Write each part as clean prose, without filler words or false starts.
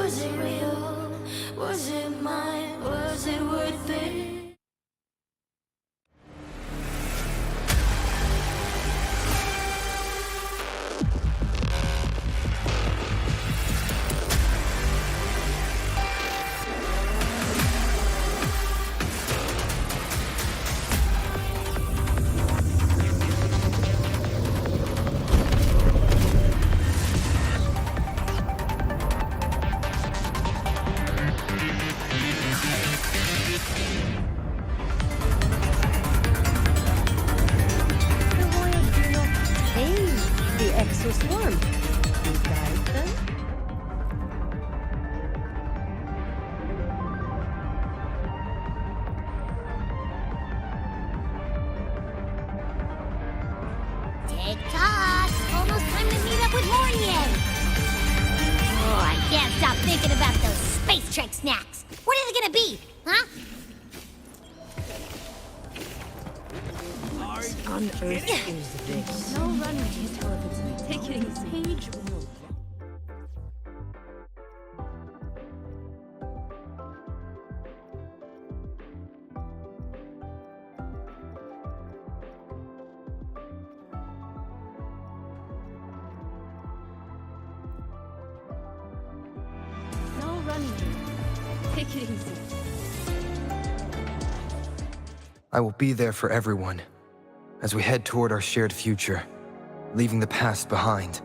Was it real? Was it mine? Was it worth it? Swarm. You guys them? Tick-tock! Almost time to meet up with Mornye! Oh, I can't stop thinking about those space trek snacks! What are they gonna be, huh? What on earth is this? No running until it's take it easy. Page will. No running. Take it easy. I will be there for everyone as we head toward our shared future, leaving the past behind.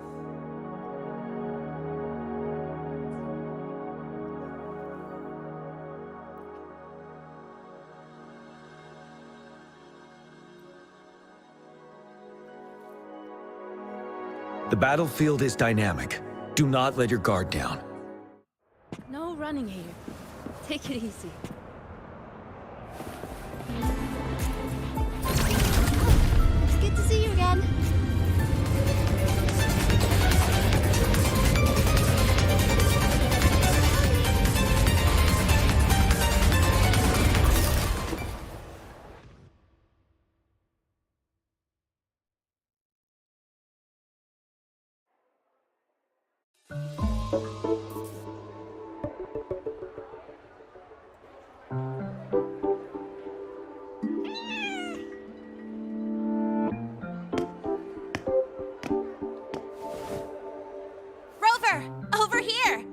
The battlefield is dynamic. Do not let your guard down. No running here. Take it easy. It's good to see you again. Over here!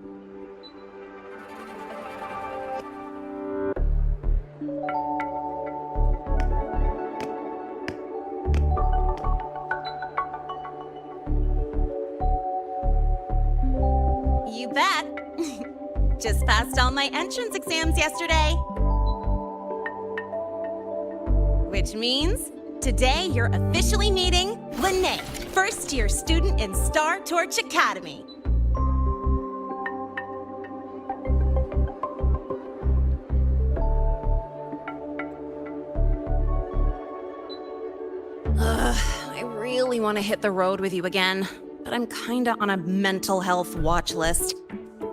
You bet. Just passed all my entrance exams yesterday. Which means today you're officially meeting Lene, first-year student in Star Torch Academy. I really want to hit the road with you again, but I'm kinda on a mental health watch list.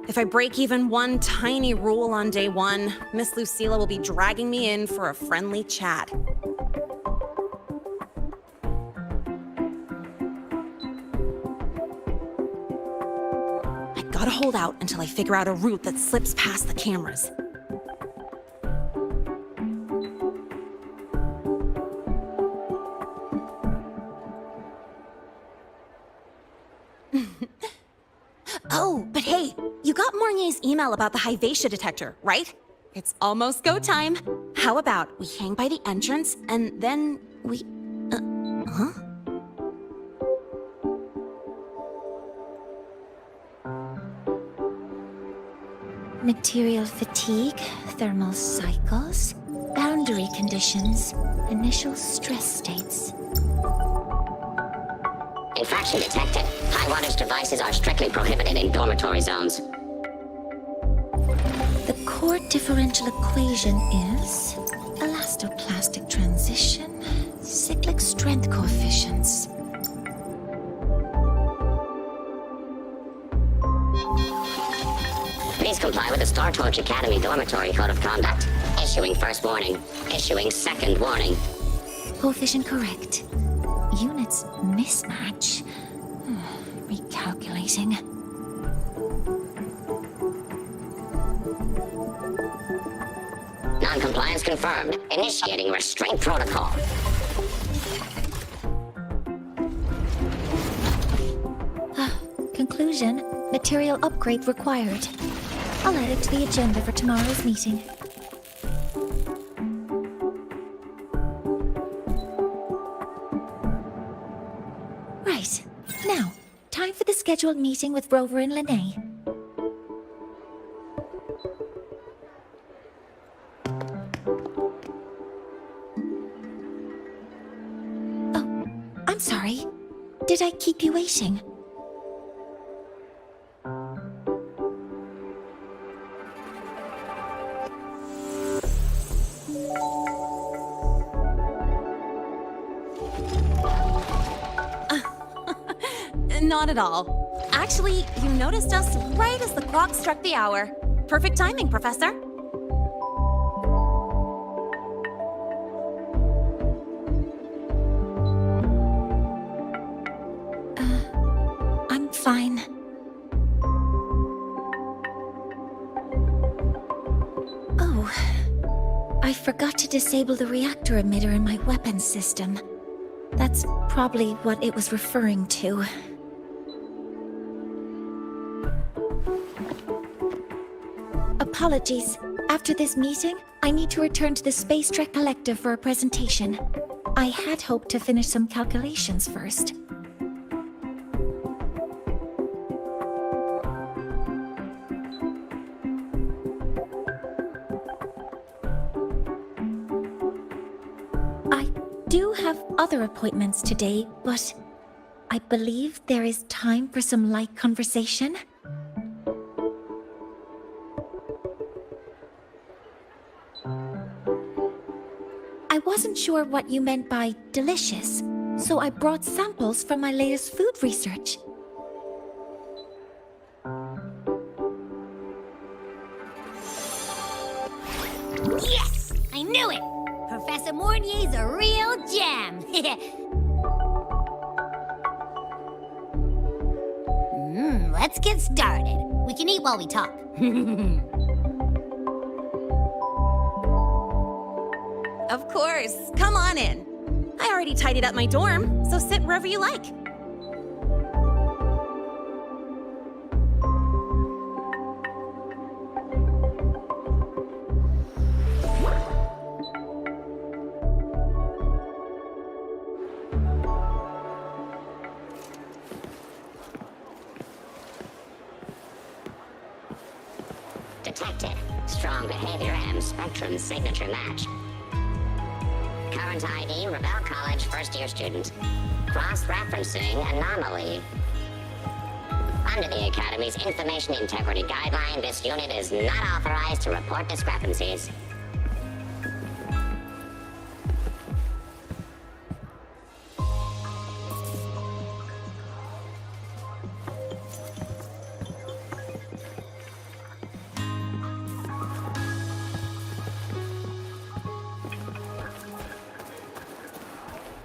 If I break even one tiny rule on day one, Miss Lucila will be dragging me in for a friendly chat. I gotta hold out until I figure out a route that slips past the cameras. Oh, but hey, you got Mornye's email about the Hyvatia detector, right? It's almost go time. How about we hang by the entrance and then we... huh? Material fatigue, thermal cycles, boundary conditions, initial stress states. Infraction detected. High wattage devices are strictly prohibited in dormitory zones. The core differential equation is elastoplastic transition, cyclic strength coefficients. Please comply with the Star Torch Academy Dormitory Code of Conduct. Issuing first warning. Issuing second warning. Coefficient correct. Units mismatch. Recalculating. Non-compliance confirmed. Initiating restraint protocol. Conclusion, material upgrade required. I'll add it to the agenda for tomorrow's meeting. Right. Now, time for the scheduled meeting with Rover and Lene. Oh, I'm sorry. Did I keep you waiting? Not at all. Actually, you noticed us right as the clock struck the hour. Perfect timing, Professor. I'm fine. Oh, I forgot to disable the reactor emitter in my weapons system. That's probably what it was referring to. Apologies. After this meeting, I need to return to the Space Trek Collective for a presentation. I had hoped to finish some calculations first. I do have other appointments today, but I believe there is time for some light conversation. I wasn't sure what you meant by delicious, so I brought samples from my latest food research. Yes! I knew it! Professor Mornye's a real gem! Let's get started. We can eat while we talk. Of course. Come on in. I already tidied up my dorm, so sit wherever you like. Detected. Strong behavior M spectrum signature match. Current ID, Rebel College first-year student. Cross-referencing anomaly. Under the Academy's Information Integrity Guideline, this unit is not authorized to report discrepancies.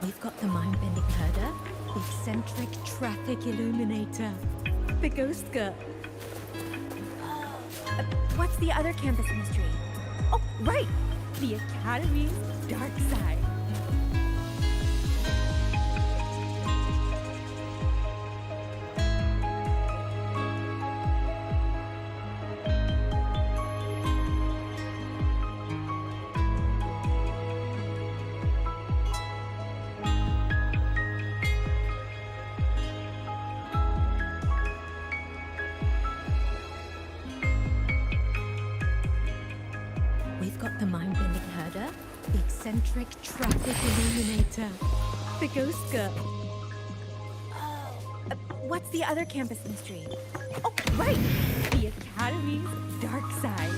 We've got the mind-bending herder, the eccentric traffic illuminator, the ghost girl. What's the other campus mystery? Oh, right! The Academy's dark side. We've got the mind-bending herder, the eccentric traffic illuminator, the ghost girl. What's the other campus mystery? Oh, right! The Academy's dark side.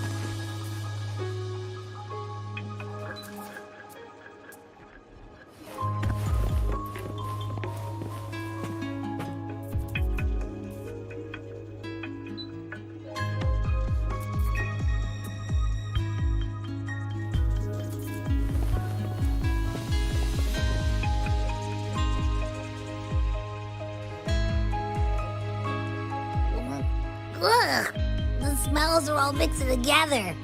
Ugh! The smells are all mixing together.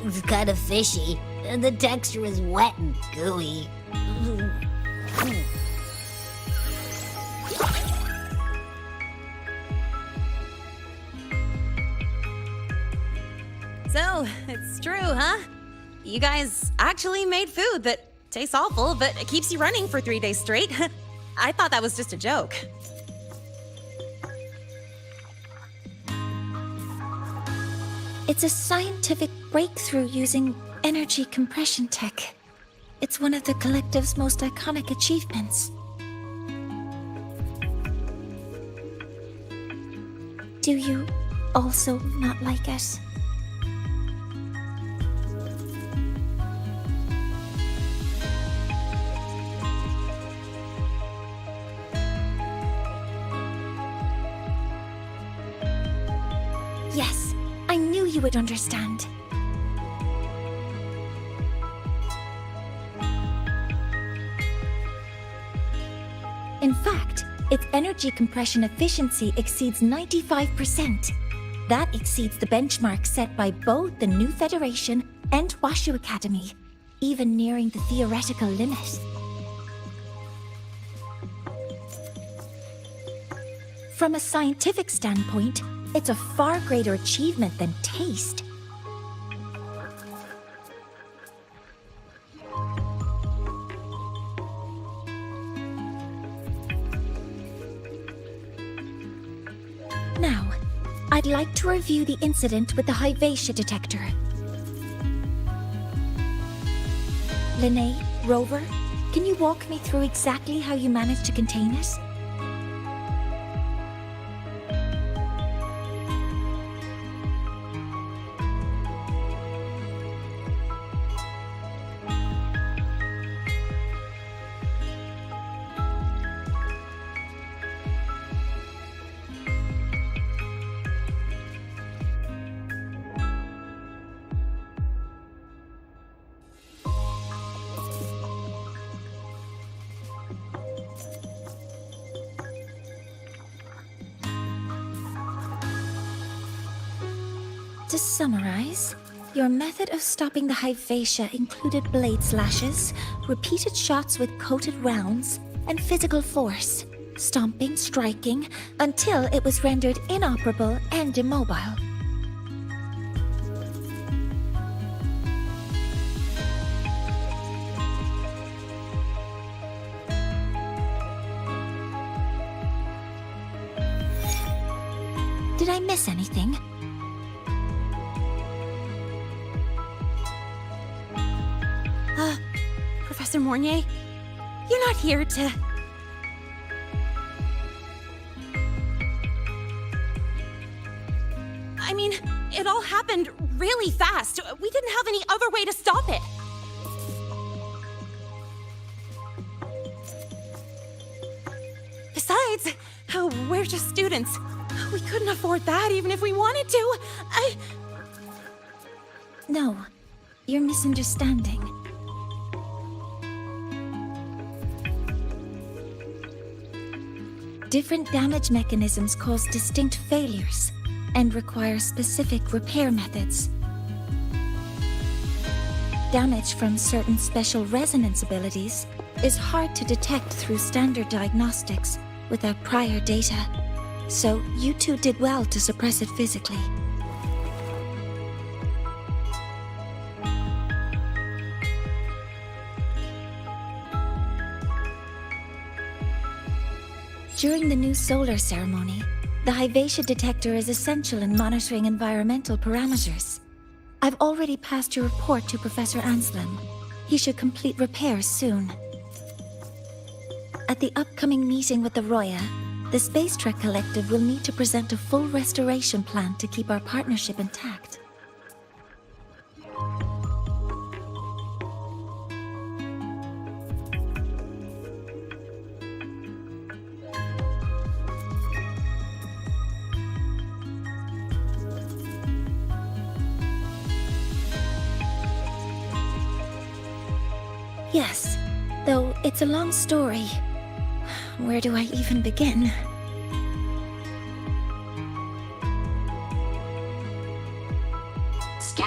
It's kind of fishy, and the texture is wet and gooey. So, it's true, huh? You guys actually made food that tastes awful, but it keeps you running for 3 days straight. I thought that was just a joke. It's a scientific breakthrough using energy compression tech. It's one of the collective's most iconic achievements. Do you also not like it? Yes, I knew you would understand. In fact, its energy compression efficiency exceeds 95%. That exceeds the benchmark set by both the New Federation and Washu Academy, even nearing the theoretical limit. From a scientific standpoint, it's a far greater achievement than taste. Now, I'd like to review the incident with the Hyvatia detector. Linnae, Rover, can you walk me through exactly how you managed to contain it? To summarize, your method of stopping the Hyvatia included blade slashes, repeated shots with coated rounds, and physical force, stomping, striking, until it was rendered inoperable and immobile. Did I miss anything? Professor Mornye, you're not here to... I mean, it all happened really fast. We didn't have any other way to stop it. Besides, we're just students. We couldn't afford that even if we wanted to. No, you're misunderstanding. Different damage mechanisms cause distinct failures and require specific repair methods. Damage from certain special resonance abilities is hard to detect through standard diagnostics without prior data, so you two did well to suppress it physically. During the new solar ceremony, the Hyvatia detector is essential in monitoring environmental parameters. I've already passed your report to Professor Anselm. He should complete repairs soon. At the upcoming meeting with the Roya, the Space Trek Collective will need to present a full restoration plan to keep our partnership intact. Yes, though it's a long story. Where do I even begin?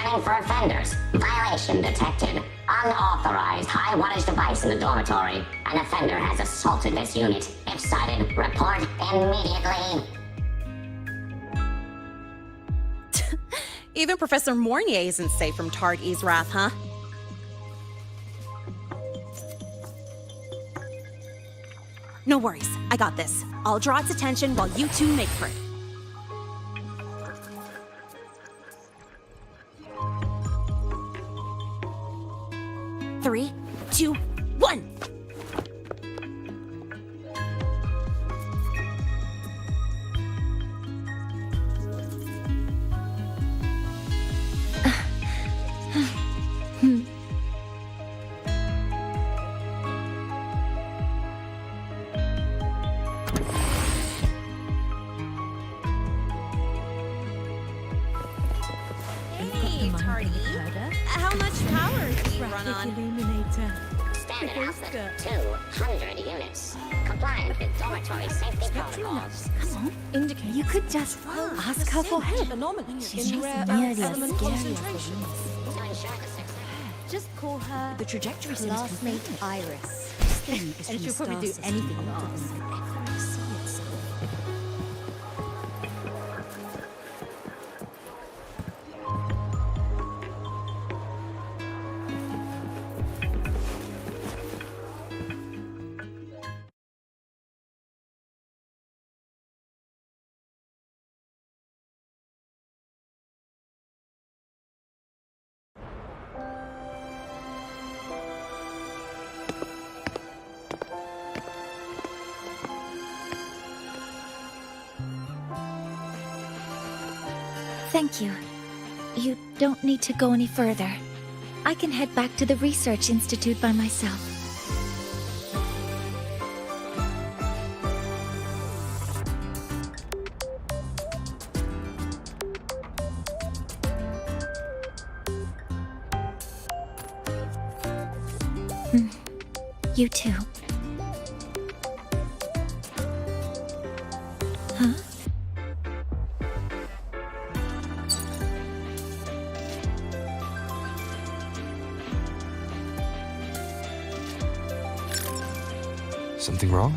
Scanning for offenders. Violation detected. Unauthorized high wattage device in the dormitory. An offender has assaulted this unit. If sighted, report immediately. Even Professor Mornye isn't safe from Targ-E's wrath, huh? No worries, I got this. I'll draw its attention while you two make for it. Three, two, one! Hey, Tardy. How much power do you run on? Illuminator. Standard output 200 units. Compliant with dormitory safety protocols. Come on. Indicates You could just ask her for help. She's not nearly as scary as the rest. To ensure the success. just call her The trajectory seems classmate conflicting. Iris. This thing is And from she'll the probably do star system anything you older ask. than we'll ever see it, so- Thank you. You don't need to go any further. I can head back to the Research Institute by myself. You too. Huh? Something wrong?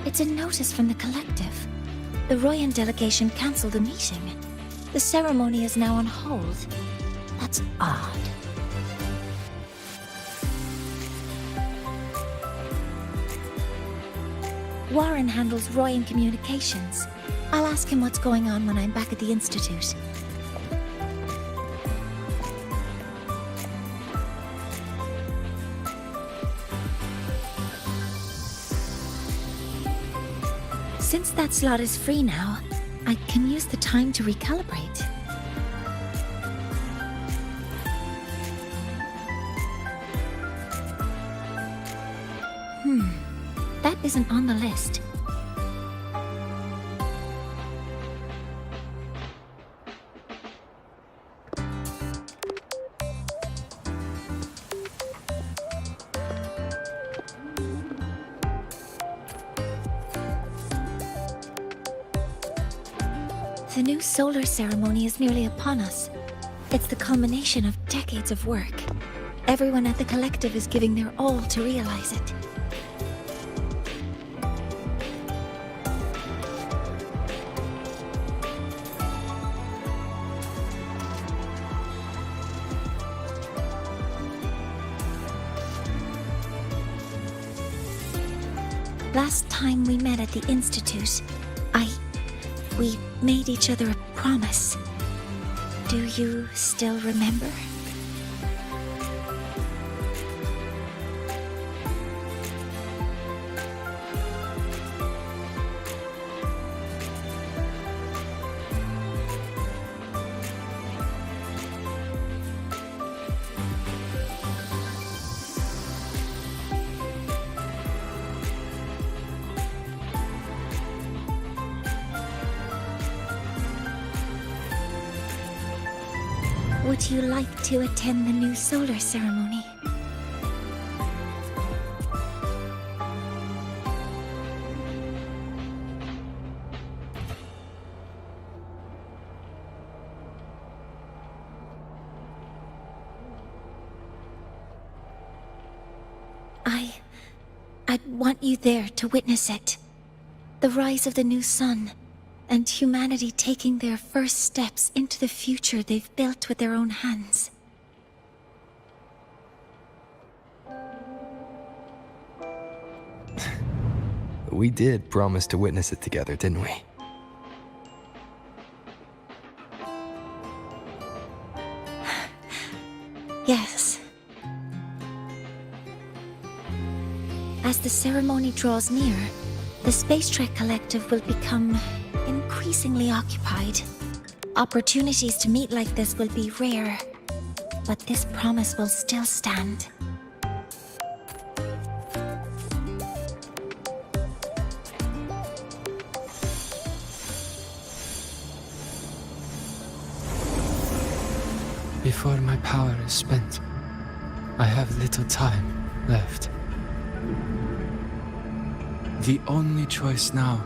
It's a notice from the collective. The Royan delegation cancelled a meeting. The ceremony is now on hold. That's odd. Warren handles Royan communications. I'll ask him what's going on when I'm back at the Institute. Since that slot is free now, I can use the time to recalibrate. That isn't on the list. The new solar ceremony is nearly upon us. It's the culmination of decades of work. Everyone at the collective is giving their all to realize it. Last time we met at the Institute, we made each other a promise. Do you still remember? Would you like to attend the new solar ceremony? I'd want you there to witness it. The rise of the new sun, and humanity taking their first steps into the future they've built with their own hands. We did promise to witness it together, didn't we? Yes. As the ceremony draws near, the Space Trek Collective will become increasingly occupied. Opportunities to meet like this will be rare, but this promise will still stand. Before my power is spent, I have little time left. The only choice now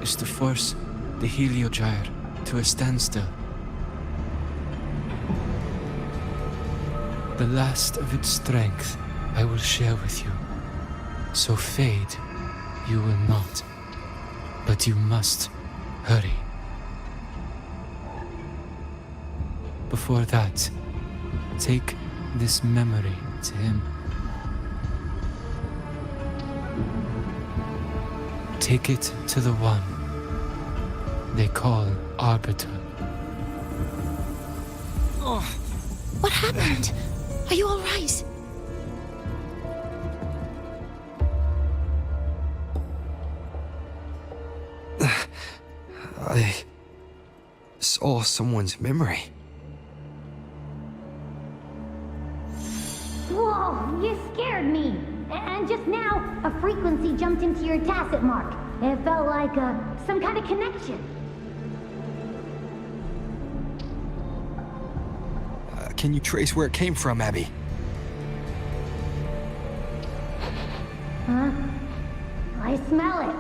is to force the Heliogyre to a standstill. The last of its strength I will share with you. So fade you will not. But you must hurry. Before that, take this memory to him. Take it to the one they call Arbiter. What happened? Are you all right? I saw someone's memory. Whoa, you scared me. And just now, a frequency jumped into your tacit mark. It felt like some kind of connection. Can you trace where it came from, Abby? Huh? I smell it.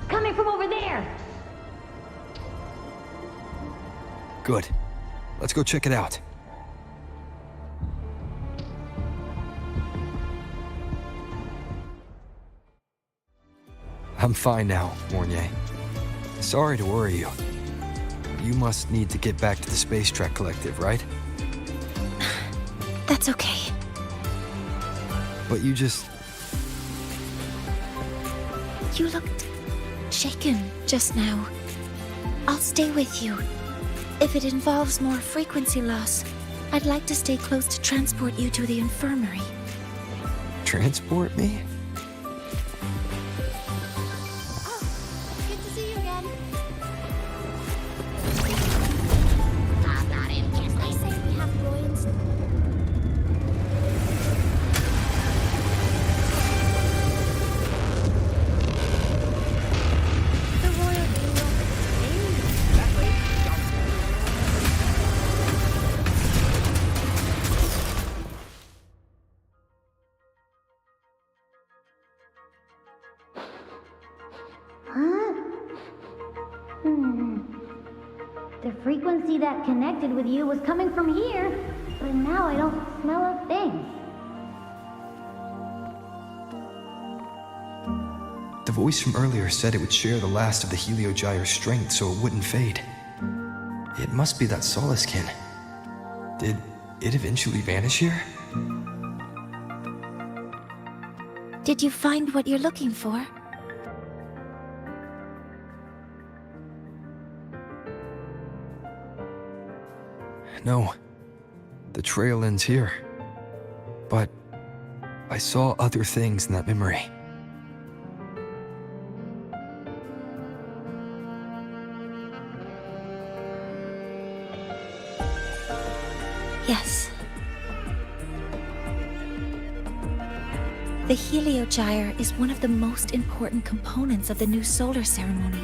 Coming from over there. Good. Let's go check it out. I'm fine now, Mornye. Sorry to worry you. You must need to get back to the Space Trek Collective, right? That's okay. But you just... You looked shaken just now. I'll stay with you. If it involves more frequency loss, I'd like to stay close to transport you to the infirmary. Transport me? Good to see you again. I'm not in Kisley. I say we have Royans. The Royal Angel. Huh? The frequency that connected with you was coming from here, but now I don't smell a thing. The voice from earlier said it would share the last of the Heliogyre's strength so it wouldn't fade. It must be that Solaskin. Did it eventually vanish here? Did you find what you're looking for? No. The trail ends here. But I saw other things in that memory. Yes. The Heliogyre is one of the most important components of the new solar ceremony.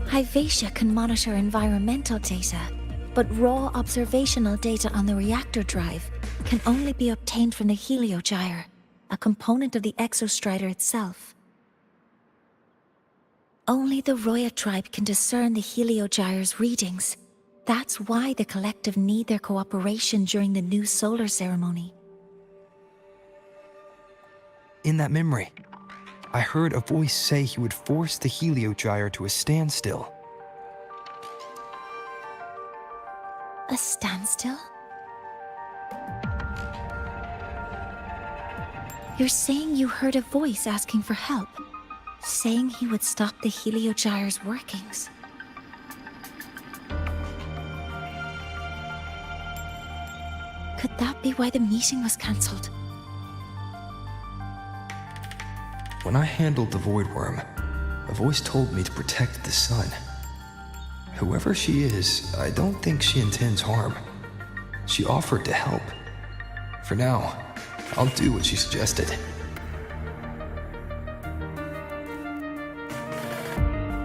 Hyvatia can monitor environmental data, but raw observational data on the reactor drive can only be obtained from the Heliogyre, a component of the Exostrider itself. Only the Roya tribe can discern the Heliogyre's readings. That's why the collective need their cooperation during the new solar ceremony. In that memory, I heard a voice say he would force the Heliogyre to a standstill. A standstill? You're saying you heard a voice asking for help, saying he would stop the Heliogyre's workings. Could that be why the meeting was cancelled? When I handled the Void Worm, a voice told me to protect the sun. Whoever she is, I don't think she intends harm. She offered to help. For now, I'll do what she suggested.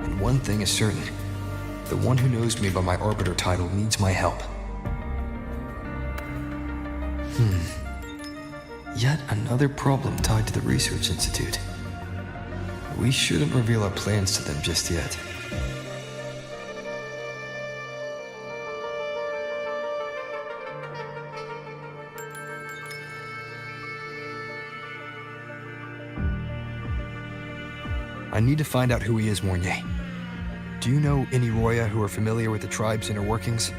And one thing is certain. The one who knows me by my Arbiter title needs my help. Yet another problem tied to the Research Institute. We shouldn't reveal our plans to them just yet. I need to find out who he is, Mornye. Do you know any Roya who are familiar with the tribe's inner workings?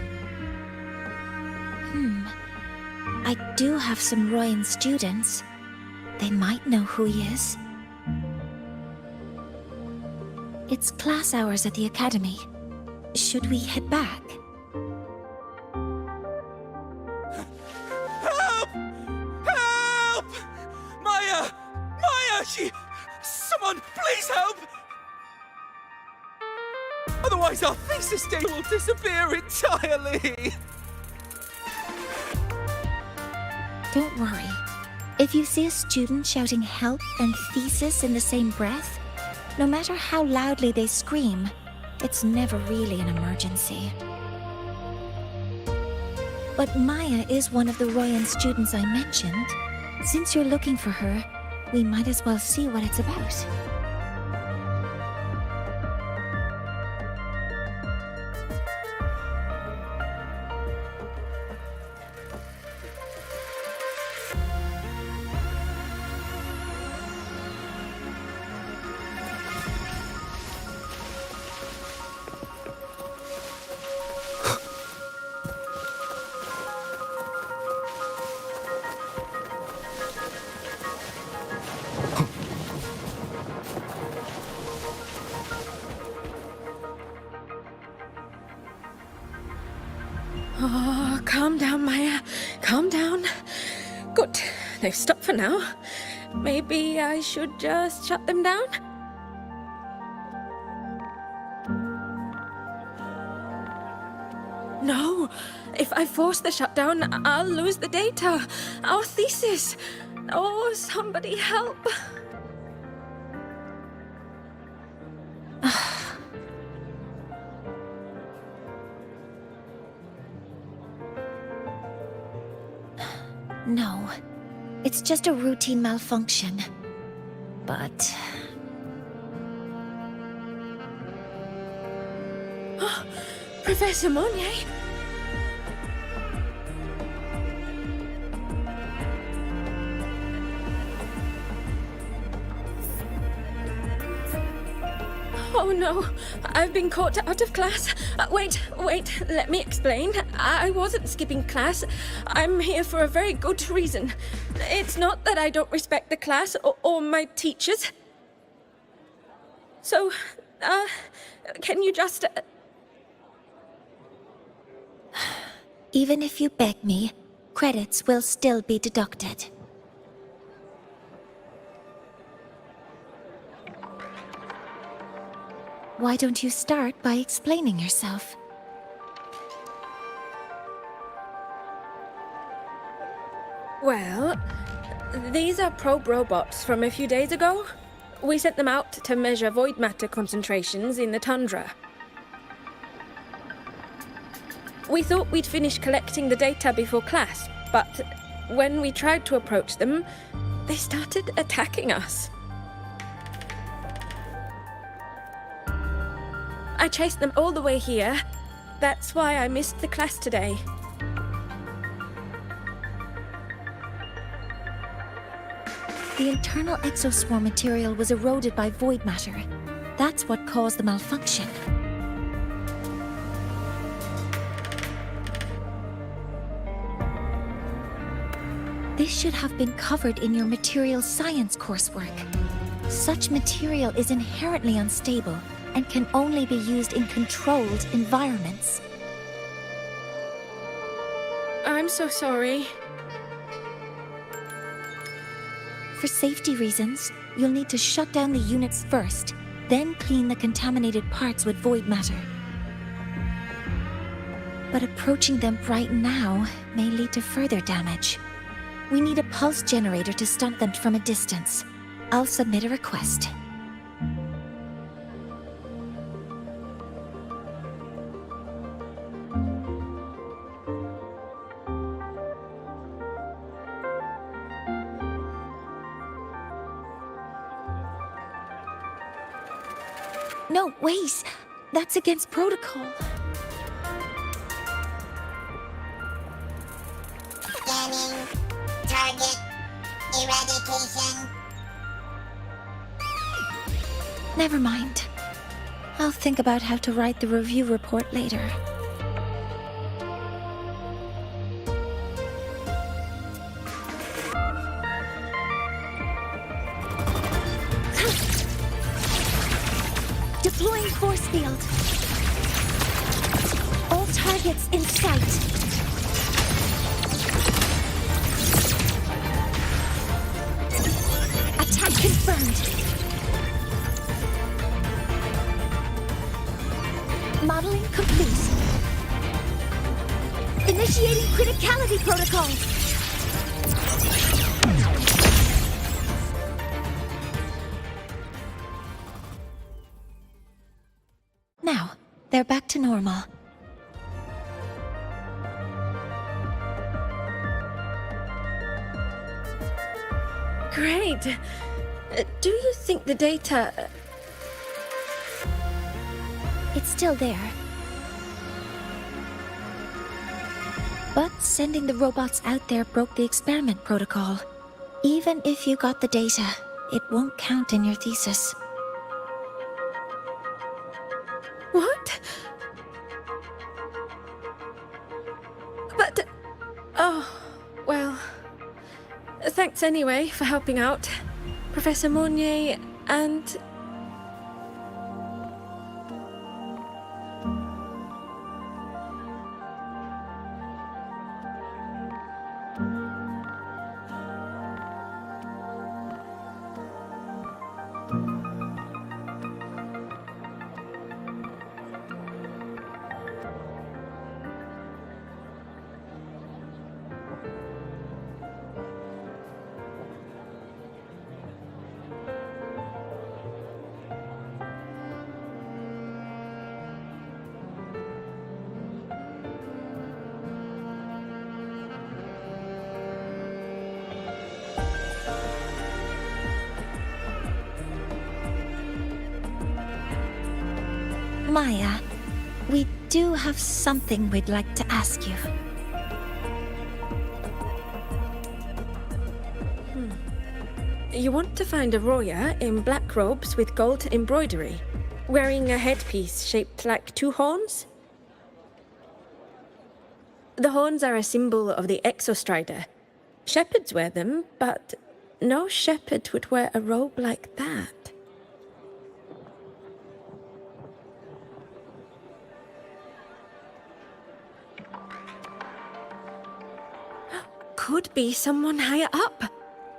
I do have some Royan students. They might know who he is. It's class hours at the academy. Should we head back? Help! Help! Maya! Maya! Someone, please help! Otherwise our thesis day will disappear entirely! Don't worry. If you see a student shouting help and thesis in the same breath, no matter how loudly they scream, it's never really an emergency. But Maya is one of the Royan students I mentioned. Since you're looking for her, we might as well see what it's about. Oh, calm down, Maya. Calm down. Good. They've stopped for now. Maybe I should just shut them down? No. If I force the shutdown, I'll lose the data. Our thesis. Oh, somebody help. No, it's just a routine malfunction. But... Professor Mornye? Oh no, I've been caught out of class. Wait, let me explain. I wasn't skipping class. I'm here for a very good reason. It's not that I don't respect the class or my teachers. So, can you just... Even if you beg me, credits will still be deducted. Why don't you start by explaining yourself? Well, these are probe robots from a few days ago. We sent them out to measure void matter concentrations in the tundra. We thought we'd finish collecting the data before class, but when we tried to approach them, they started attacking us. I chased them all the way here. That's why I missed the class today. The internal exoswarm material was eroded by void matter. That's what caused the malfunction. This should have been covered in your material science coursework. Such material is inherently unstable and can only be used in controlled environments. I'm so sorry. For safety reasons, you'll need to shut down the units first, then clean the contaminated parts with void matter. But approaching them right now may lead to further damage. We need a pulse generator to stun them from a distance. I'll submit a request. No, wait! That's against protocol. Scanning. Target. Eradication. Never mind. I'll think about how to write the review report later. Deploying force field. All targets in sight. Attack confirmed. Modeling complete. Initiating criticality protocol. Now, they're back to normal. Great. Do you think the data... It's still there. But sending the robots out there broke the experiment protocol. Even if you got the data, it won't count in your thesis. What? But... Oh, well... Thanks anyway for helping out, Professor Mornye, and... Maya, we do have something we'd like to ask you. You want to find Aurora in black robes with gold embroidery, wearing a headpiece shaped like two horns? The horns are a symbol of the Exostrider. Shepherds wear them, but no shepherd would wear a robe like that. Could be someone higher up,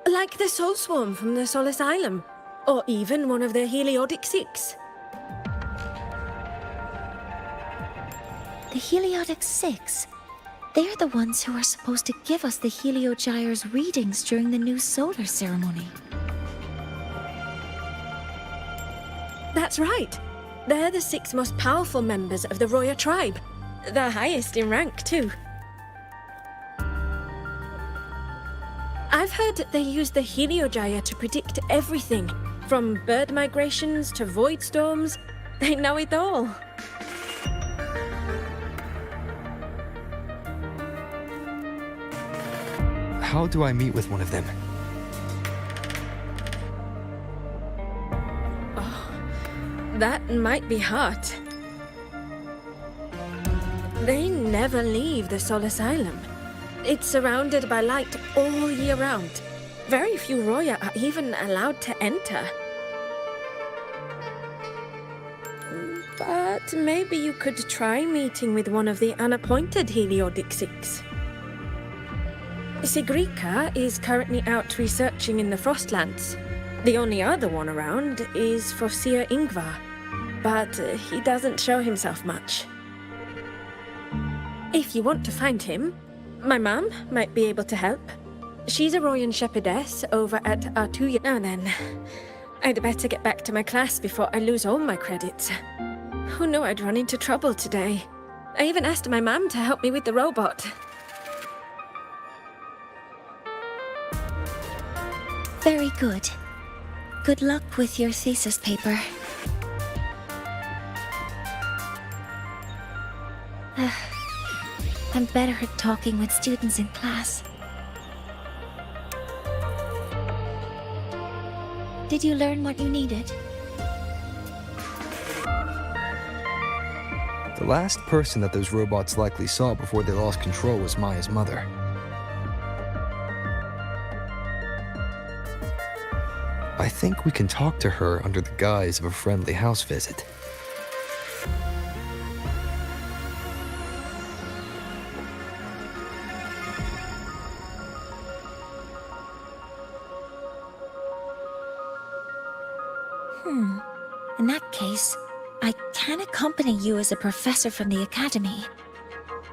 like the Soul Swarm from the Sol Asylum, or even one of the Heliodic Six. The Heliodic Six? They're the ones who are supposed to give us the Heliogyre's readings during the new solar ceremony. That's right. They're the 6 most powerful members of the Roya tribe. The highest in rank, too. I've heard they use the Heliogyre to predict everything, from bird migrations to void storms. They know it all. how do I meet with one of them? That might be hard. They never leave the Sol Asylum. It's surrounded by light all year round. Very few Roya are even allowed to enter. But maybe you could try meeting with one of the unappointed Heliodixics. Sigrika is currently out researching in the Frostlands. The only other one around is Fosir Ingvar, but he doesn't show himself much. If you want to find him, my mum might be able to help. She's a Royan shepherdess over at Artuya. Now then, I'd better get back to my class before I lose all my credits. Who knew I'd run into trouble today? I even asked my mum to help me with the robot. Very good. Good luck with your thesis paper. I'm better at talking with students in class. Did you learn what you needed? The last person that those robots likely saw before they lost control was Maya's mother. I think we can talk to her under the guise of a friendly house visit. In that case, I can accompany you as a professor from the academy.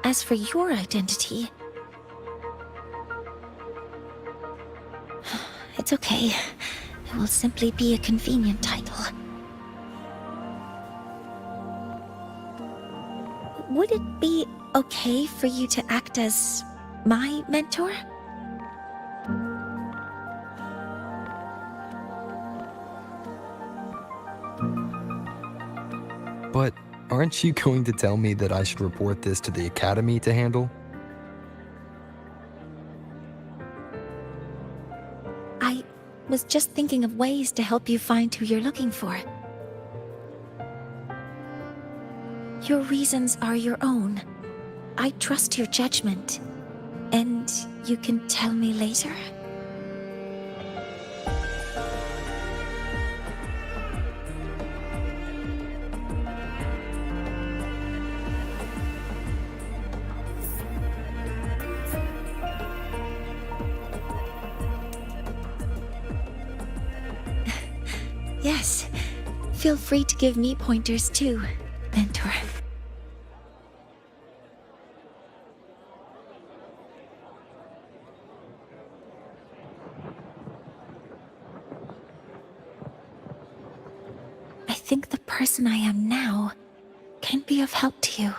As for your identity... It's okay. It will simply be a convenient title. Would it be okay for you to act as my mentor? But aren't you going to tell me that I should report this to the academy to handle? I was just thinking of ways to help you find who you're looking for. Your reasons are your own. I trust your judgment. And you can tell me later? Yes. Feel free to give me pointers too, mentor. I think the person I am now can be of help to you.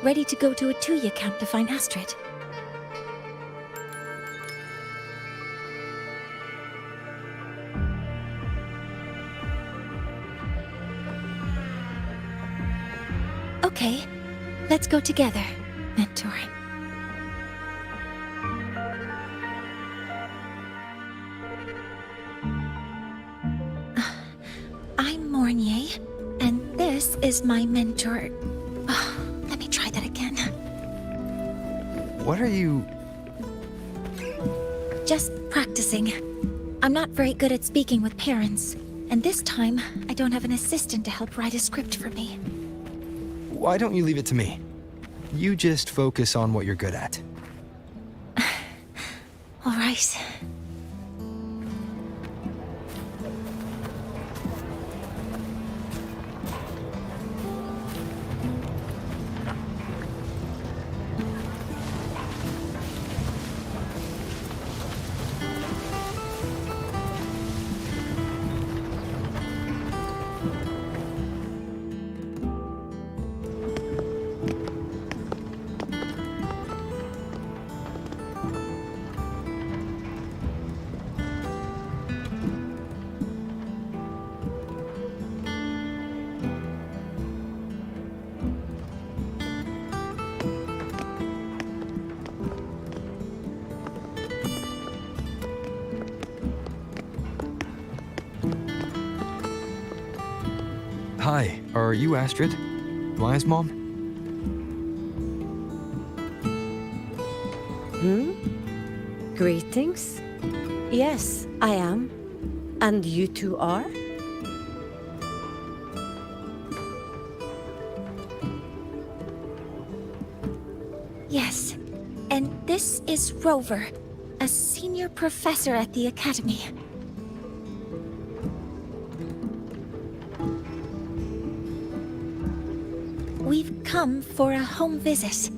Ready to go to a Tuya camp to find Astrid. Okay, let's go together, mentor. I'm Mornye. Mornye, and this is my mentor. Oh, let me try that again. What are you... Just practicing. I'm not very good at speaking with parents, and this time I don't have an assistant to help write a script for me. Why don't you leave it to me? You just focus on what you're good at. All right. Hi, are you Astrid? Maya's mom? Greetings. Yes, I am. And you two are? Yes. And this is Rover, a senior professor at the Academy. We've come for a home visit.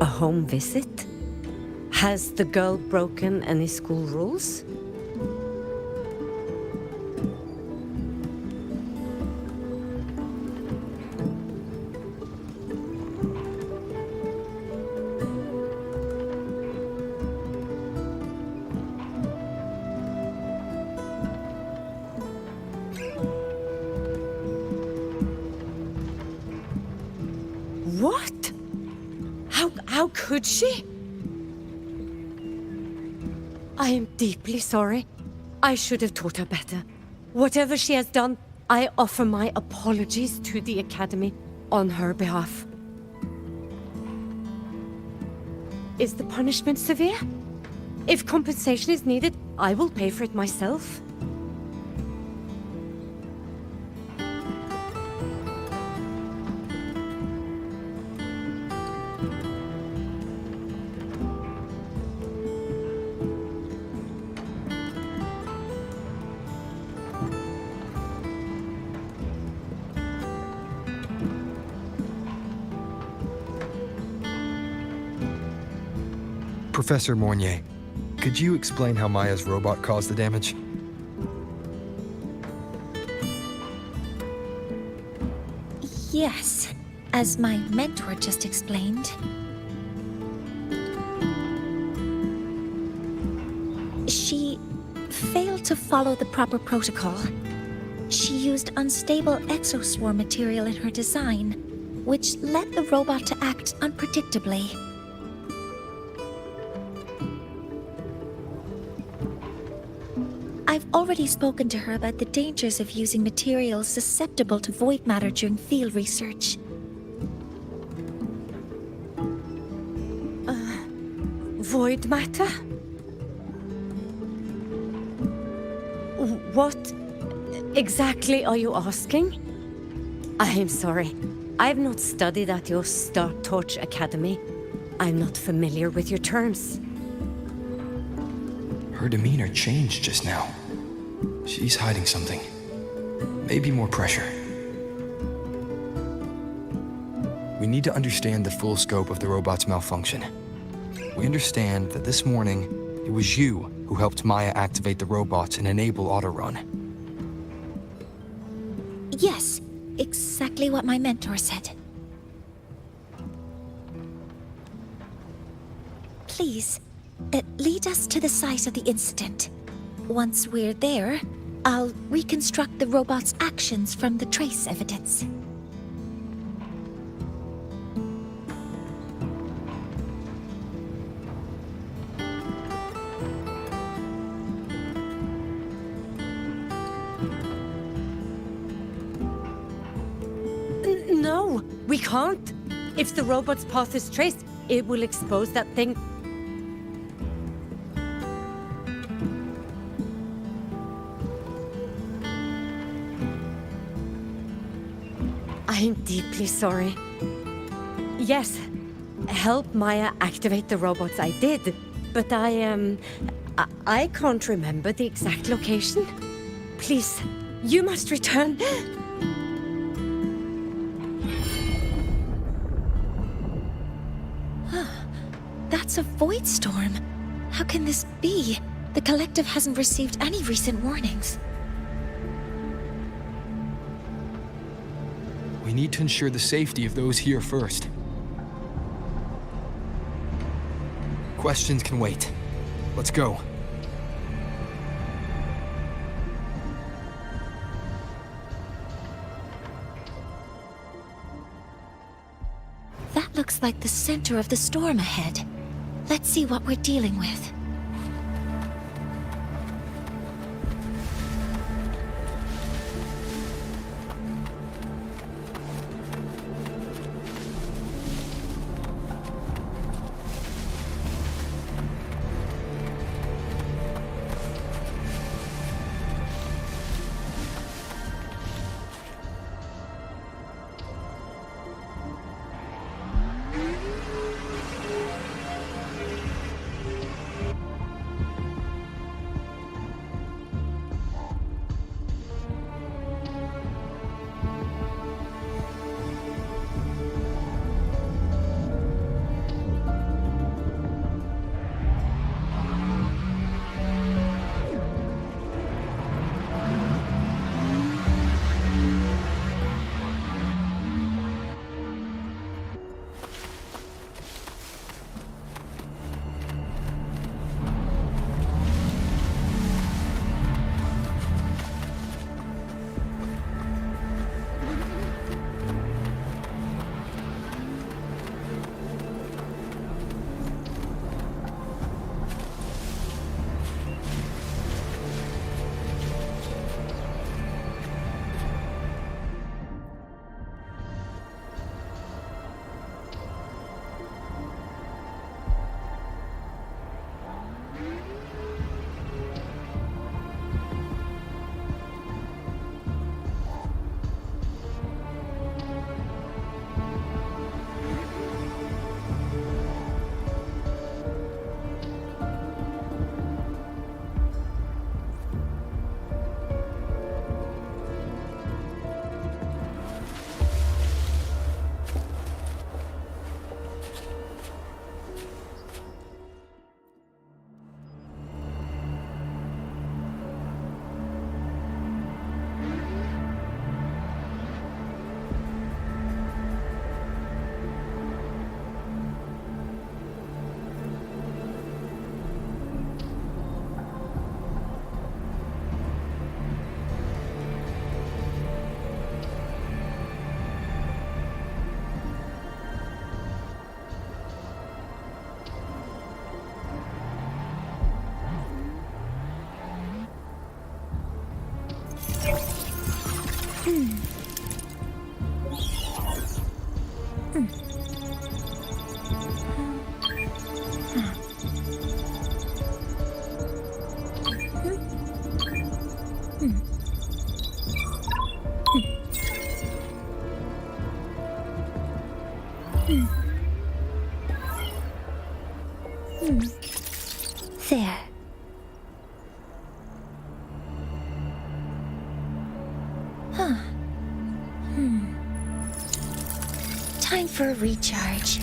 A home visit? Has the girl broken any school rules? What? How could she? I am deeply sorry. I should have taught her better. Whatever she has done, I offer my apologies to the Academy on her behalf. Is the punishment severe? If compensation is needed, I will pay for it myself. Professor Mornye, could you explain how Maya's robot caused the damage? Yes, as my mentor just explained. She failed to follow the proper protocol. She used unstable exoswarm material in her design, which led the robot to act unpredictably. I've already spoken to her about the dangers of using materials susceptible to void matter during field research. Void matter? What exactly are you asking? I am sorry. I have not studied at your Star Torch Academy. I'm not familiar with your terms. Her demeanor changed just now. She's hiding something. Maybe more pressure. We need to understand the full scope of the robot's malfunction. We understand that this morning, it was you who helped Maya activate the robot and enable autorun. Yes, exactly what my mentor said. Please, lead us to the site of the incident. Once we're there, I'll reconstruct the robot's actions from the trace evidence. We can't. If the robot's path is traced, it will expose that thing. I'm deeply sorry. Yes, help Maya activate the robots, I did. But I can't remember the exact location. Please, you must return. That's a void storm. How can this be? The collective hasn't received any recent warnings. We need to ensure the safety of those here first. Questions can wait. Let's go. That looks like the center of the storm ahead. Let's see what we're dealing with. There. Huh. Time for a recharge.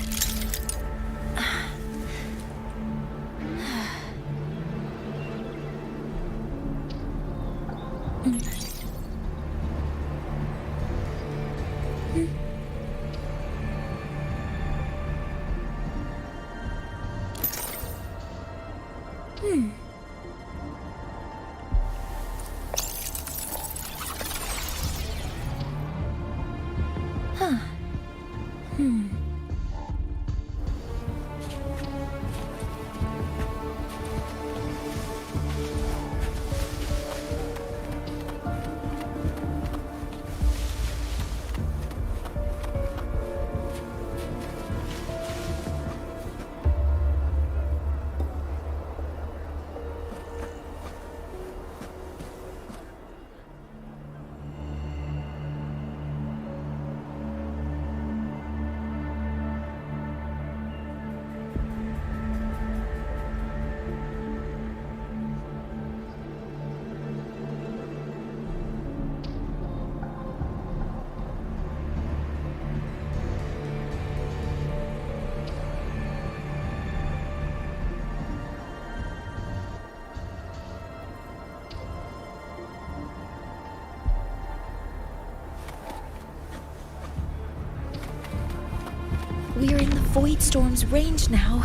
Void Storm's range now.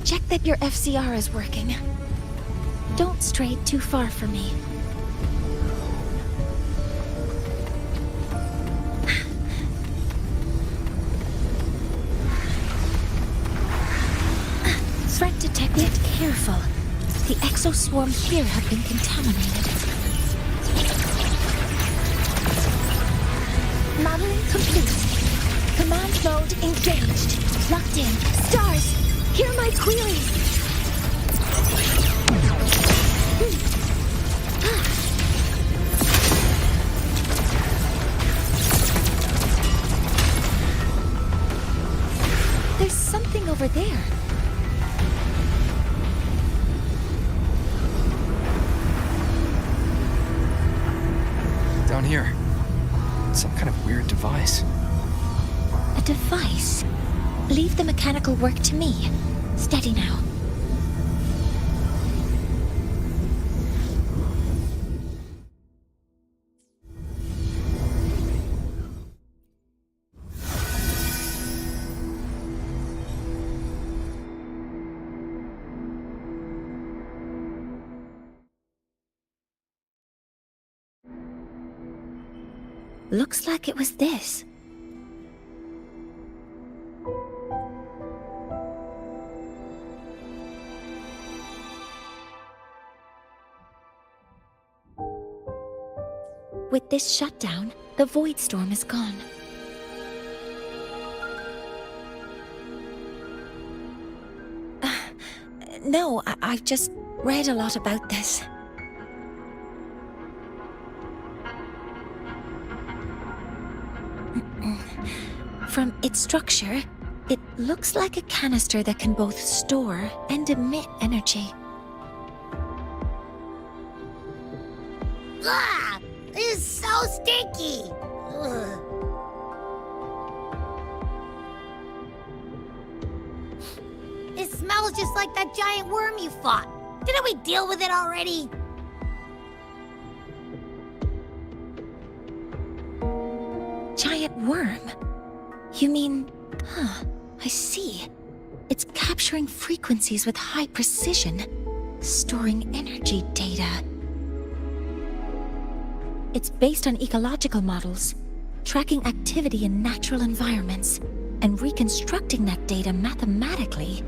Check that your FCR is working. Don't stray too far from me. Threat detected. Careful. The exoswarm here have been contaminated. Modeling complete. Command mode engaged. Locked in. Stars, hear my queries. There's something over there. Down here. Some kind of weird device. A device? Leave the mechanical work to me. Steady now. Looks like it was this. With this shutdown, the Void Storm is gone. No, I've just read a lot about this. From its structure, it looks like a canister that can both store and emit energy. Ah! This is so stinky! Ugh. It smells just like that giant worm you fought. Didn't we deal with it already? Giant worm? You mean... I see. It's capturing frequencies with high precision, storing energy data. It's based on ecological models, tracking activity in natural environments, and reconstructing that data mathematically.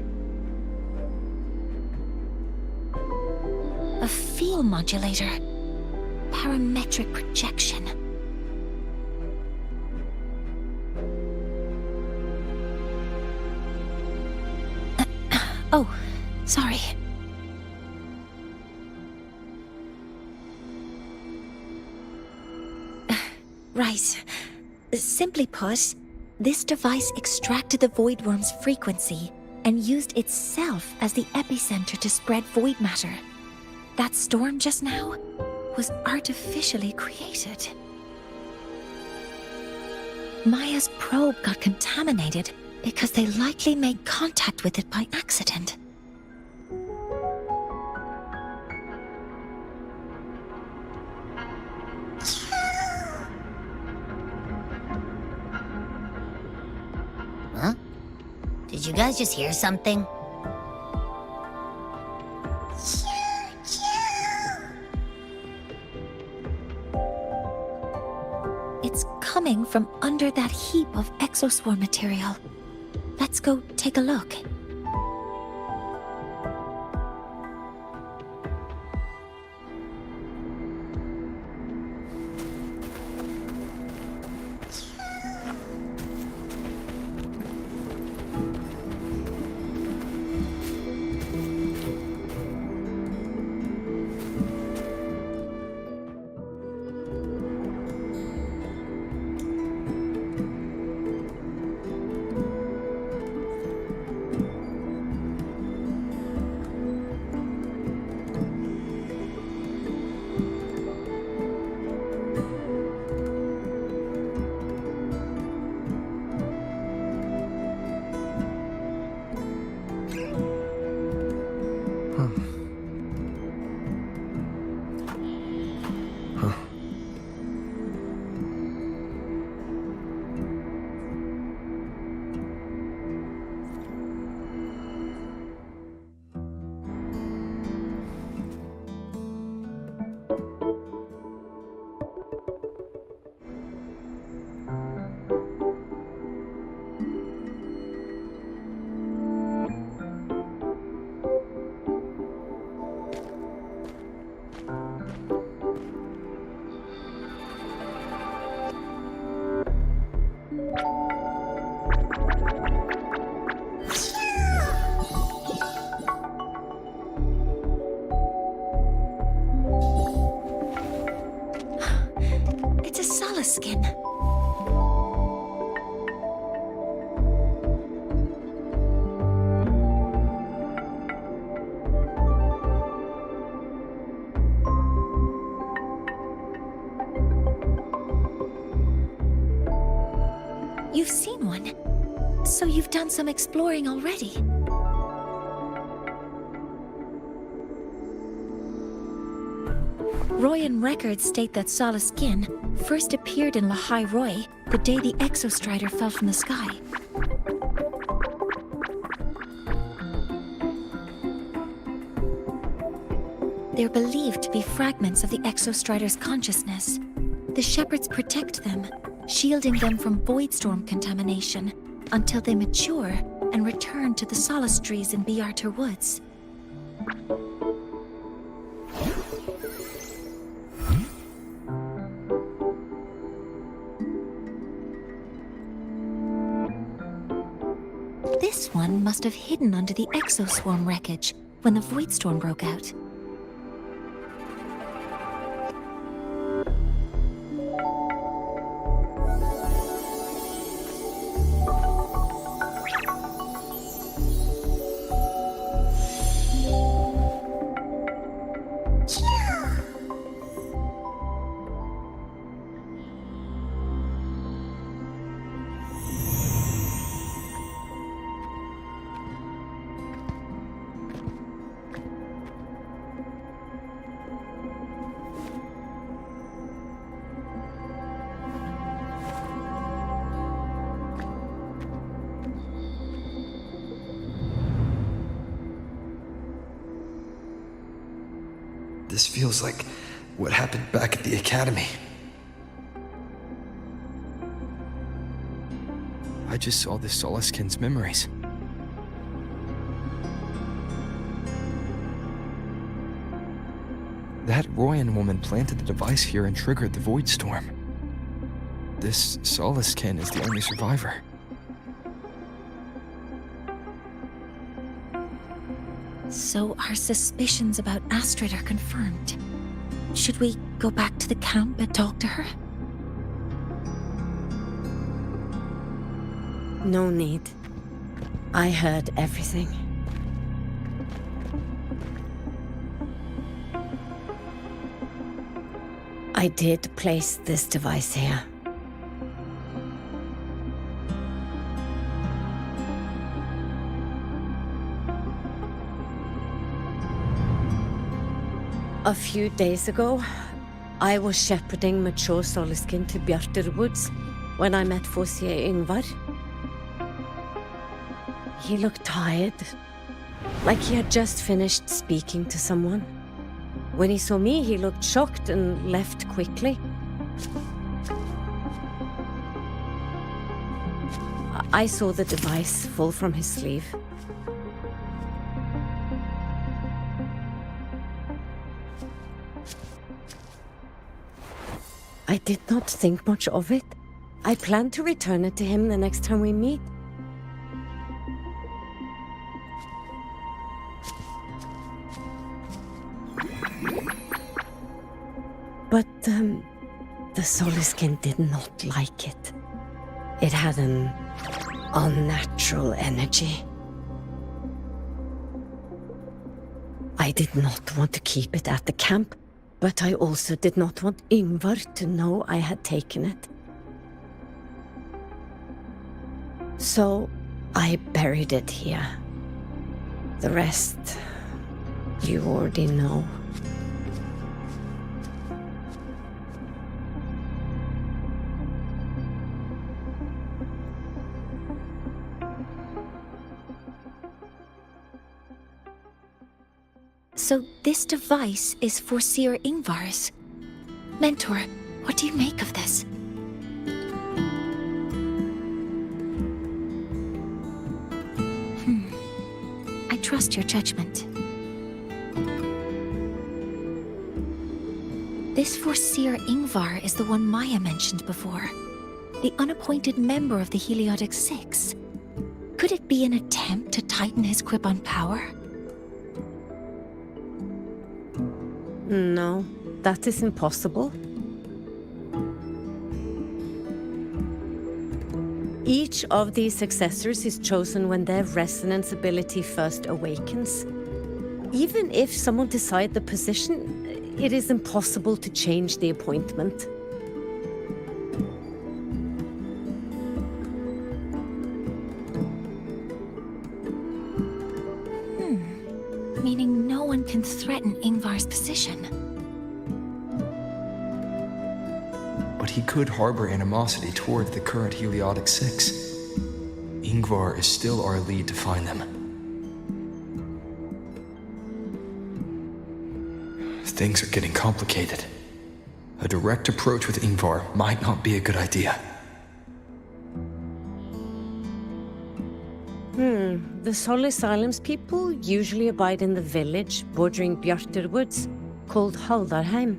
A field modulator. Parametric projection. Oh, sorry. Right. Simply put, this device extracted the void worm's frequency and used itself as the epicenter to spread void matter. That storm just now was artificially created. Maya's probe got contaminated because they likely made contact with it by accident. Huh? Did you guys just hear something? It's coming from under that heap of exoswarm material. Let's go take a look. skin. You've seen one, so you've done some exploring already. Royan records state that Sala skin first appeared in Lahai Roy the day the Exostrider fell from the sky. They're believed to be fragments of the Exostrider's consciousness. The shepherds protect them, shielding them from voidstorm contamination until they mature and return to the solace trees in Biarter Woods. This one must have hidden under the exoswarm wreckage when the voidstorm broke out. This feels like what happened back at the academy. I just saw this Solaskin's memories. That Royan woman planted the device here and triggered the void storm. This Solaskin is the only survivor. So our suspicions about Astrid are confirmed. Should we go back to the camp and talk to her? No need. I heard everything. I did place this device here. A few days ago, I was shepherding mature Soliskin to Bjarter Woods when I met Fosier Yngvar. He looked tired, like he had just finished speaking to someone. When he saw me, he looked shocked and left quickly. I saw the device fall from his sleeve. I did not think much of it. I plan to return it to him the next time we meet. But, the Soliskin did not like it. It had an unnatural energy. I did not want to keep it at the camp, but I also did not want Yngvar to know I had taken it. So, I buried it here. The rest, you already know. So this device is for Seer Yngvar's. Mentor, what do you make of this? I trust your judgment. This for Seer Yngvar is the one Maya mentioned before. The unappointed member of the Heliotic Six. Could it be an attempt to tighten his grip on power? No, that is impossible. Each of these successors is chosen when their resonance ability first awakens. Even if someone decides the position, it is impossible to change the appointment. Meaning no one can threaten Ingvar's position. But he could harbor animosity toward the current Heliotic Six. Ingvar is still our lead to find them. Things are getting complicated. A direct approach with Ingvar might not be a good idea. The Solis Islands people usually abide in the village bordering Bjarter Woods, called Haldarheim.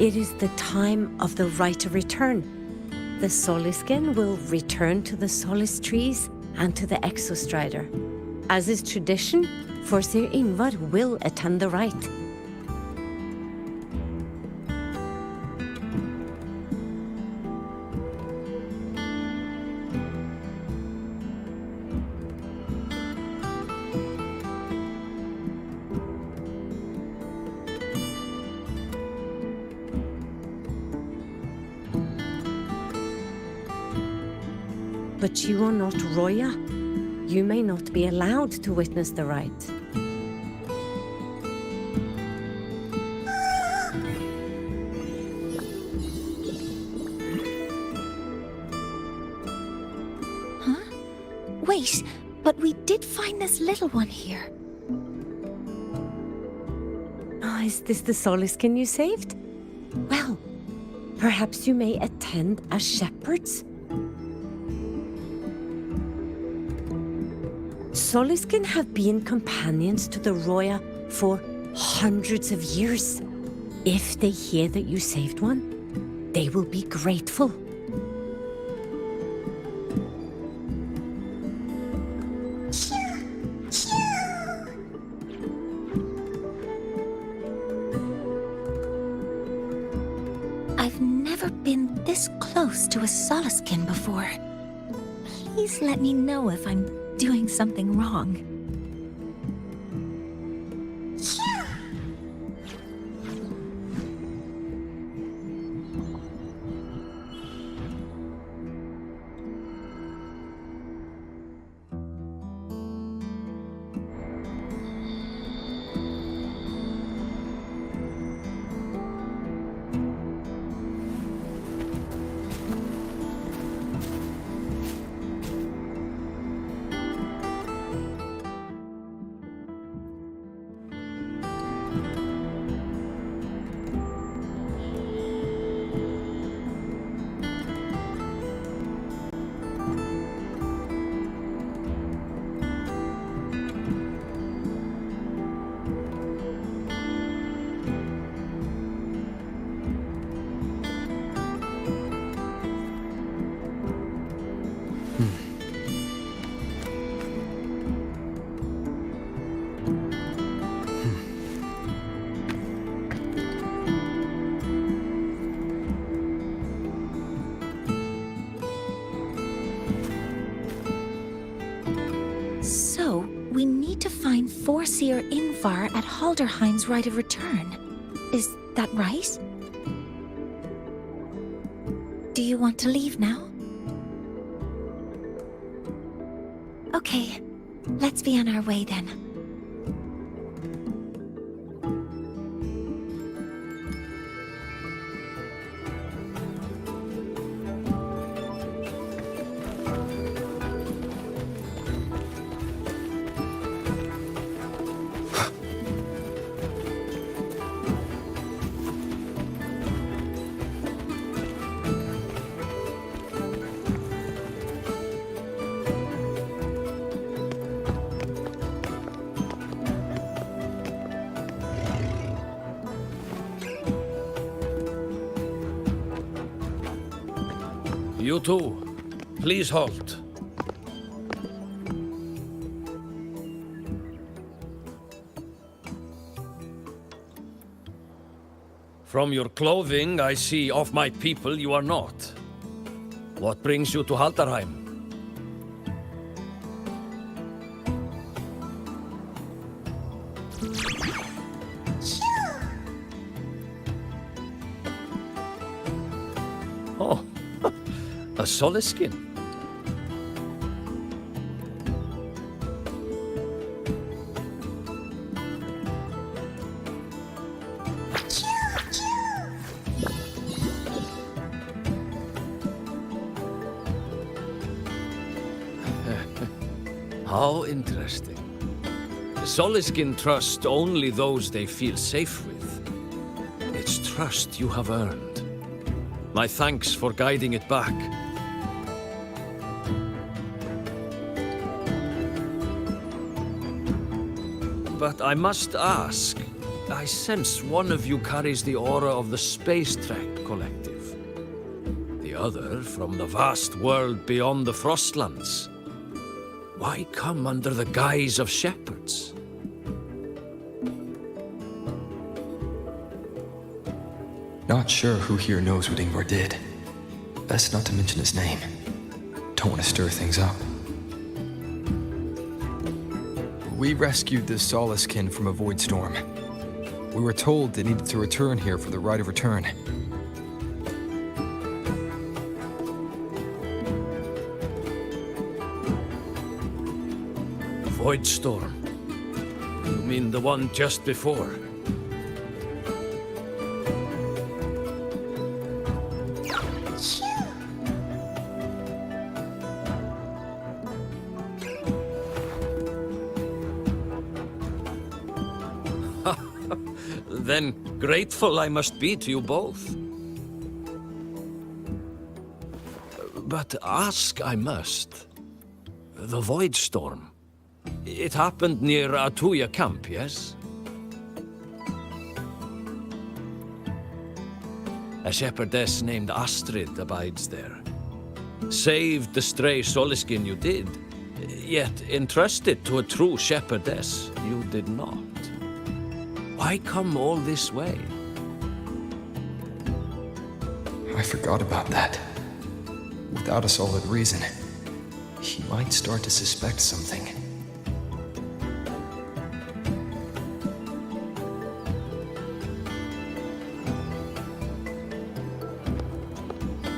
It is the time of the right of return. The Solisken will return to the Solis trees and to the Exostrider. As is tradition, Forseer Ingvar will attend the rite. But you are not Roya. You may not be allowed to witness the rite. Wait, but we did find this little one here. Is this the Soliskin you saved? Well, perhaps you may attend as shepherds? Soliskin have been companions to the Roya for hundreds of years. If they hear that you saved one, they will be grateful. I've never been this close to a Soliskin before. Please let me know if I'm doing something wrong. So, we need to find Forseer Ingvar at Halderheim's Rite of Return. Is that right? Do you want to leave now? Okay, let's be on our way then. You two, please halt. From your clothing, I see of my people you are not. What brings you to Haldarheim? Oh, a Soliskin. How interesting. Soliskin trust only those they feel safe with. It's trust you have earned. My thanks for guiding it back. But I must ask, I sense one of you carries the aura of the Space Trek Collective. The other from the vast world beyond the Frostlands. Why come under the guise of shepherds? Not sure who here knows what Ingvar did. Best not to mention his name. Don't want to stir things up. We rescued the Soliskin from a void storm. We were told they needed to return here for the rite of return. Void storm? You mean the one just before? Then grateful I must be to you both. But ask I must. The Void Storm. It happened near Atuya camp, yes? A shepherdess named Astrid abides there. Saved the stray Soliskin you did, yet entrusted to a true shepherdess you did not. Why come all this way? I forgot about that. Without a solid reason, he might start to suspect something.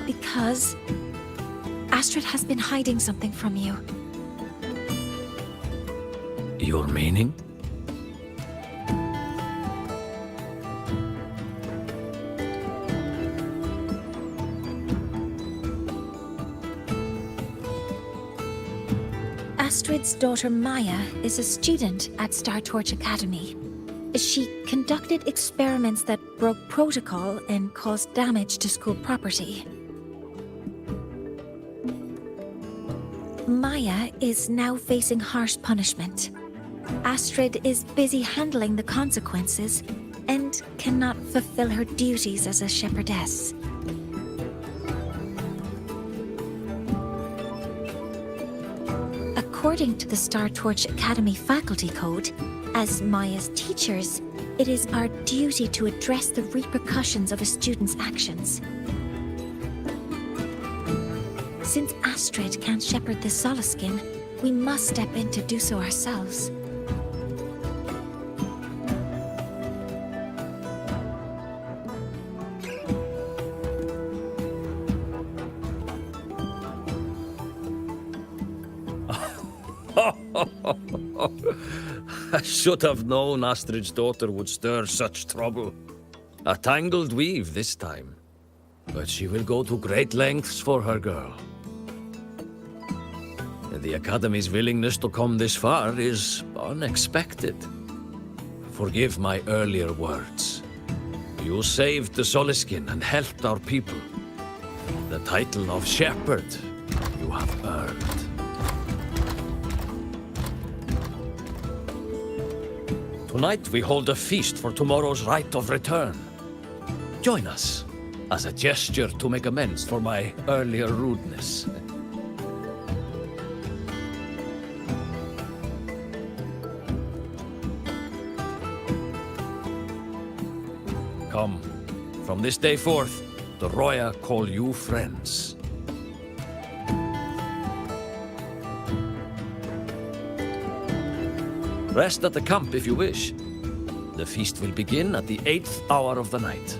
Because Astrid has been hiding something from you. Your meaning? Astrid's daughter Maya is a student at Star Torch Academy. She conducted experiments that broke protocol and caused damage to school property. Maya is now facing harsh punishment. Astrid is busy handling the consequences and cannot fulfill her duties as a shepherdess. According to the Star Torch Academy faculty code, as Maya's teachers, it is our duty to address the repercussions of a student's actions. Since Astrid can't shepherd the Soliskin, we must step in to do so ourselves. I should have known Astrid's daughter would stir such trouble. A tangled weave this time. But she will go to great lengths for her girl. The Academy's willingness to come this far is unexpected. Forgive my earlier words. You saved the Soliskin and helped our people. The title of shepherd you have earned. Tonight we hold a feast for tomorrow's rite of return. Join us, as a gesture to make amends for my earlier rudeness. Come, From this day forth, the Roya call you friends. Rest at the camp if you wish. The feast will begin at the 8th hour of the night.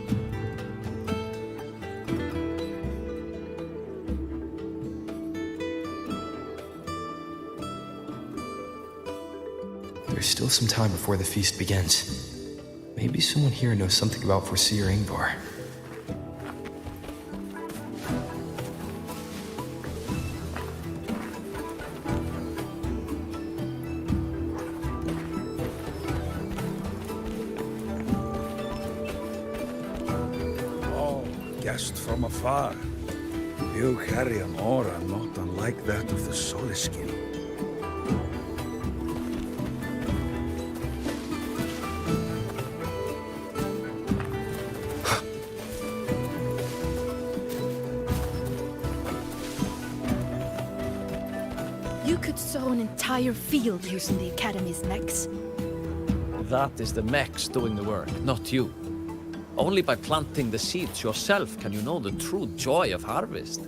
There's still some time before the feast begins. Maybe someone here knows something about Foreseer Ingvar. Guest from afar. You carry an aura not unlike that of the Soliskin. You could sow an entire field using the Academy's mechs. That is the mechs doing the work, not you. Only by planting the seeds yourself can you know the true joy of harvest.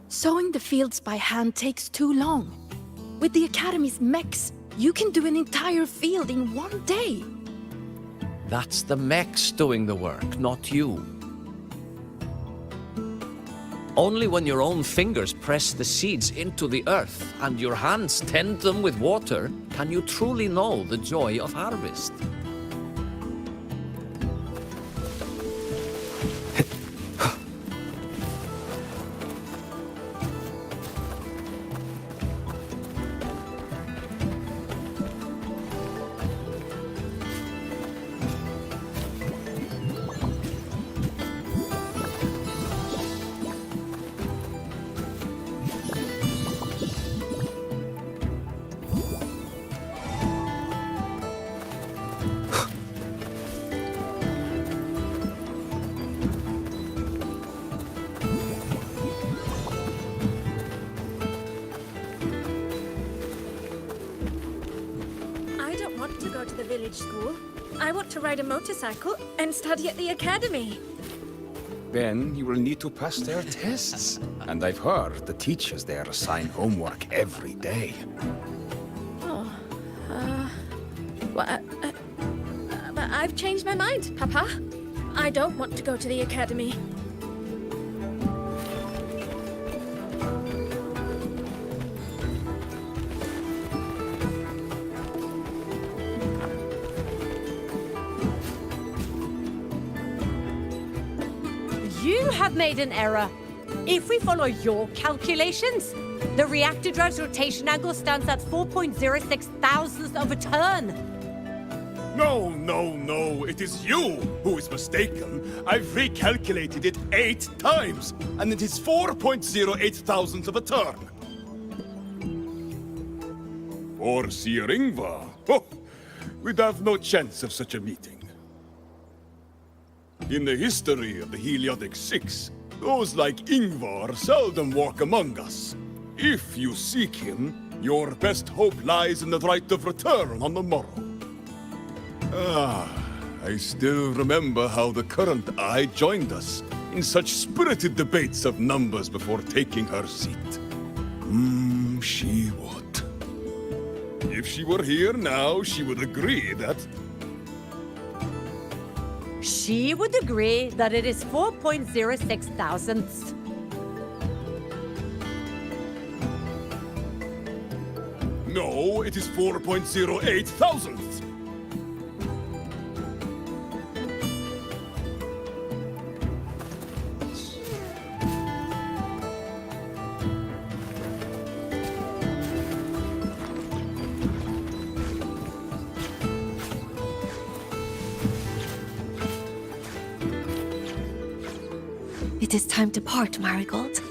Sowing the fields by hand takes too long. With the Academy's mechs, you can do an entire field in one day. That's the mechs doing the work, not you. Only when your own fingers press the seeds into the earth and your hands tend them with water can you truly know the joy of harvest. School. I want to ride a motorcycle and study at the academy. Then you will need to pass their tests. And I've heard the teachers there assign homework every day. Oh, well, but I've changed my mind, Papa. I don't want to go to the academy. You have made an error. If we follow your calculations, the reactor drive's rotation angle stands at 4.06 thousandths of a turn. No, no, no. It is you who is mistaken. I've recalculated it 8 times, and it is 4.08 thousandths of a turn. Foreseer Ingvar. Oh, we'd have no chance of such a meeting. In the history of the Heliodic Six, those like Ingvar seldom walk among us. If you seek him, your best hope lies in the right of return on the morrow. I still remember how the current eye joined us in such spirited debates of numbers before taking her seat. She would. If she were here now, she would agree that... She would agree that it is 4.06 thousandths. No, it is 4.08 thousandths. It is time to part, Marigold.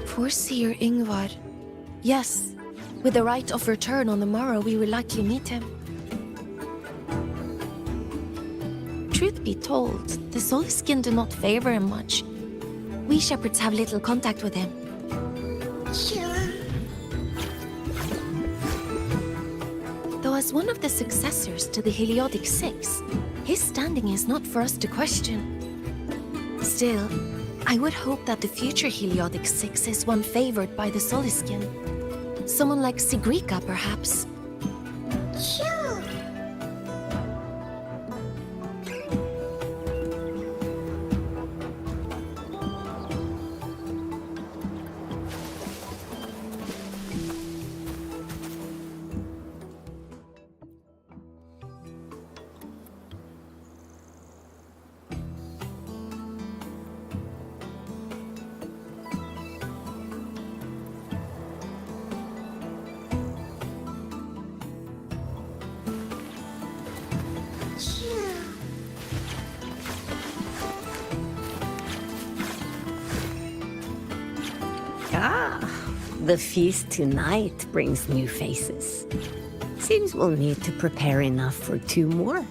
Foreseer Ingvar. Yes, with the right of return on the morrow, we will likely meet him. Truth be told, the Soliskin do not favor him much. We shepherds have little contact with him. Though as one of the successors to the Heliotic Six, his standing is not for us to question. Still, I would hope that the future Heliotic Six is one favored by the Soliskin. Someone like Sigrika, perhaps. The feast tonight brings new faces. Seems we'll need to prepare enough for 2 more.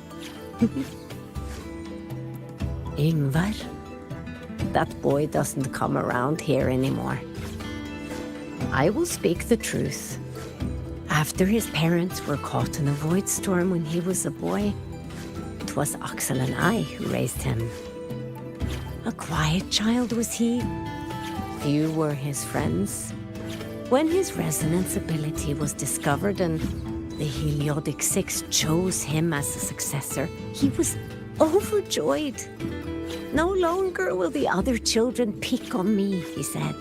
Ingvar, that boy doesn't come around here anymore. I will speak the truth. After his parents were caught in a void storm when he was a boy, it was Axel and I who raised him. A quiet child was he. Few were his friends. When his resonance ability was discovered and the Heliotic Six chose him as a successor, he was overjoyed. No longer will the other children pick on me, he said.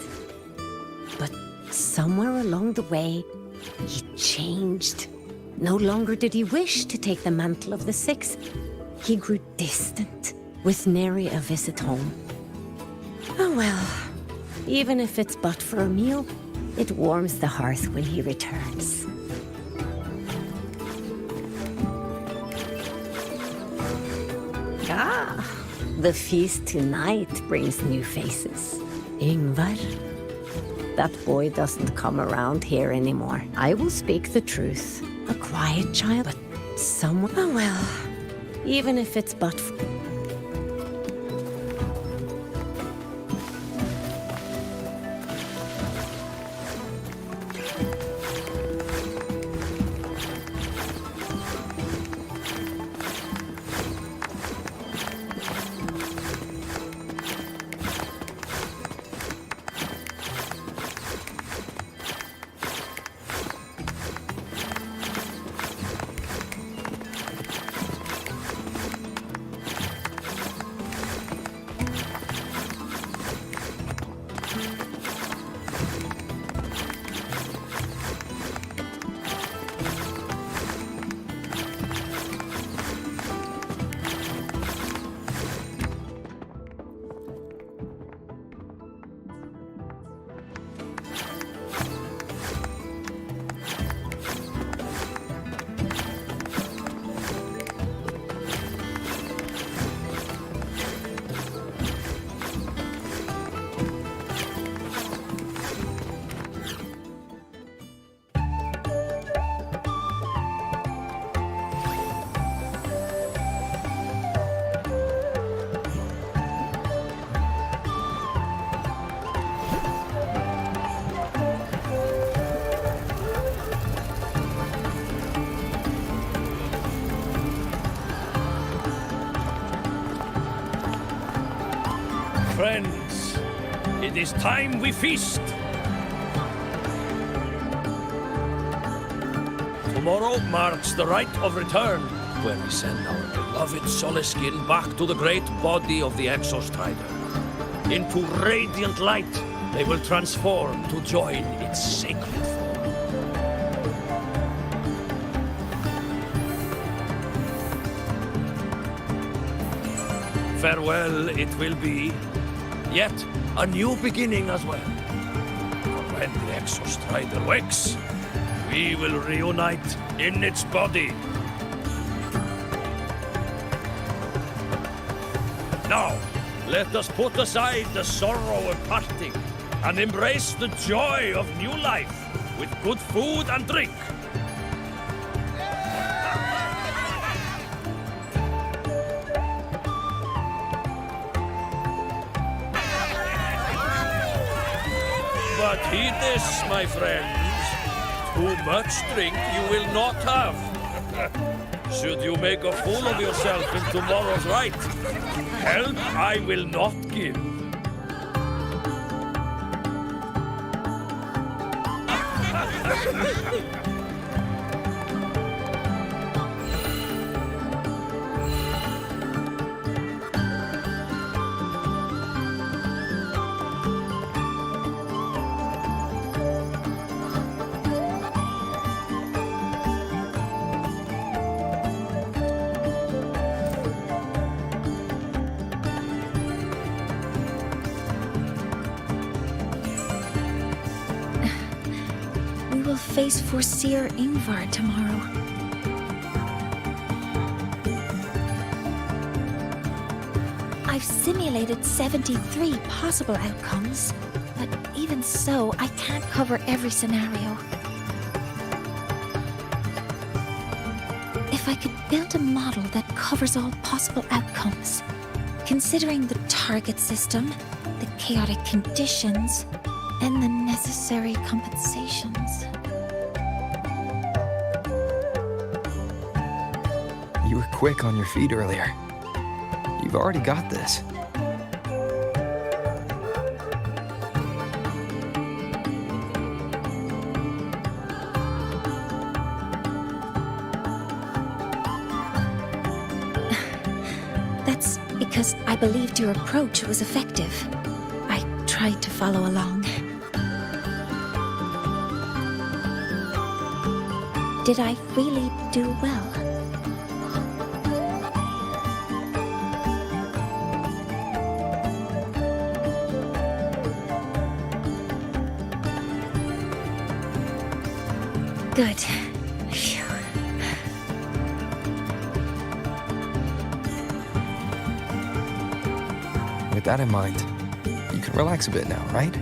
But somewhere along the way, he changed. No longer did he wish to take the mantle of the Six. He grew distant, with nary a visit home. Oh well, even if it's but for a meal, it warms the hearth when he returns. The feast tonight brings new faces. Ingvar, that boy doesn't come around here anymore. I will speak the truth. A quiet child, but someone... Oh well, even if it's but... Friends, it is time we feast. Tomorrow marks the rite of return, where we send our beloved Soliskin back to the great body of the Exostrider. Into radiant light, they will transform to join its sacred form. Farewell it will be, yet a new beginning as well. For when the Exostrider wakes, we will reunite in its body. Now, let us put aside the sorrow of parting and embrace the joy of new life with good food and drink. Heed this, my friends. Too much drink you will not have. Should you make a fool of yourself in tomorrow's rite, help I will not give. We will face Forseer Ingvar tomorrow. I've simulated 73 possible outcomes, but even so, I can't cover every scenario. If I could build a model that covers all possible outcomes, considering the target system, the chaotic conditions, and the necessary compensations. You were quick on your feet earlier. You've already got this. That's because I believed your approach was effective. I tried to follow along. Did I really do well? Good. Phew. With that in mind, you can relax a bit now, right?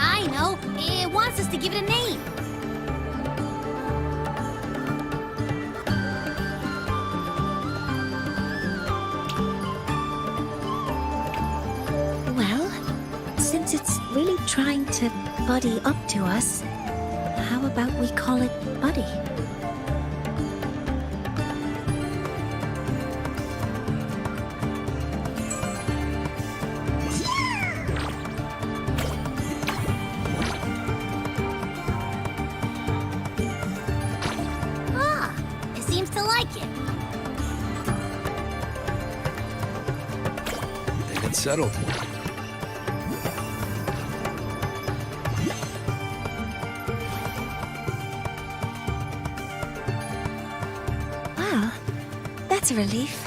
I know. It wants us to give it a name. Well, since it's really trying to buddy up to us, how about we call it Buddy? Ah, it seems to like it. They've been settled. Well, that's a relief.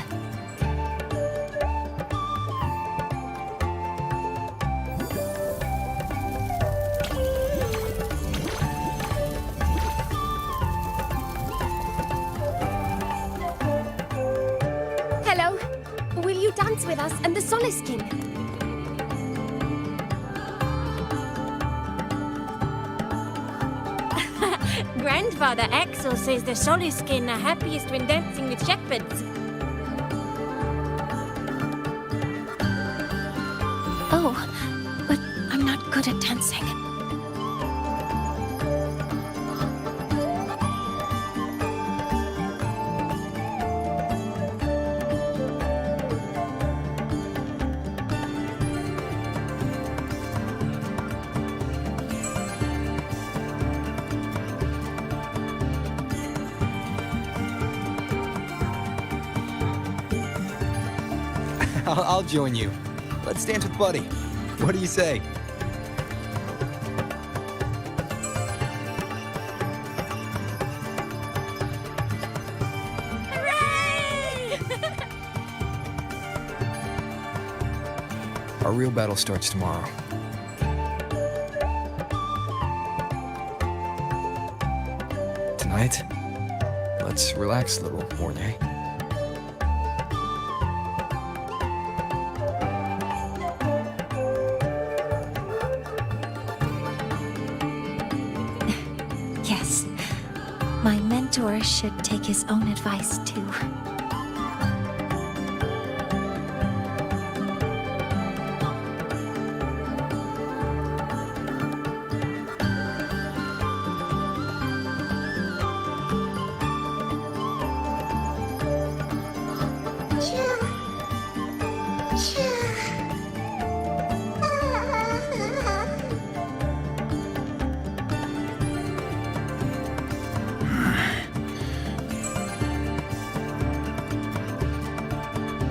Hello. Will you dance with us and the Soliskin? Grandfather Axel says the Soliskin are happiest when dancing with shepherds. Oh, but I'm not good at dancing. I'll join you. Let's dance with Buddy. What do you say? Our real battle starts tomorrow. Tonight, let's relax a little, Mornye. Yes. My mentor should take his own advice too.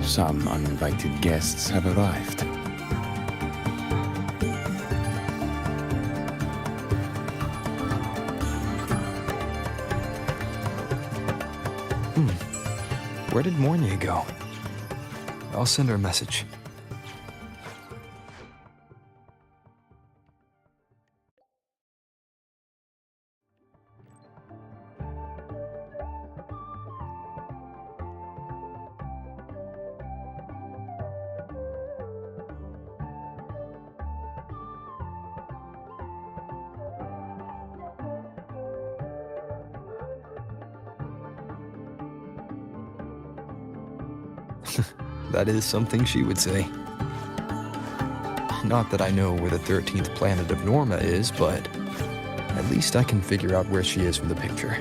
Some uninvited guests have arrived. Where did Mornye go? I'll send her a message. That is something she would say. Not that I know where the 13th planet of Norma is, but at least I can figure out where she is from the picture.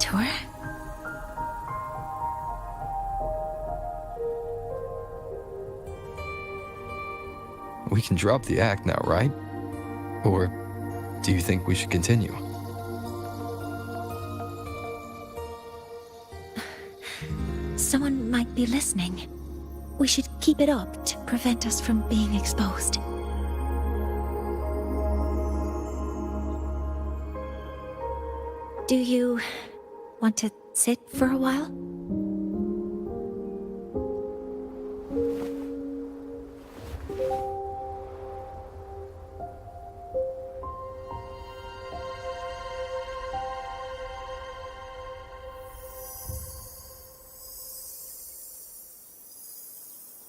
to her? We can drop the act now, right? Or do you think we should continue? Someone might be listening. We should keep it up to prevent us from being exposed. Do you want to sit for a while?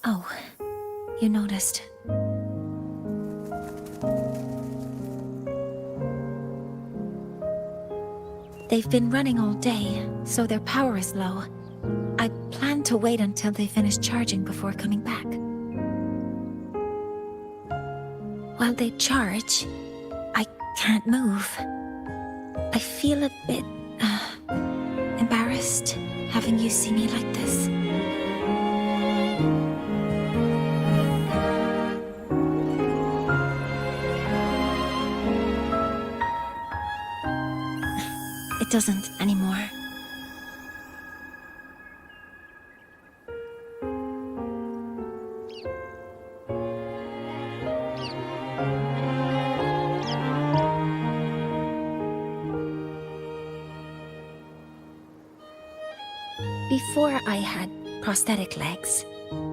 Oh, you noticed. They've been running all day, so their power is low. I plan to wait until they finish charging before coming back. While they charge, I can't move. I feel a bit embarrassed having you see me like this. It doesn't anymore. Before I had prosthetic legs,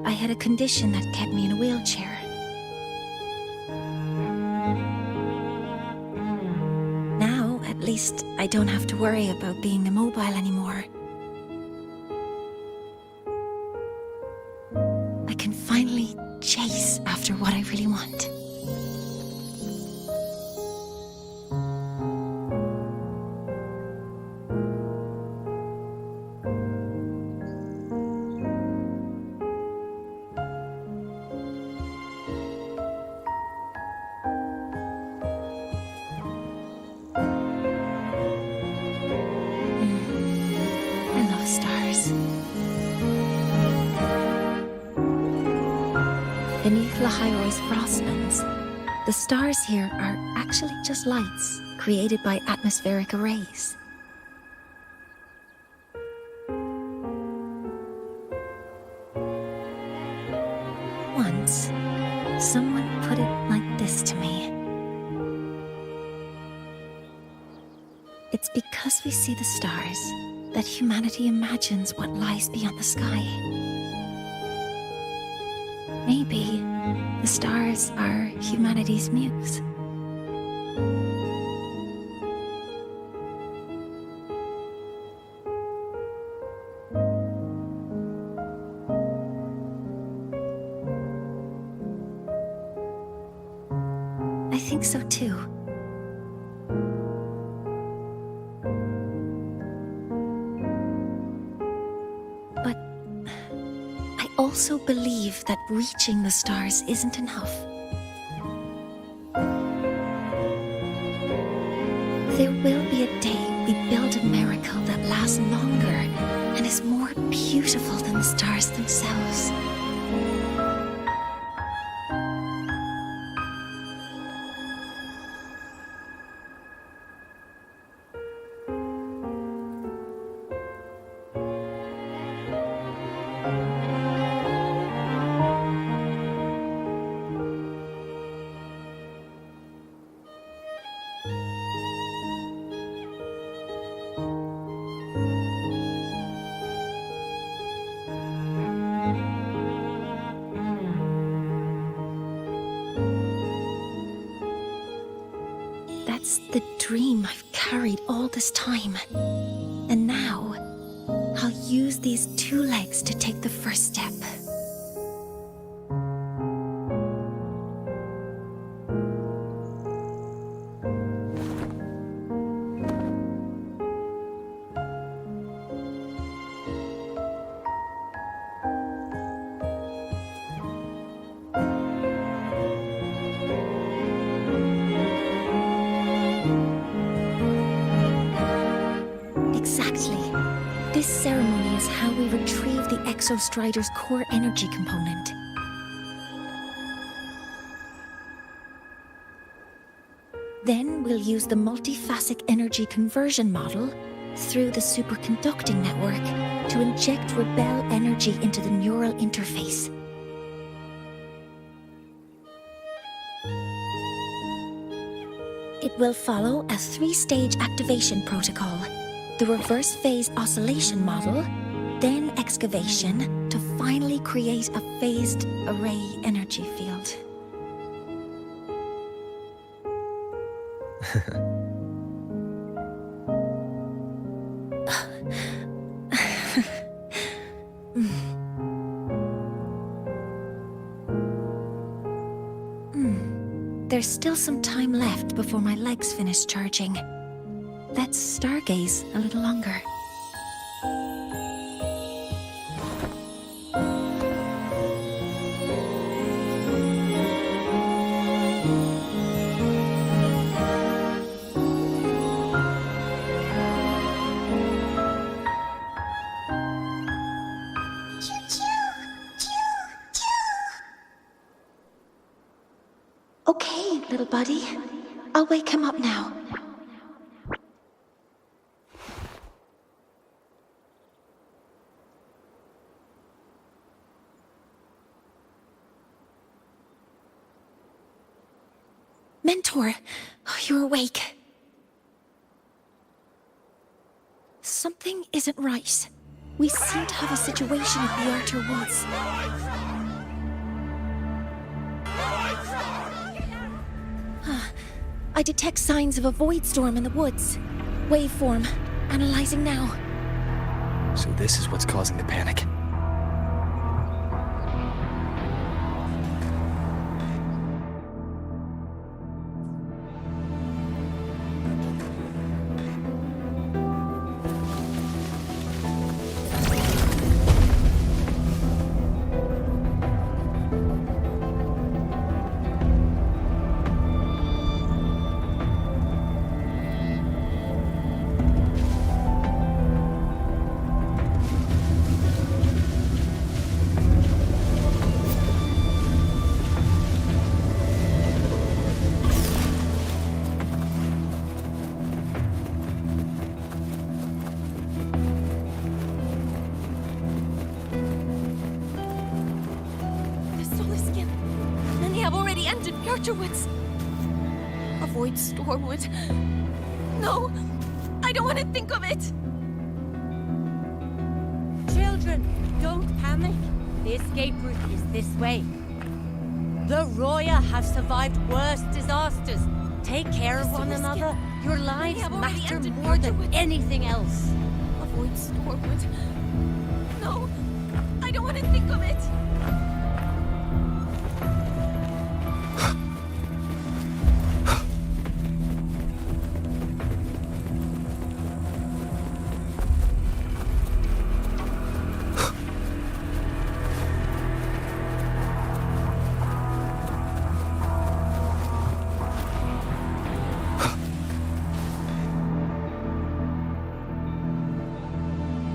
I had a condition that kept me in a wheelchair. Now, at least, I don't have to worry about being immobile anymore. I can finally chase after what I really want. Beneath Lahairoi's frostlands, the stars here are actually just lights created by atmospheric arrays. Once, someone put it like this to me. It's because we see the stars that humanity imagines what lies beyond the sky. Maybe the stars are humanity's muse. I think so too. But I also believe that reaching the stars isn't enough. There will be a day we build a miracle that lasts longer and is more beautiful than the stars themselves. That's the dream I've carried all this time. And now, I'll use these two legs to take the first step. Exactly. Exostrider's core energy component. Then we'll use the multiphasic energy conversion model through the superconducting network to inject rebel energy into the neural interface. It will follow a 3-stage activation protocol: the reverse phase oscillation model, then excavation, to finally create a phased array energy field. There's still some time left before my legs finish charging. Let's stargaze a little longer. Okay, little buddy. I'll wake him up now. Mentor, you're awake. Something isn't right. We seem to have a situation at the Outer Woods. I detect signs of a void storm in the woods. Waveform. Analyzing now. So this is what's causing the panic. Woods. Avoid Stormwood. No, I don't want to think of it. Children, don't panic. The escape route is this way. The Roya have survived worse disasters. Take care of one another. Your lives matter more than anything else. Avoid Stormwood. No, I don't want to think of it.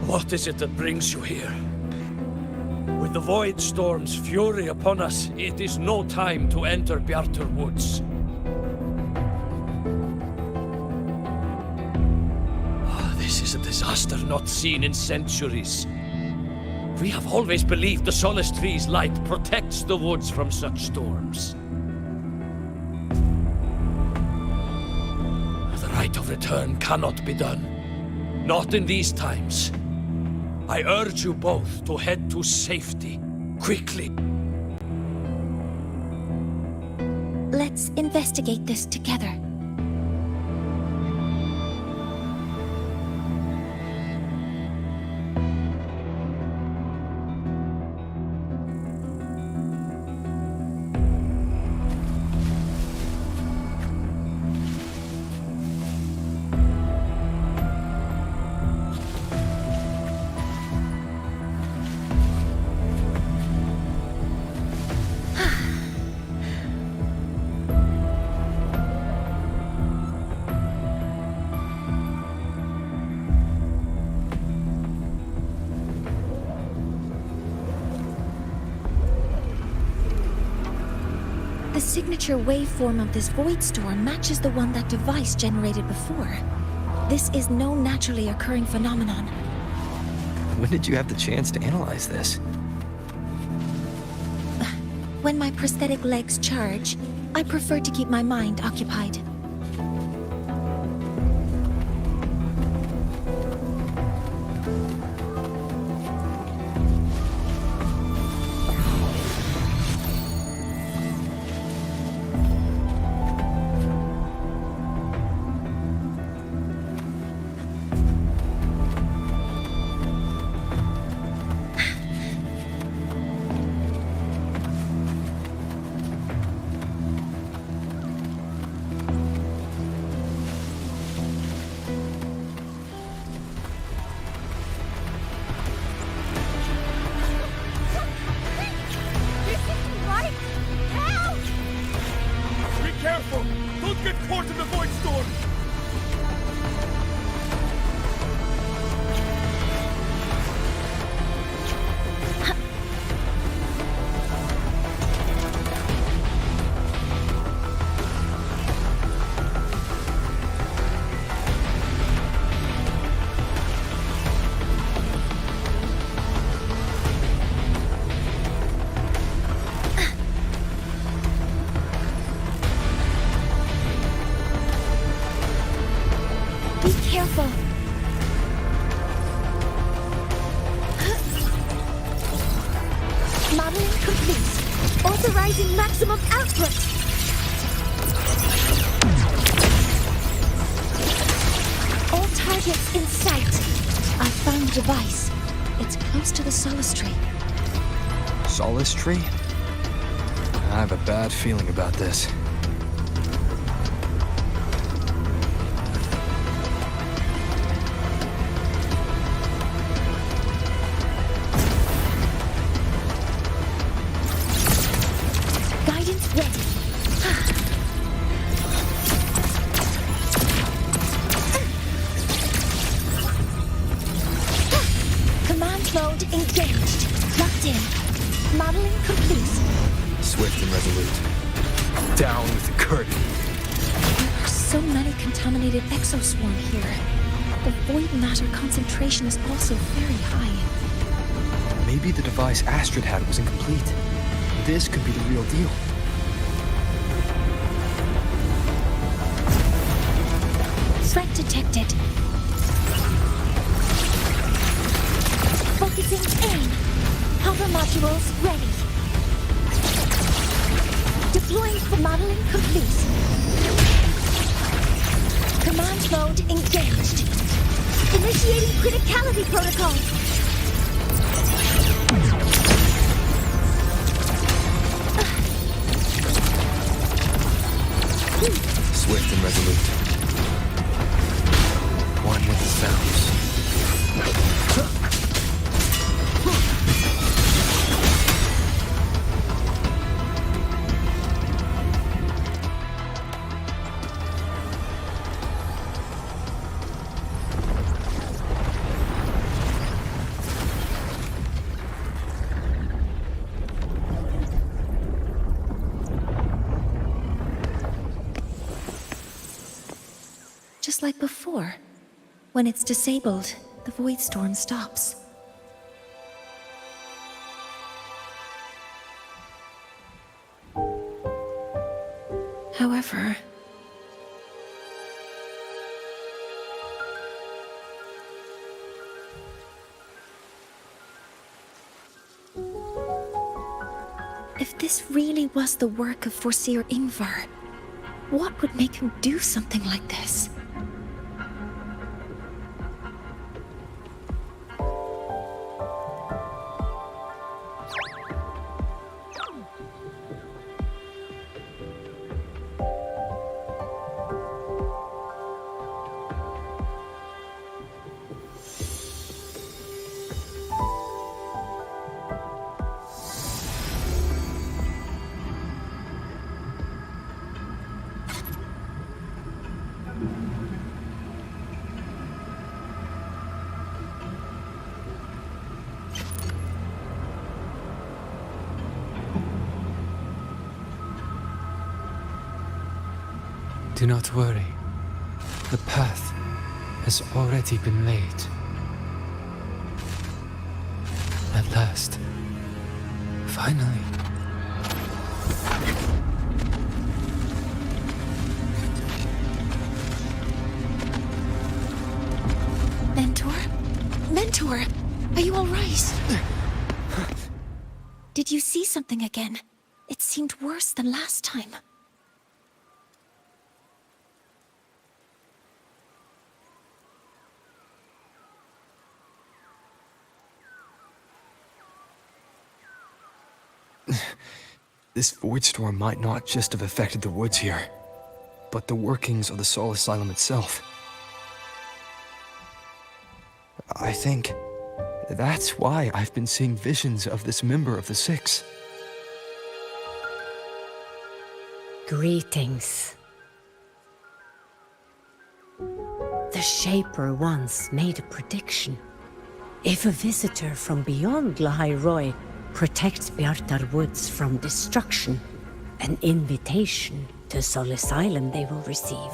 What is it that brings you here? With the Void Storm's fury upon us, it is no time to enter Bjartur Woods. This is a disaster not seen in centuries. We have always believed the Solace Tree's light protects the woods from such storms. The right of return cannot be done. Not in these times. I urge you both to head to safety, quickly. Let's investigate this together. The signature waveform of this void storm matches the one that device generated before. This is no naturally occurring phenomenon. When did you have the chance to analyze this? When my prosthetic legs charge, I prefer to keep my mind occupied. Careful! Don't get caught in the void storm! Be careful. Modeling complete. Authorizing maximum output. All targets in sight. I found the device. It's close to the Solace Tree. Solace Tree? I have a bad feeling about this. Guidance ready. Command mode engaged. Locked in. Modeling complete. Swift and resolute. Down with the curtain. There are so many contaminated exoswarm here. The void matter concentration is also very high. Maybe the device Astrid had was incomplete. This could be the real deal. Threat detected. Focusing aim. Hover modules ready. Deploying for modeling complete. Command mode engaged. Initiating criticality protocol. Swift and resolute. One with the sounds. Just like before. When it's disabled, the void storm stops. However, if this really was the work of Foreseer Ingvar, what would make him do something like this? Do not worry. The path has already been laid. At last. Finally. Mentor? Mentor! Are you alright? Did you see something again? It seemed worse than last time. This void storm might not just have affected the woods here, but the workings of the Soul Asylum itself. I think that's why I've been seeing visions of this member of the Six. Greetings. The Shaper once made a prediction. If a visitor from beyond Lahairoi protects Bjartar Woods from destruction, an invitation to Soul Asylum they will receive.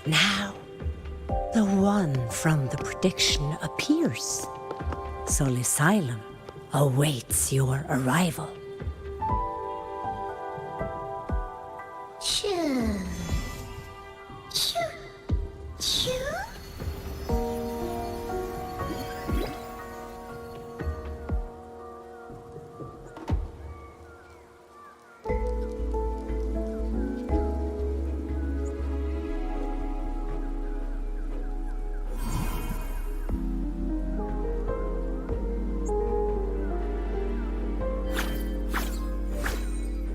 Now, the one from the prediction appears. Soul Asylum awaits your arrival. Choo. Choo. Choo.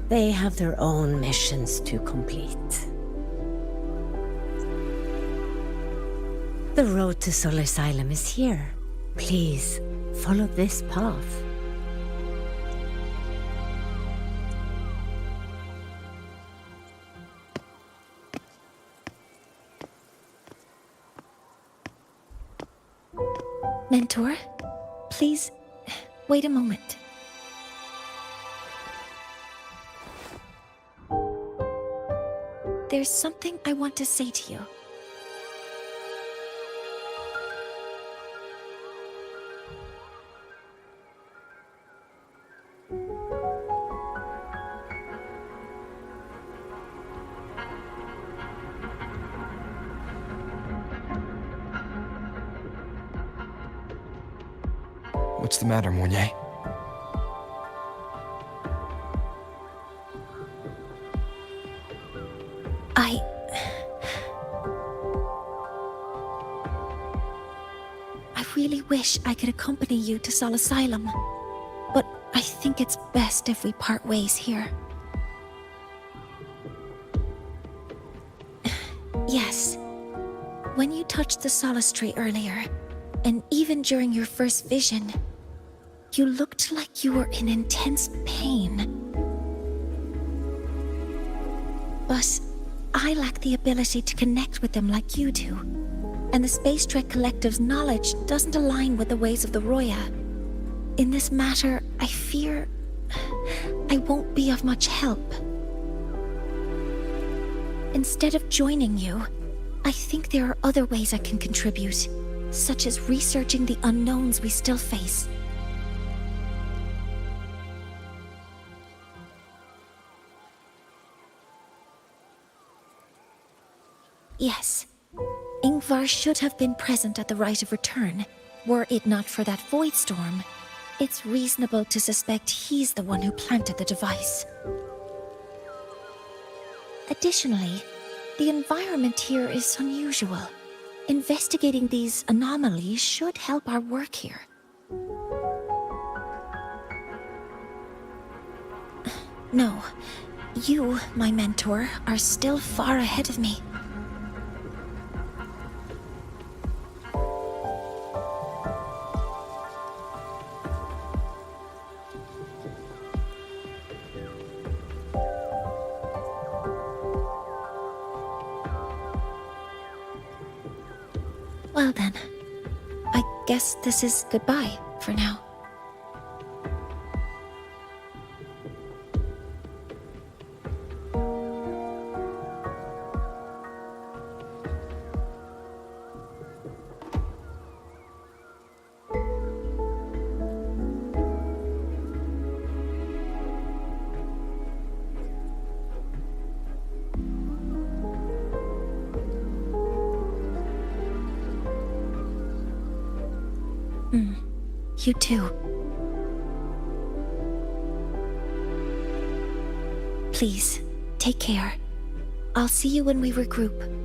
They have their own missions to complete. The road to Soul Asylum is here. Please, follow this path. Mentor, please, wait a moment. There's something I want to say to you. What's the matter, Mornye? I really wish I could accompany you to Soul Asylum, but I think it's best if we part ways here. Yes, when you touched the Solace Tree earlier, and even during your first vision, you looked like you were in intense pain. But I lack the ability to connect with them like you do, and the Space Trek Collective's knowledge doesn't align with the ways of the Roya. In this matter, I fear I won't be of much help. Instead of joining you, I think there are other ways I can contribute, such as researching the unknowns we still face. Yes, Ingvar should have been present at the rite of return. Were it not for that void storm, it's reasonable to suspect he's the one who planted the device. Additionally, the environment here is unusual. Investigating these anomalies should help our work here. No, you, my mentor, are still far ahead of me. Well then, I guess this is goodbye for now. You too. Please, take care. I'll see you when we regroup.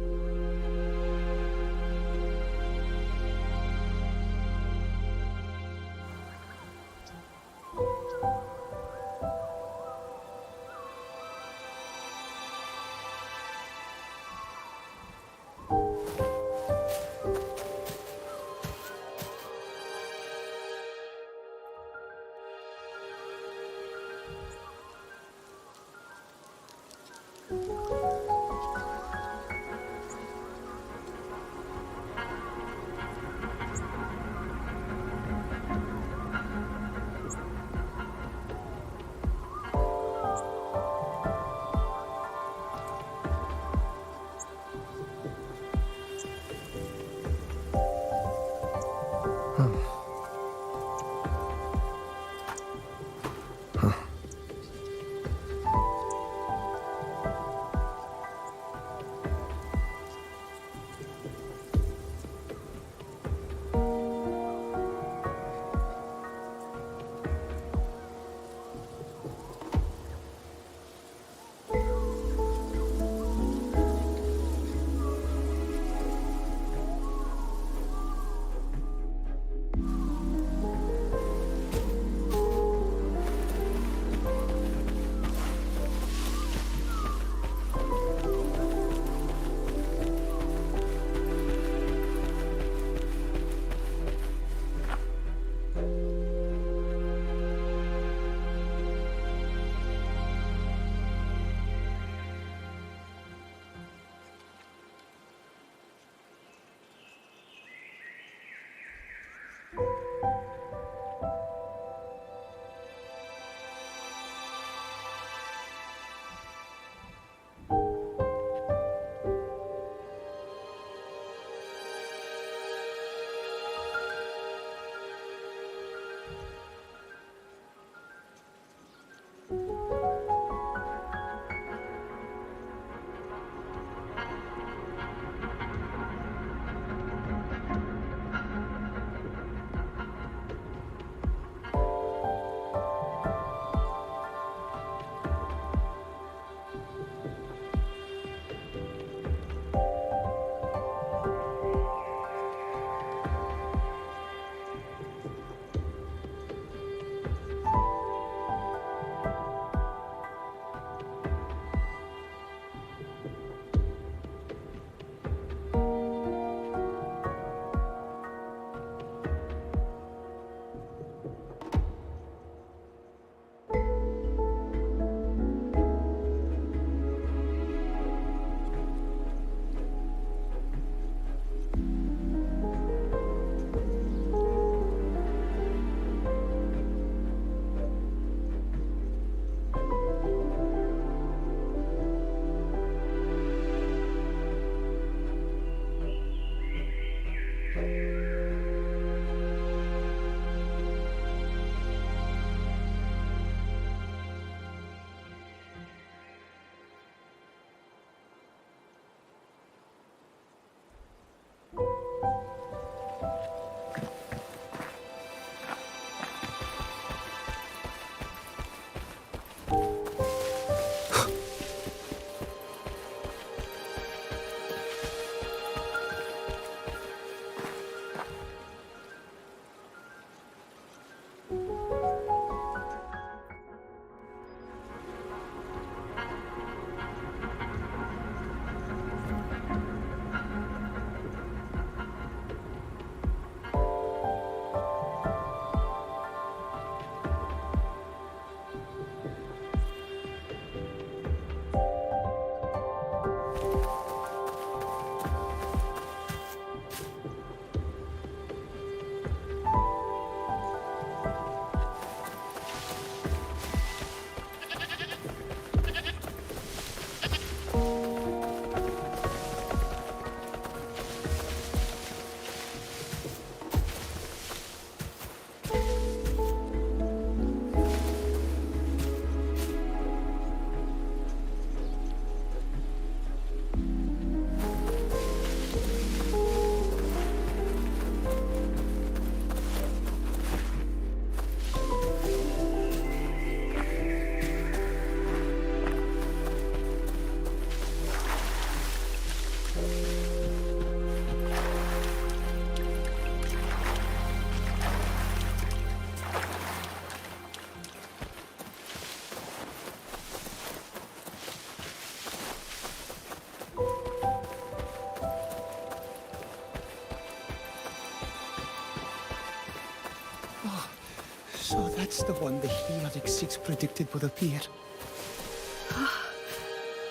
So that's the one the Heliotic Six predicted would appear.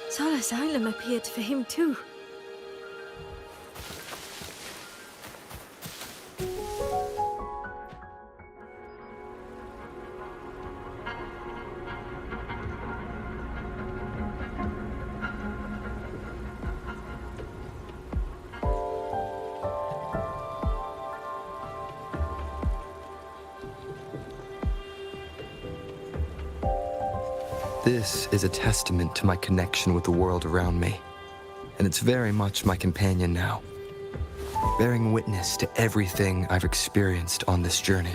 Sol Asylum appeared for him too. This is a testament to my connection with the world around me, and it's very much my companion now, bearing witness to everything I've experienced on this journey.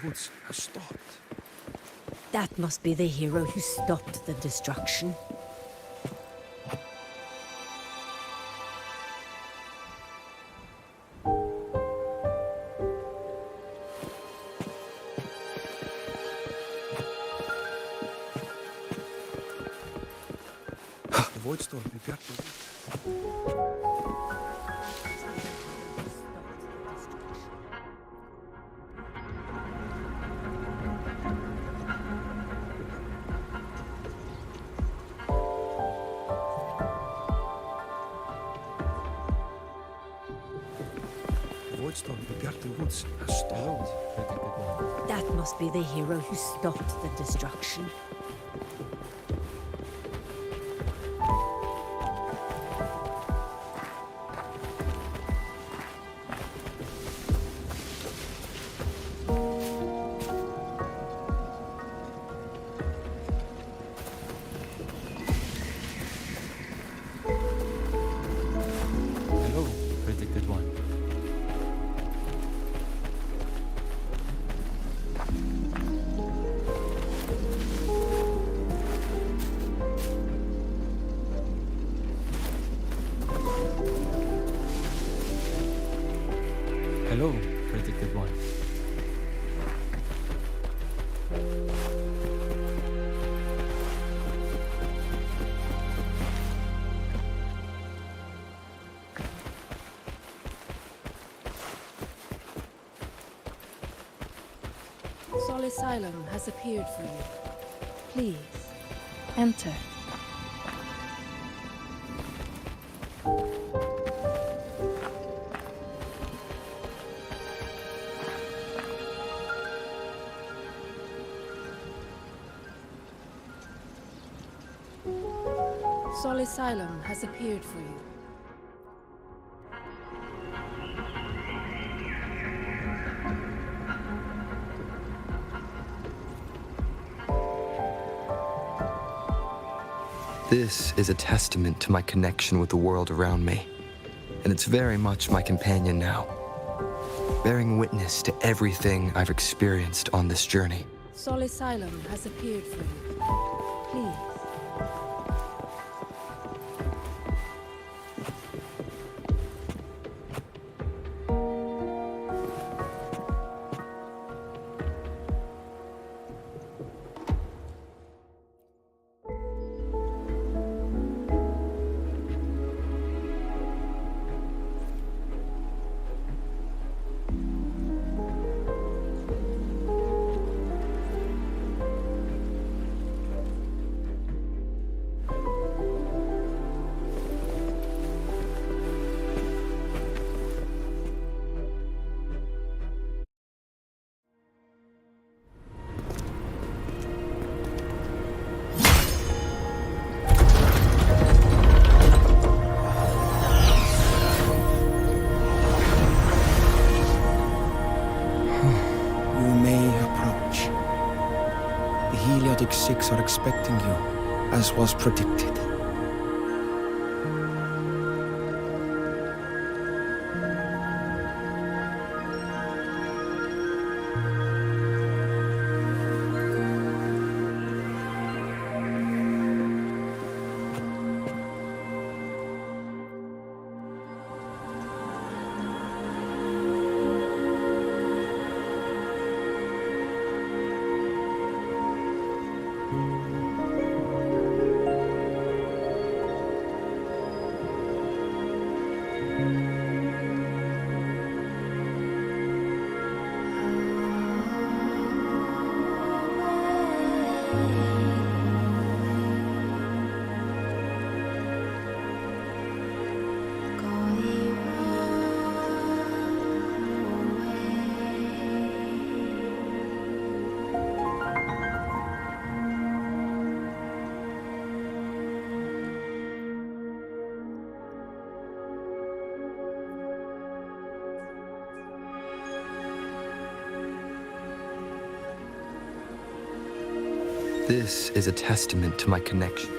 Woods has stopped. That must be the hero who stopped the destruction. The void storm in Bjartur Woods. Storm in Bjartur Woods has stopped. That must be the hero who stopped the destruction. Hello, predicted one. Hello, predicted one. Sol Asylum has appeared for you. Please, enter. Sol Asylum has appeared for you. This is a testament to my connection with the world around me, and it's very much my companion now, bearing witness to everything I've experienced on this journey. Sol Asylum has appeared for you. Please. Heliotic 6 are expecting you, as was predicted. This is a testament to my connection.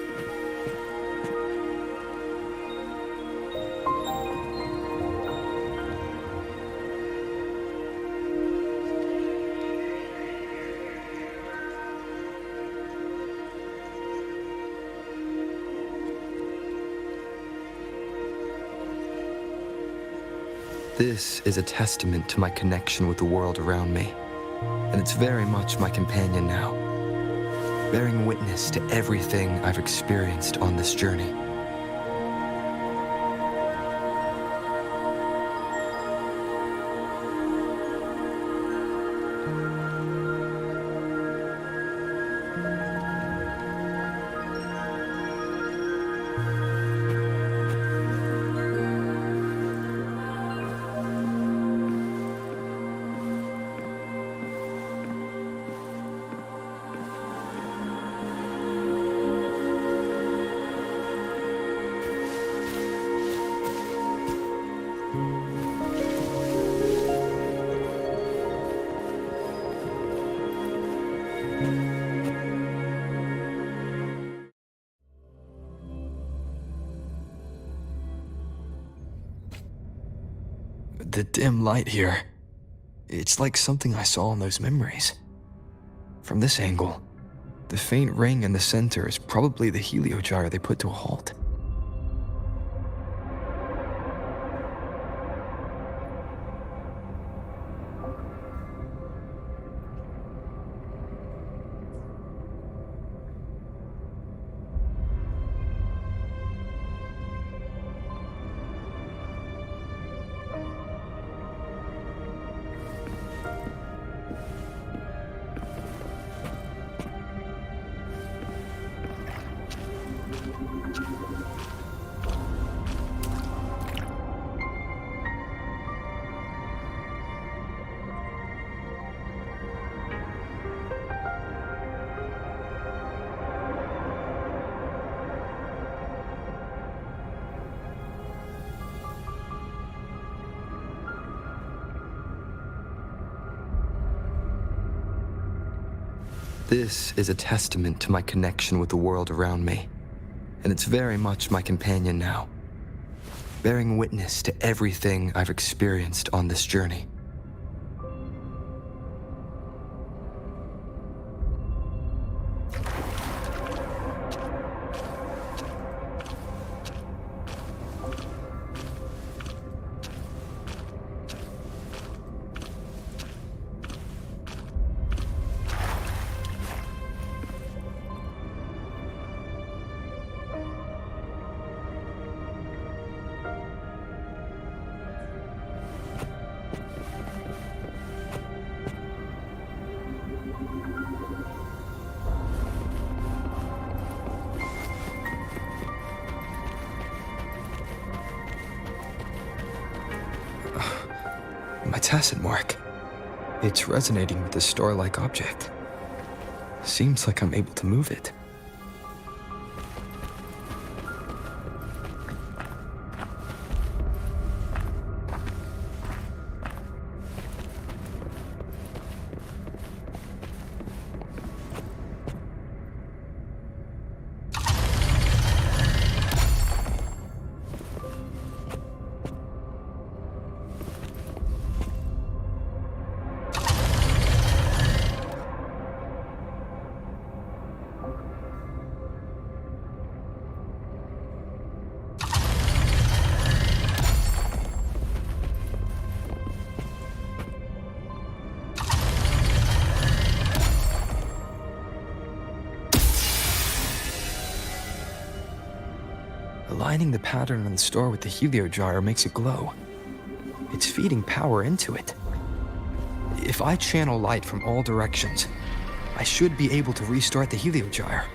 This is a testament to my connection with the world around me, and it's very much my companion now, bearing witness to everything I've experienced on this journey. The dim light here, it's like something I saw in those memories. From this angle, the faint ring in the center is probably the heliogyre they put to a halt. This is a testament to my connection with the world around me, and it's very much my companion now, bearing witness to everything I've experienced on this journey. My tacit mark. It's resonating with this star-like object. Seems like I'm able to move it. Aligning the pattern on the star with the heliogyre makes it glow. It's feeding power into it. If I channel light from all directions, I should be able to restart the heliogyre.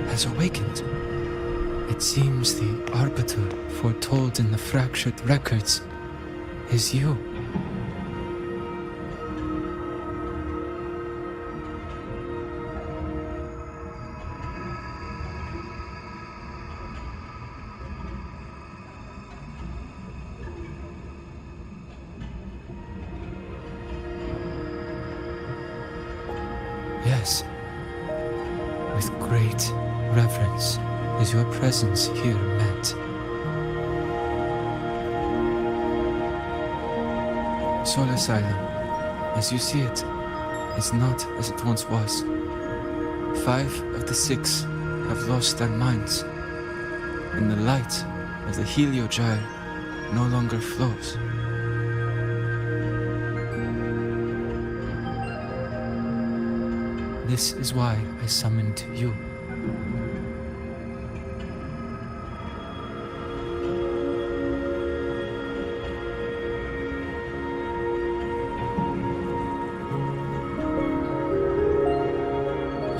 Has awakened. It seems the arbiter foretold in the fractured records is you. Yes. With great reverence is your presence here met. Soul Asylum, as you see it, is not as it once was. 5 of the 6 have lost their minds, and the light of the heliogyre no longer flows. This is why I summoned you.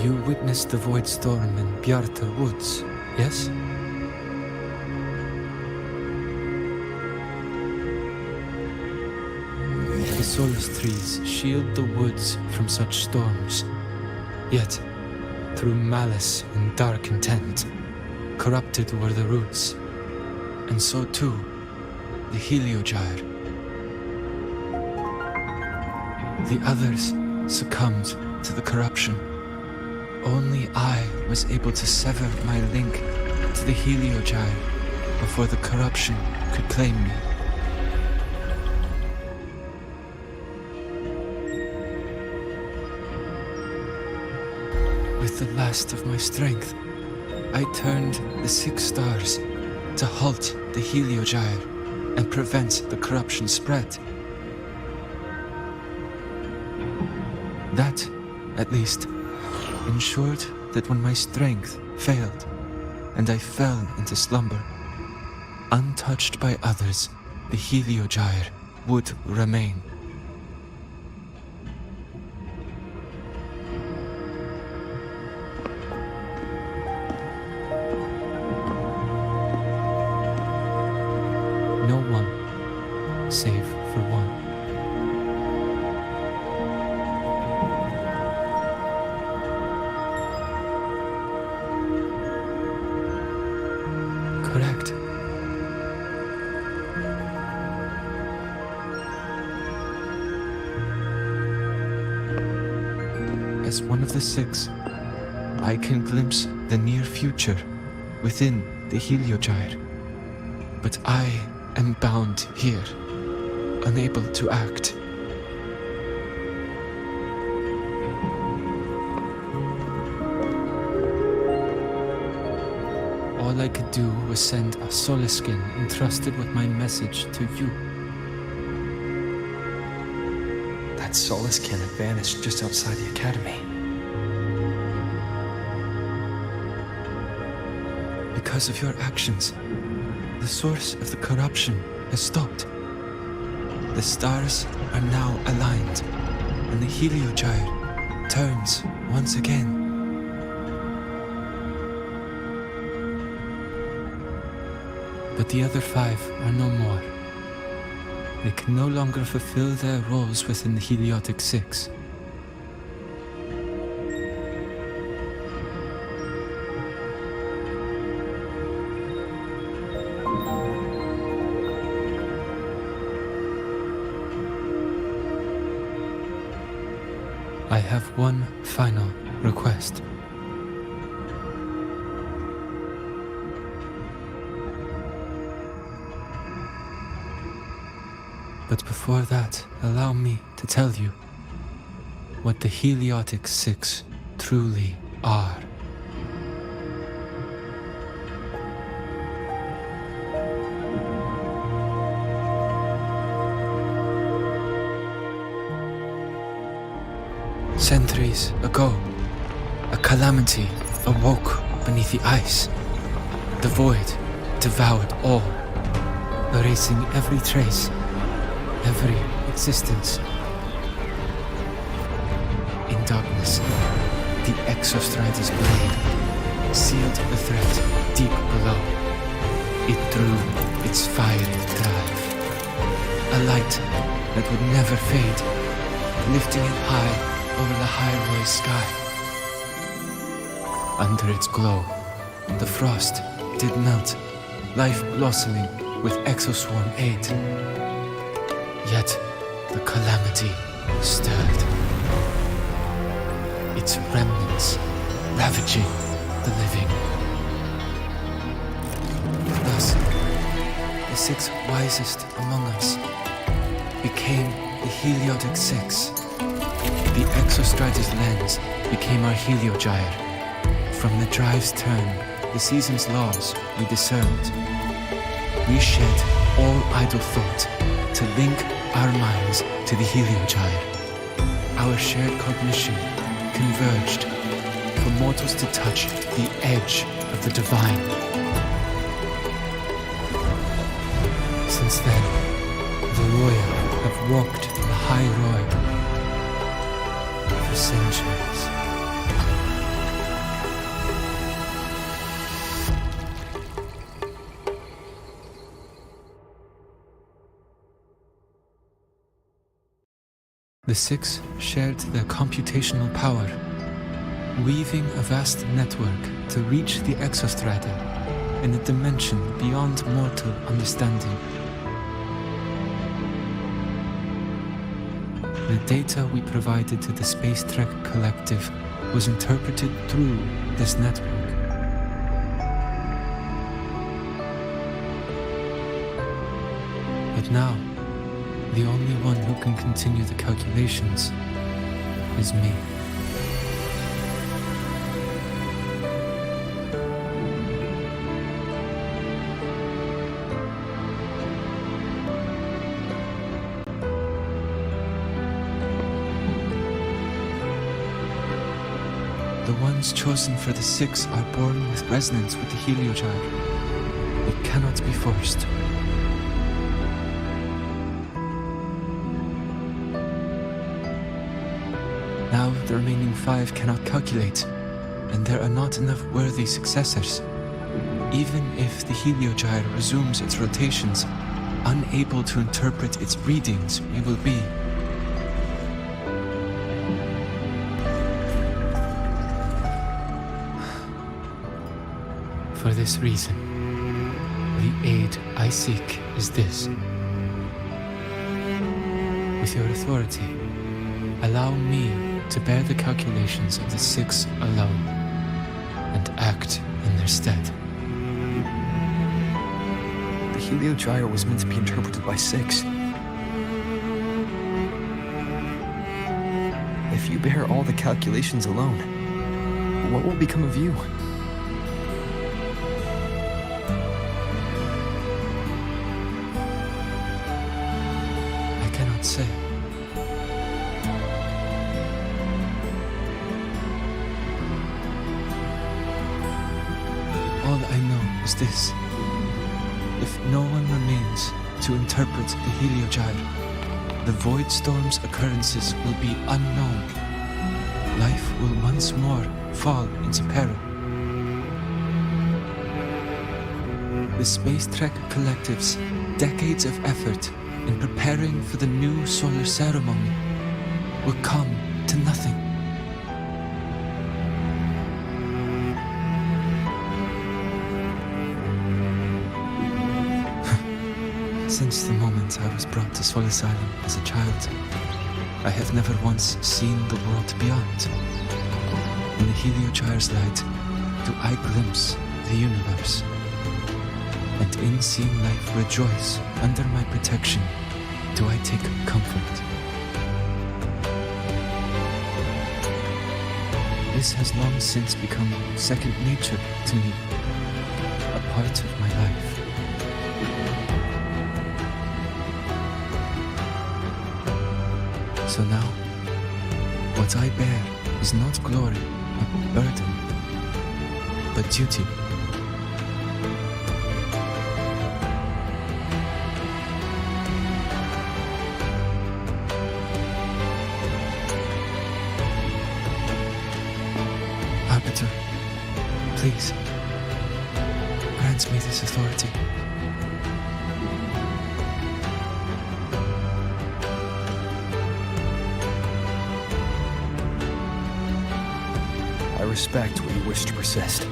You witnessed the void storm in Bjarta Woods, yes? The solace trees shield the woods from such storms. Yet, through malice and dark intent, Corrupted were the roots, and so too the Heliogyre. The others succumbed to the corruption. Only I was able to sever my link to the Heliogyre before the corruption could claim me. With the last of my strength, I turned the 6 stars to halt the Heliogyre and prevent the corruption spread. That, at least, ensured that when my strength failed and I fell into slumber, untouched by others, the Heliogyre would remain. No one, save for one. Correct. As one of the 6, I can glimpse the near future within the Heliogyre. But I am bound here, unable to act. All I could do was send a Solaskin entrusted with my message to you. That Solaskin had vanished just outside the academy. Because of your actions, the source of the corruption has stopped. The stars are now aligned, and the Heliogyre turns once again. But the other 5 are no more. They can no longer fulfill their roles within the Heliotic 6. I have one final request. But before that, allow me to tell you what the Heliotic 6 truly are. Centuries ago, a calamity awoke beneath the ice. The void devoured all, erasing every trace, every existence. In darkness, the Exostrider's blade sealed the threat deep below. It drew its fiery drive, a light that would never fade, lifting it high over the highway sky. Under its glow, the frost did melt, life blossoming with Exoswarm aid. Yet the calamity stirred, its remnants ravaging the living. Thus, the 6 wisest among us became the Heliotic 6. The Exostrider's lens became our Heliogyre. From the drive's turn, the season's laws we discerned. We shed all idle thought to link our minds to the Heliogyre. Our shared cognition converged for mortals to touch the edge of the divine. Since then, the Royal have walked the high road for centuries. The 6 shared their computational power, weaving a vast network to reach the Exostrider in a dimension beyond mortal understanding. The data we provided to the Space Trek Collective was interpreted through this network. But now, the only one who can continue the calculations is me. The ones chosen for the 6 are born with resonance with the heliogyre. It cannot be forced. Now the remaining 5 cannot calculate, and there are not enough worthy successors. Even if the heliogyre resumes its rotations, unable to interpret its readings, we will be. For this reason, the aid I seek is this. With your authority, allow me to bear the calculations of the 6 alone, and act in their stead. The heliogyre was meant to be interpreted by 6. If you bear all the calculations alone, what will become of you? I cannot say. All I know is this. If no one remains to interpret the heliogyre, the Void Storm's occurrences will be unknown. Life will once more fall into peril. The Space Trek Collective's decades of effort in preparing for the new solar ceremony will come to nothing. Since the moment I was brought to Sol Asylum as a child, I have never once seen the world beyond. In the heliogyre's light, do I glimpse the universe. And in seeing life rejoice under my protection, do I take comfort. This has long since become second nature to me, a part of my life. So now, what I bear is not glory, or burden, but duty. Arbiter, please, grant me this authority. I respect what you wish to persist.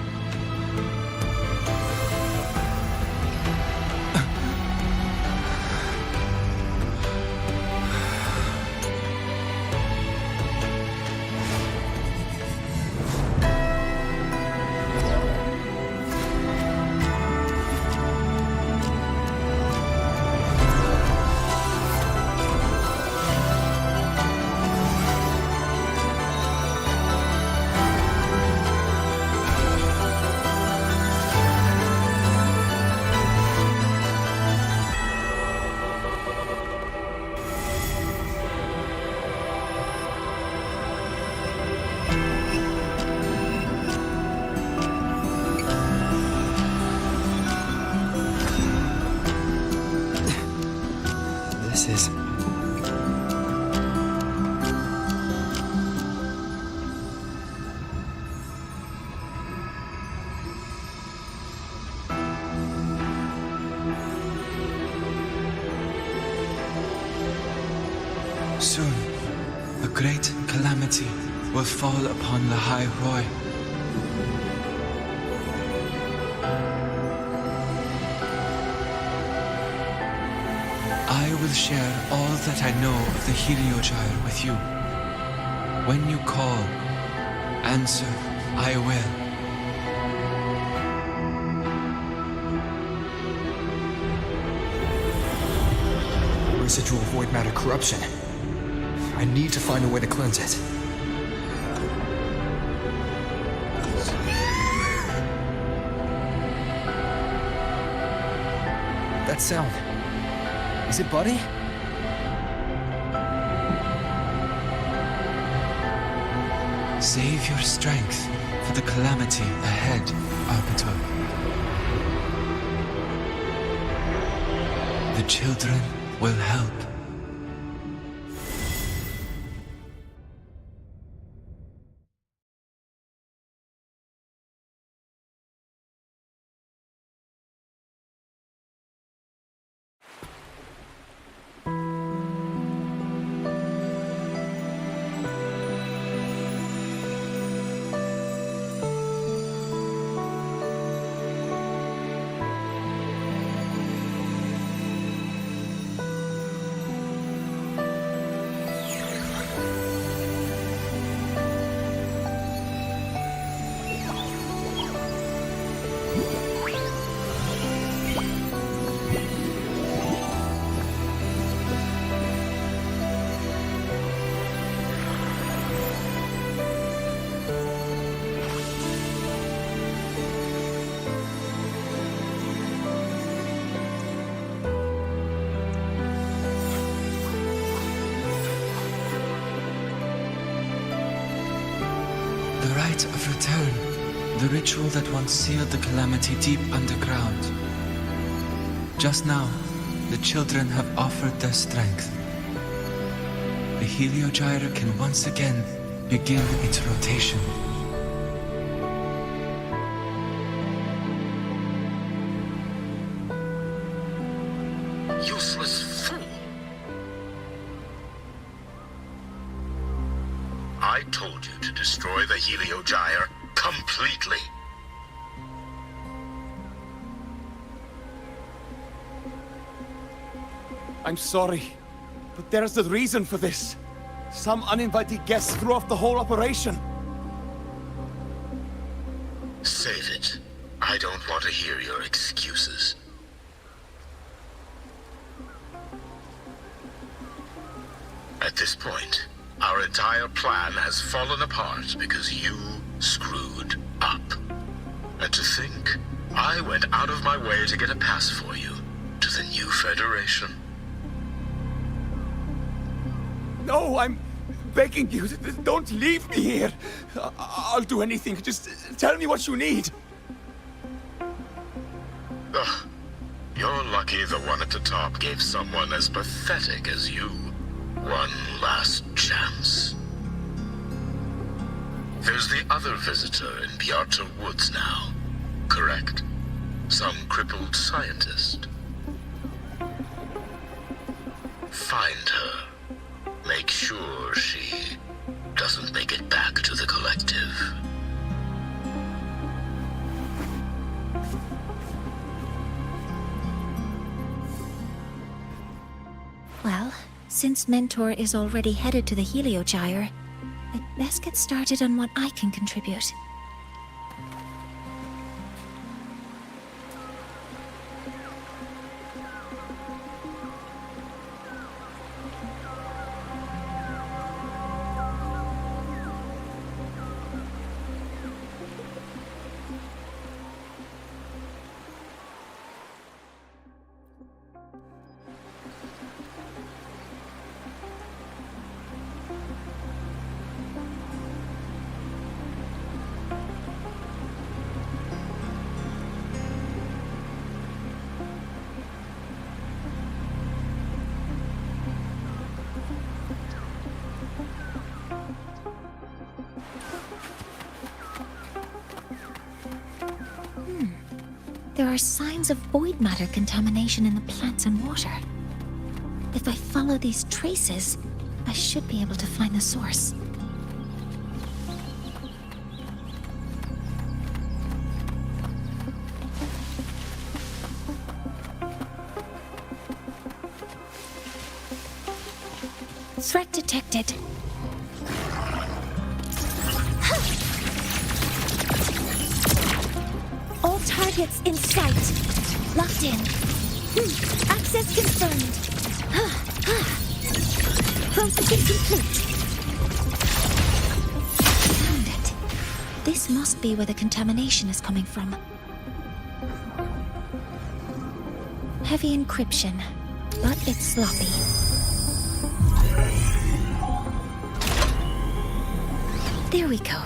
This is... Soon, a great calamity will fall upon the High Roy. will share all that I know of the Heliogyre with you. When you call, answer, I will. Residual void matter corruption. I need to find a way to cleanse it. That sound. Is it Buddy? Save your strength for the calamity ahead, Arbiter. The children will help. The rite of return, the ritual that once sealed the calamity deep underground. Just now, the children have offered their strength. The Heliogyre can once again begin its rotation. Useless fool! I told you to destroy the Heliogyre completely. I'm sorry, but there's a reason for this. Some uninvited guests threw off the whole operation. Save it. I don't want to hear your excuses. At this point, our entire plan has fallen apart because you screwed up. And to think, I went out of my way to get a pass for you to the new Federation. No, I'm begging you, don't leave me here. I'll do anything, just tell me what you need. Ugh. You're lucky the one at the top gave someone as pathetic as you one last chance. There's the other visitor in Bjarta Woods now, correct? Some crippled scientist. Find her. Make sure she doesn't make it back to the collective. Well, since Mentor is already headed to the Heliogyre, I'd best get started on what I can contribute. There are signs of void matter contamination in the plants and water. If I follow these traces, I should be able to find the source. Threat detected. All targets in sight. Locked in. Access confirmed. Processing complete. Found it. This must be where the contamination is coming from. Heavy encryption, but it's sloppy. There we go.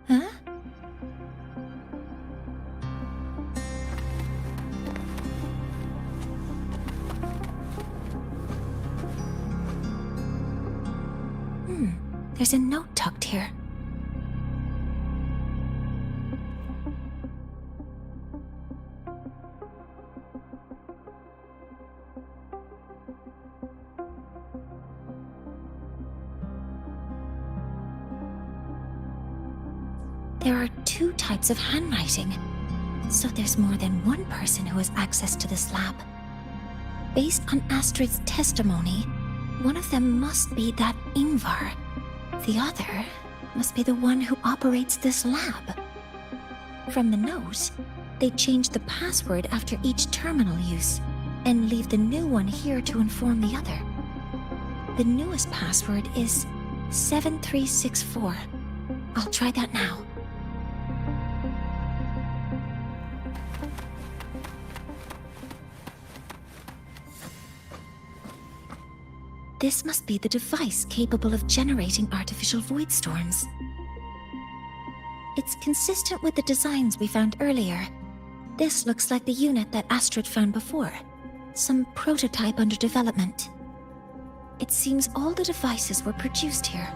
Huh? There's a note tucked here. There are two types of handwriting, so there's more than one person who has access to this lab. Based on Astrid's testimony, one of them must be that Ingvar. The other must be the one who operates this lab. From the note, they change the password after each terminal use and leave the new one here to inform the other. The newest password is 7364. I'll try that now. This must be the device capable of generating artificial void storms. It's consistent with the designs we found earlier. This looks like the unit that Astrid found before. Some prototype under development. It seems all the devices were produced here.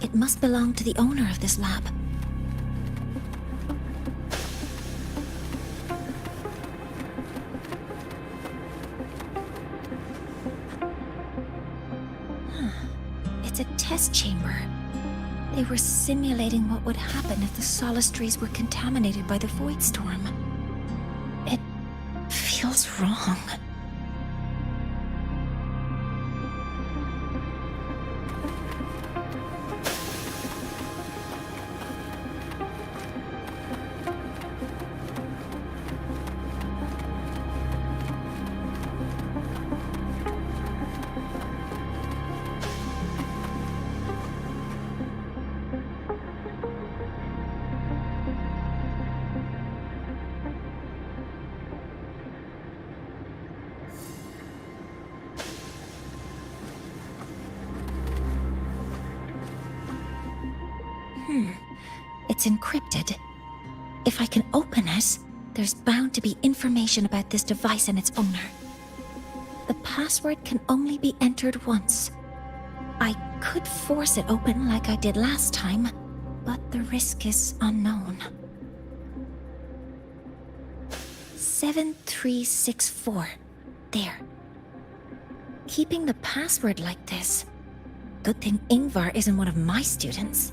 It must belong to the owner of this lab. It's a test chamber. They were simulating what would happen if the solistries were contaminated by the void storm. It feels wrong. It's encrypted. If I can open it, There's bound to be information about this device and its owner. The password can only be entered once. I could force it open like I did last time, but the risk is unknown. 7364. There. Keeping the password like this. Good thing Ingvar isn't one of my students.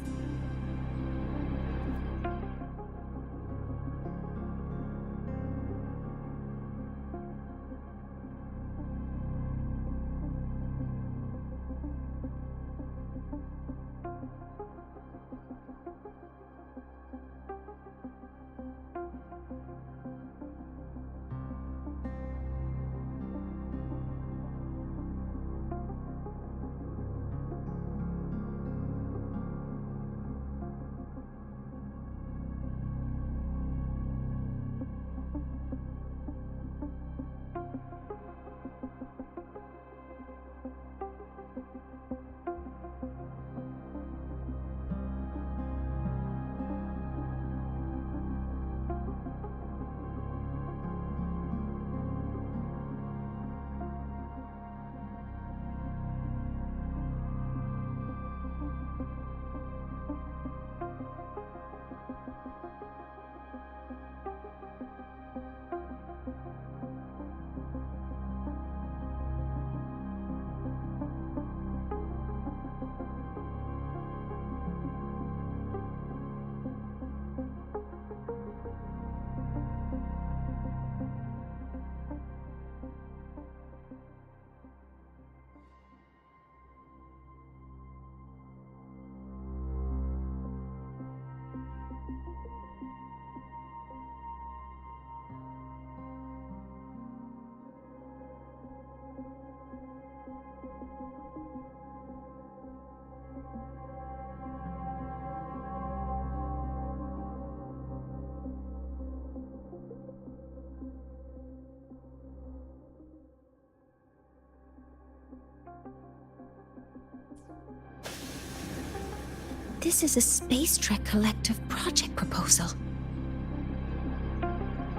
This is a Space Trek Collective project proposal.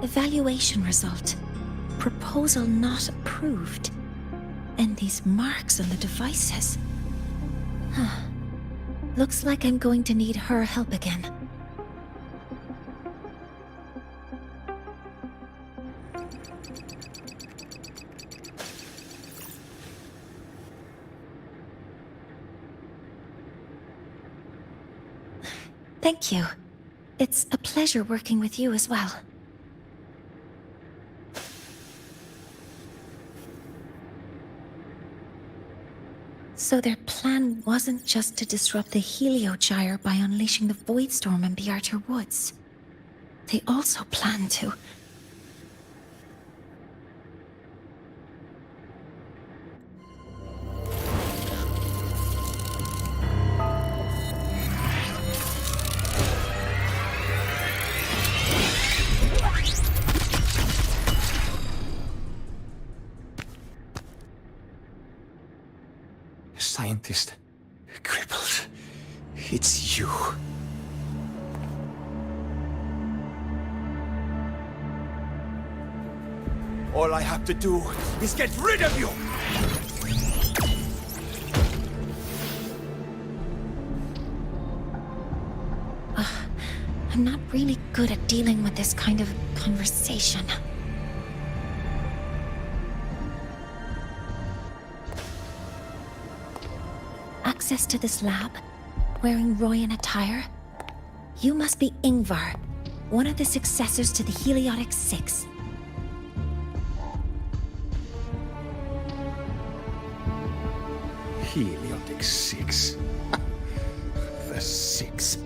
Evaluation result. Proposal not approved. And these marks on the devices. Huh. Looks like I'm going to need her help again. Thank you. It's a pleasure working with you as well. So their plan wasn't just to disrupt the Heliogyre by unleashing the Voidstorm in Bjartur Woods. They also planned to... Scientist, crippled. It's you. All I have to do is get rid of you! I'm not really good at dealing with this kind of conversation. Access to this lab, wearing Royan attire. You must be Ingvar, one of the successors to the Heliotic Six. Heliotic Six. The Six.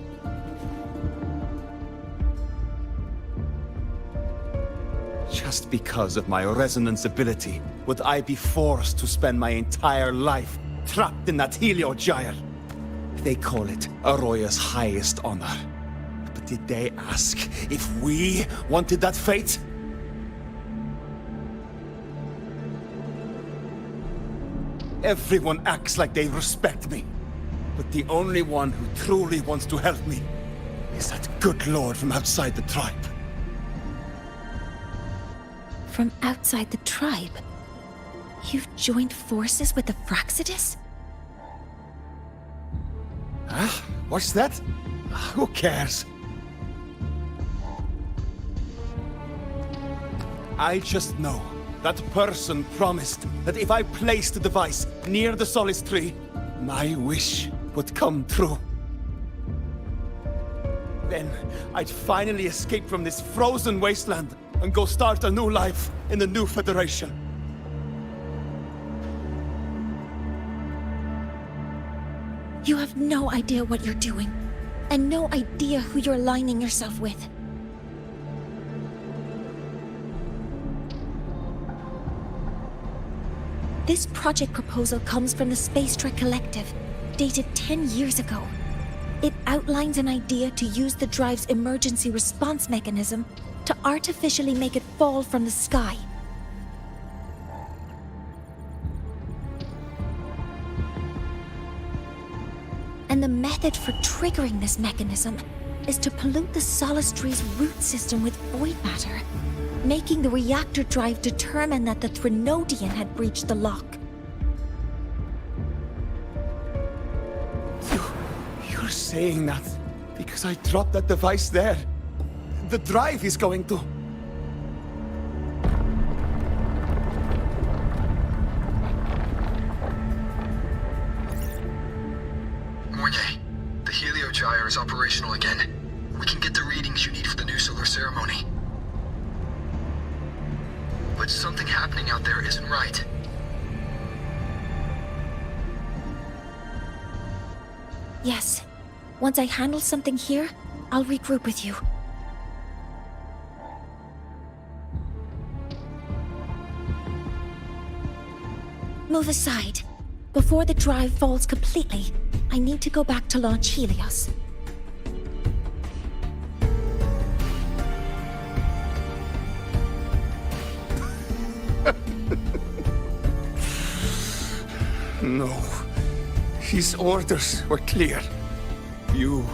Just because of my resonance ability, would I be forced to spend my entire life trapped in that Heliogyre? They call it Aroya's highest honor. But did they ask if we wanted that fate? Everyone acts like they respect me. But the only one who truly wants to help me is that good lord from outside the tribe. From outside the tribe? You've joined forces with the Fraxidus? Huh? What's that? Who cares? I just know that person promised that if I placed the device near the Solace Tree, my wish would come true. Then I'd finally escape from this frozen wasteland and go start a new life in the new Federation. You have no idea what you're doing, and no idea who you're aligning yourself with. This project proposal comes from the Space Trek Collective, dated 10 years ago. It outlines an idea to use the drive's emergency response mechanism to artificially make it fall from the sky. And the method for triggering this mechanism is to pollute the Solace Tree's root system with void matter, making the reactor drive determine that the Threnodian had breached the lock. You're saying that because I dropped that device there. The drive is going to... Mornye, the Heliogyre is operational again. We can get the readings you need for the new solar ceremony. But something happening out there isn't right. Yes. Once I handle something here, I'll regroup with you. Move aside. Before the drive falls completely, I need to go back to launch Helios. No. His orders were clear. You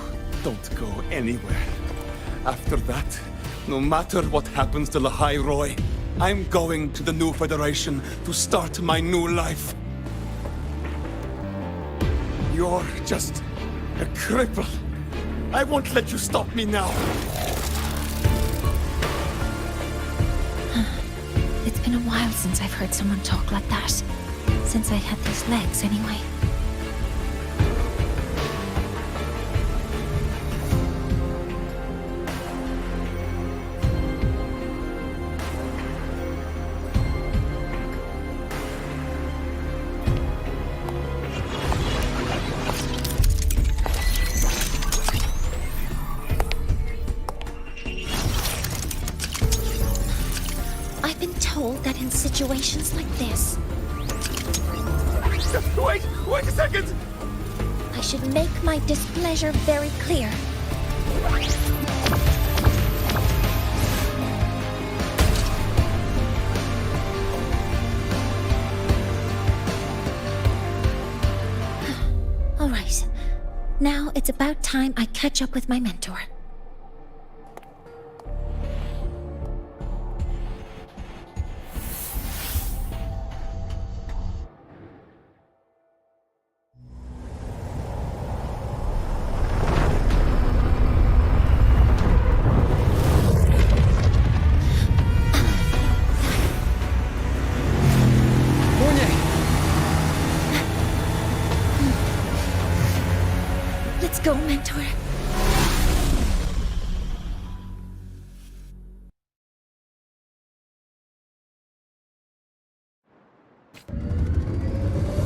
don't go anywhere. After that, no matter what happens to Lahai Roy, I'm going to the new Federation to start my new life. You're just a cripple. I won't let you stop me now. It's been a while since I've heard someone talk like that. Since I had these legs, anyway. I've been told that in situations like this... Wait a second! I should make my displeasure very clear. All right. Now it's about time I catch up with my mentor. Let's go, mentor.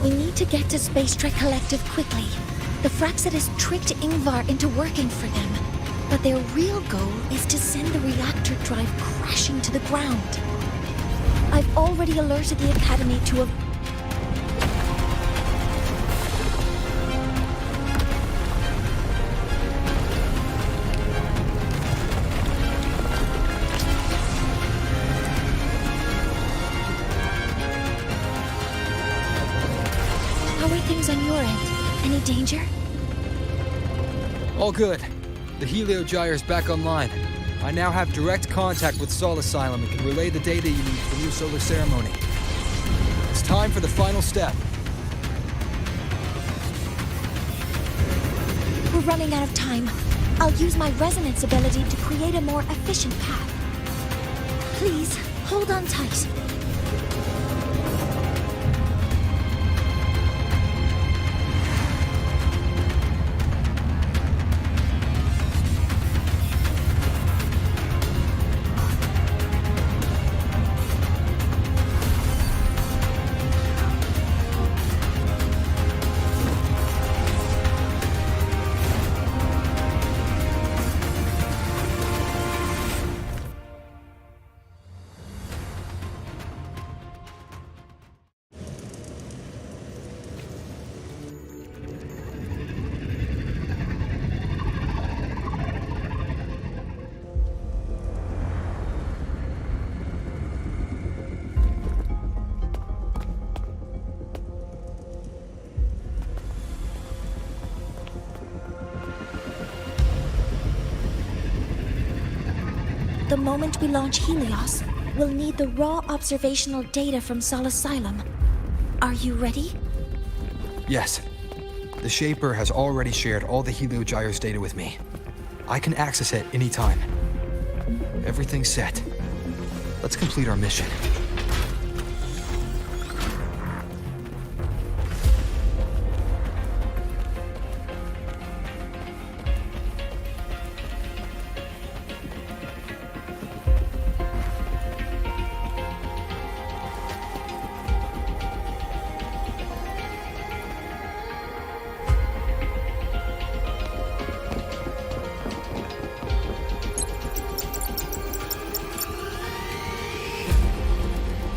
We need to get to Space Trek Collective quickly. The Fraxidus tricked Ingvar into working for them, but their real goal is to send the reactor drive crashing to the ground. I've already alerted the Academy to a... How are things on your end? Any danger? All good. The Heliogyre's back online. I now have direct contact with Sol Asylum and can relay the data you need for the new solar ceremony. It's time for the final step. We're running out of time. I'll use my resonance ability to create a more efficient path. Please, hold on tight. The moment we launch Helios, we'll need the raw observational data from Sol Asylum. Are you ready? Yes. The Shaper has already shared all the Heliogyre's data with me. I can access it anytime. Everything's set. Let's complete our mission.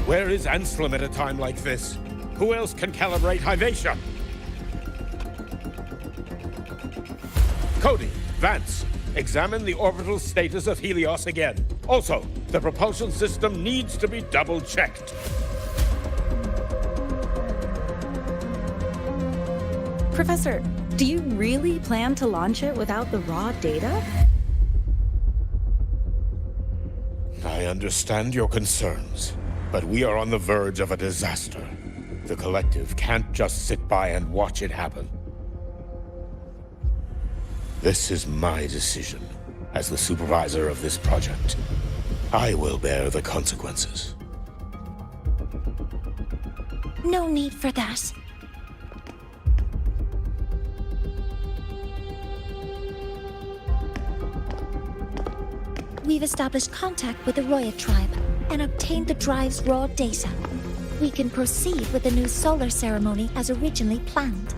Where is Anselm at a time like this? Who else can calibrate Hyvatia? Cody, Vance, examine the orbital status of Helios again. Also, the propulsion system needs to be double-checked. Professor, do you really plan to launch it without the raw data? I understand your concerns, but we are on the verge of a disaster. The Collective can't just sit by and watch it happen. This is my decision. As the supervisor of this project, I will bear the consequences. No need for that. We've established contact with the Roya tribe and obtained the drive's raw data. We can proceed with the new solar ceremony as originally planned.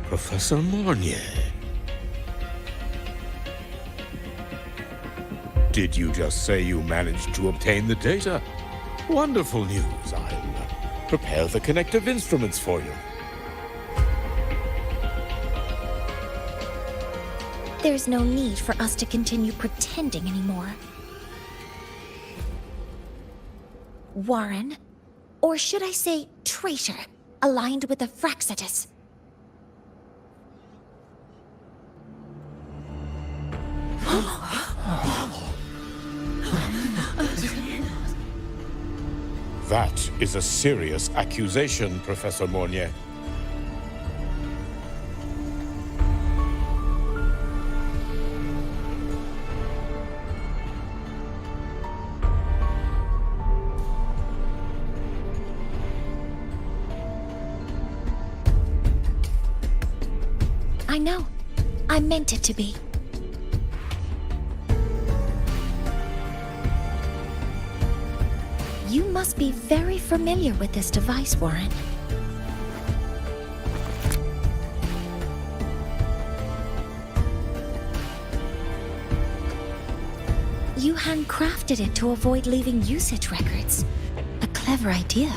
Professor Mornye. Did you just say you managed to obtain the data? Wonderful news. I'll prepare the connective instruments for you. There's no need for us to continue pretending anymore. Warren, or should I say traitor, aligned with the Fraxitus. That is a serious accusation, Professor Mornye. I know. I meant it to be. You must be very familiar with this device, Warren. You handcrafted it to avoid leaving usage records. A clever idea.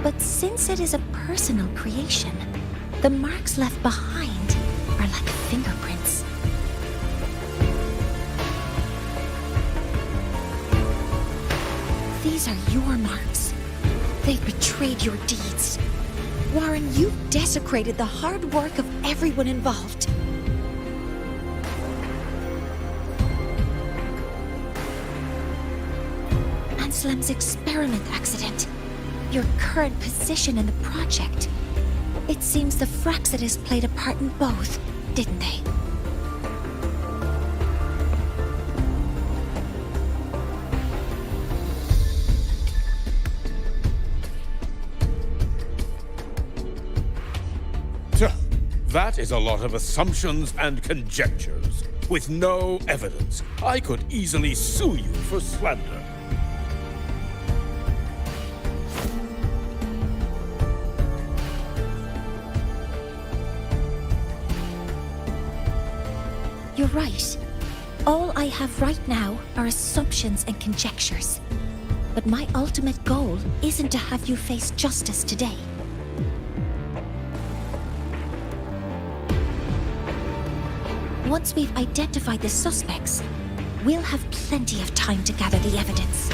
But since it is a personal creation, the marks left behind are like fingerprints. These are your marks. They've betrayed your deeds. Warren, you've desecrated the hard work of everyone involved. Anselm's experiment accident. Your current position in the project. It seems the Fraxidus played a part in both, didn't they? That is a lot of assumptions and conjectures, with no evidence. I could easily sue you for slander. You're right. All I have right now are assumptions and conjectures. But my ultimate goal isn't to have you face justice today. Once we've identified the suspects, we'll have plenty of time to gather the evidence.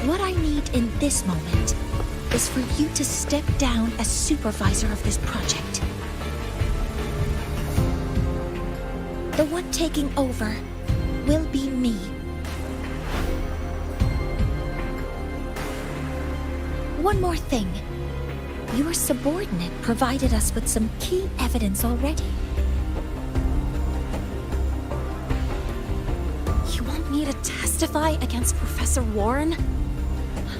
What I need in this moment is for you to step down as supervisor of this project. The one taking over will be me. One more thing. Your subordinate provided us with some key evidence already. You want me to testify against Professor Warren?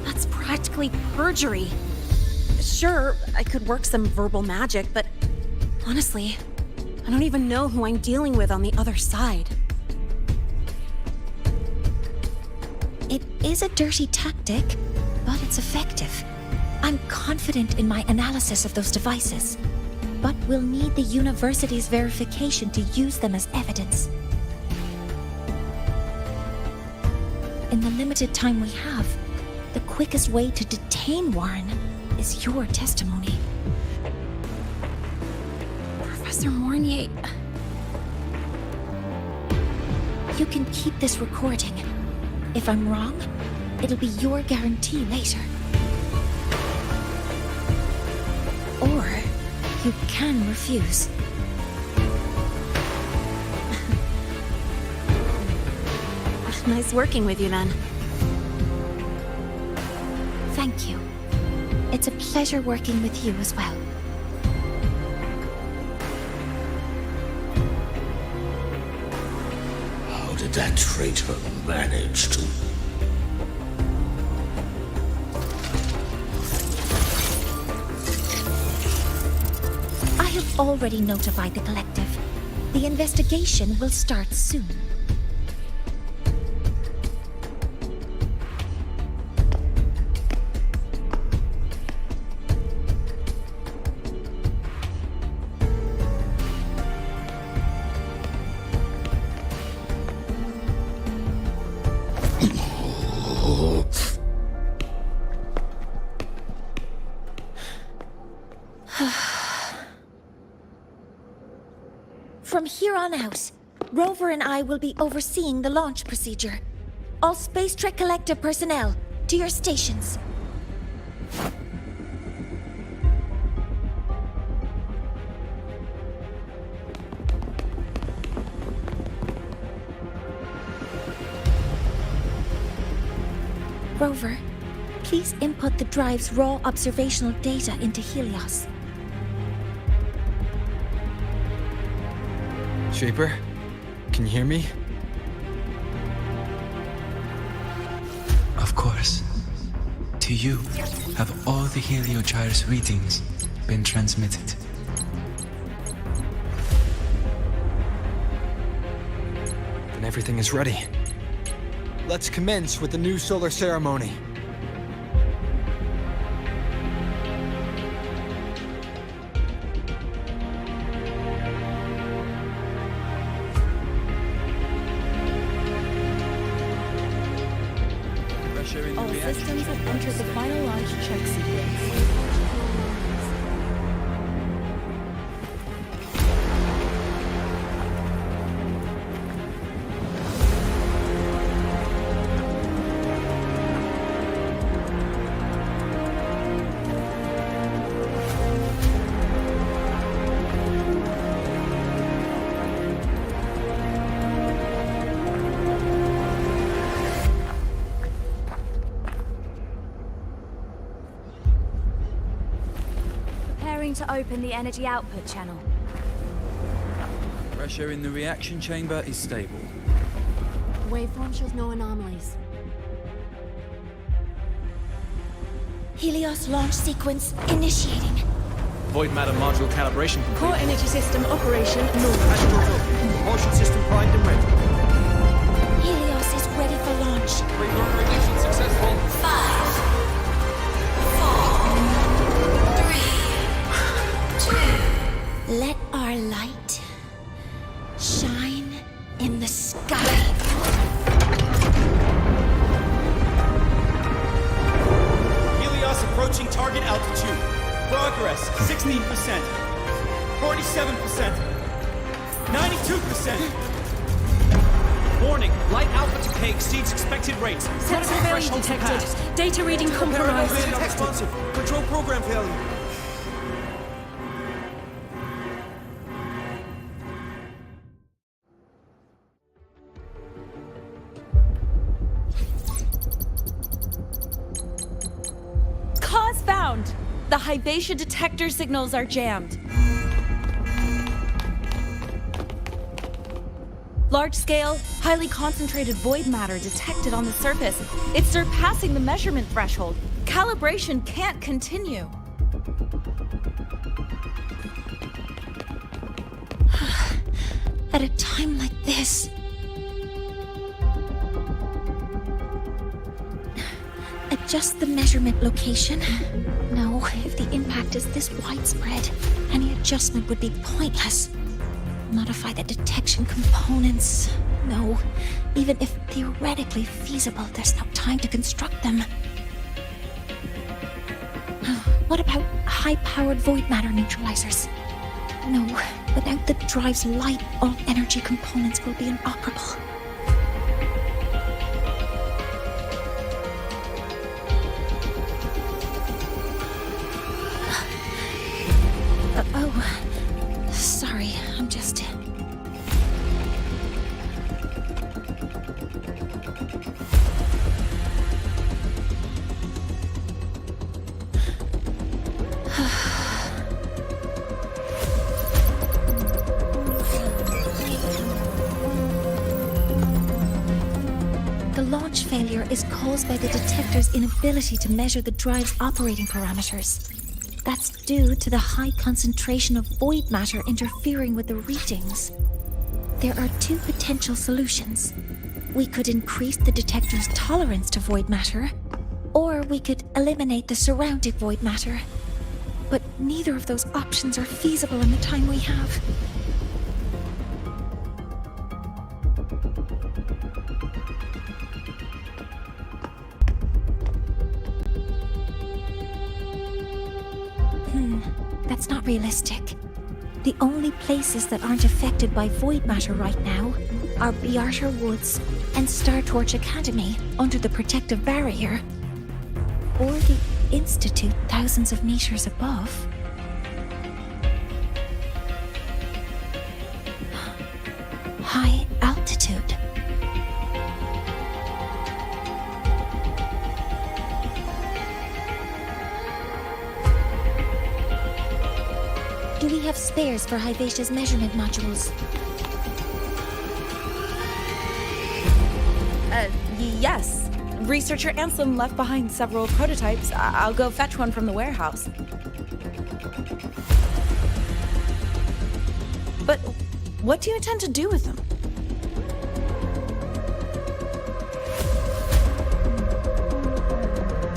That's practically perjury. Sure, I could work some verbal magic, but honestly, I don't even know who I'm dealing with on the other side. It is a dirty tactic, but it's effective. I'm confident in my analysis of those devices, but we'll need the university's verification to use them as evidence. In the limited time we have, the quickest way to detain Warren is your testimony. Professor Mornye... You can keep this recording. If I'm wrong, it'll be your guarantee later. Or you can refuse. Nice working with you, then. Thank you. It's a pleasure working with you as well. How did that traitor manage to... I have already notified the collective. The investigation will start soon. From here on out, Rover and I will be overseeing the launch procedure. All Space Trek Collective personnel, to your stations. Rover, please input the drive's raw observational data into Helios. Shaper, can you hear me? Of course. To you, have all the Heliogyre's readings been transmitted? Then everything is ready. Let's commence with the new solar ceremony. All systems have entered the final launch check sequence. going to open the energy output channel. Pressure in the reaction chamber is stable. Waveform shows no anomalies. Helios launch sequence initiating. Void matter module calibration complete. Core energy system operation normal. Astral go. Propulsion system primed and ready. Helios is ready for launch. Reroller ignition successful. 5, 4, 3, 2. Let our light shine in the sky. Helios approaching target altitude. Progress 16%, 47%, 92%. Warning, light output decay exceeds expected rates. Sensor failure detected. Data reading compromised. Responsive. Control program failure. Cause found! The Hyvatia detector signals are jammed. Large-scale, highly concentrated void matter detected on the surface. It's surpassing the measurement threshold. Calibration can't continue. At a time like this, adjust the measurement location. No, if the impact is this widespread, any adjustment would be pointless. Modify the detection components. No, even if theoretically feasible, there's no time to construct them. What about high-powered void matter neutralizers? No, without the drive's light, all energy components will be inoperable. Sorry, I'm just... The launch failure is caused by the detector's inability to measure the drive's operating parameters. That's due to the high concentration of void matter interfering with the readings. There are two potential solutions. We could increase the detector's tolerance to void matter, or we could eliminate the surrounding void matter. But neither of those options are feasible in the time we have. That's not realistic. The only places that aren't affected by void matter right now are Bearter Woods and Star Torch Academy under the protective barrier, or the Institute thousands of meters above. High altitude. Do we have spares for Hyvatia's measurement modules? Yes. Researcher Ansem left behind several prototypes. I'll go fetch one from the warehouse. But what do you intend to do with them?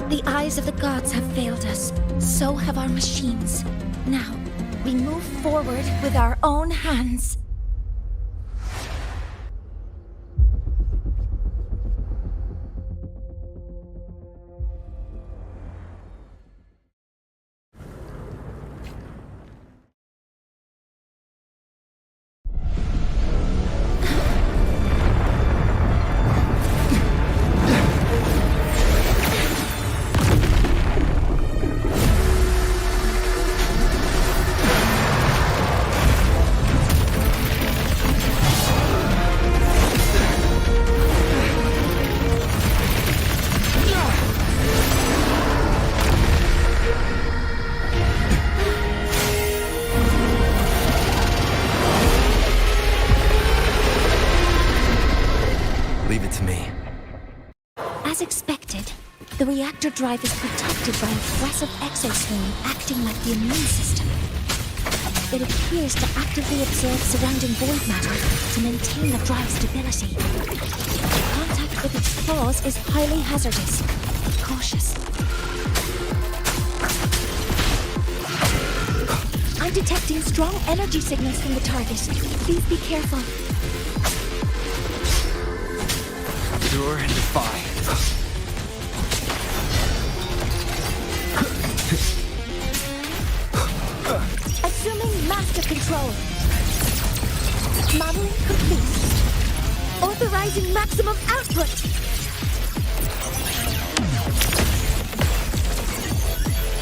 The eyes of the gods have failed us. So have our machines. Now, we move forward with our own hands. The reactor drive is protected by a aggressive exoskeleton acting like the immune system. It appears to actively absorb surrounding void matter to maintain the drive's stability. Contact with its claws is highly hazardous. Be cautious. I'm detecting strong energy signals from the target. Please be careful. Endure and defy. Assuming master control. Modeling complete. Authorizing maximum output.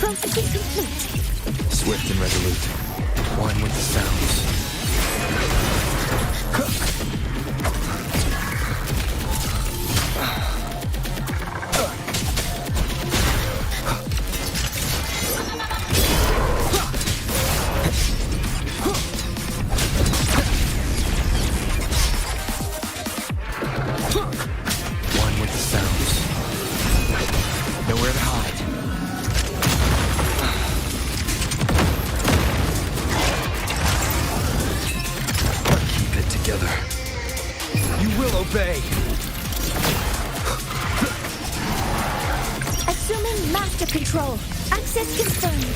Processing complete. Swift and resolute. One with the sounds. One with the sounds. Nowhere to hide. Keep it together. You will obey. Assuming master control. Access confirmed.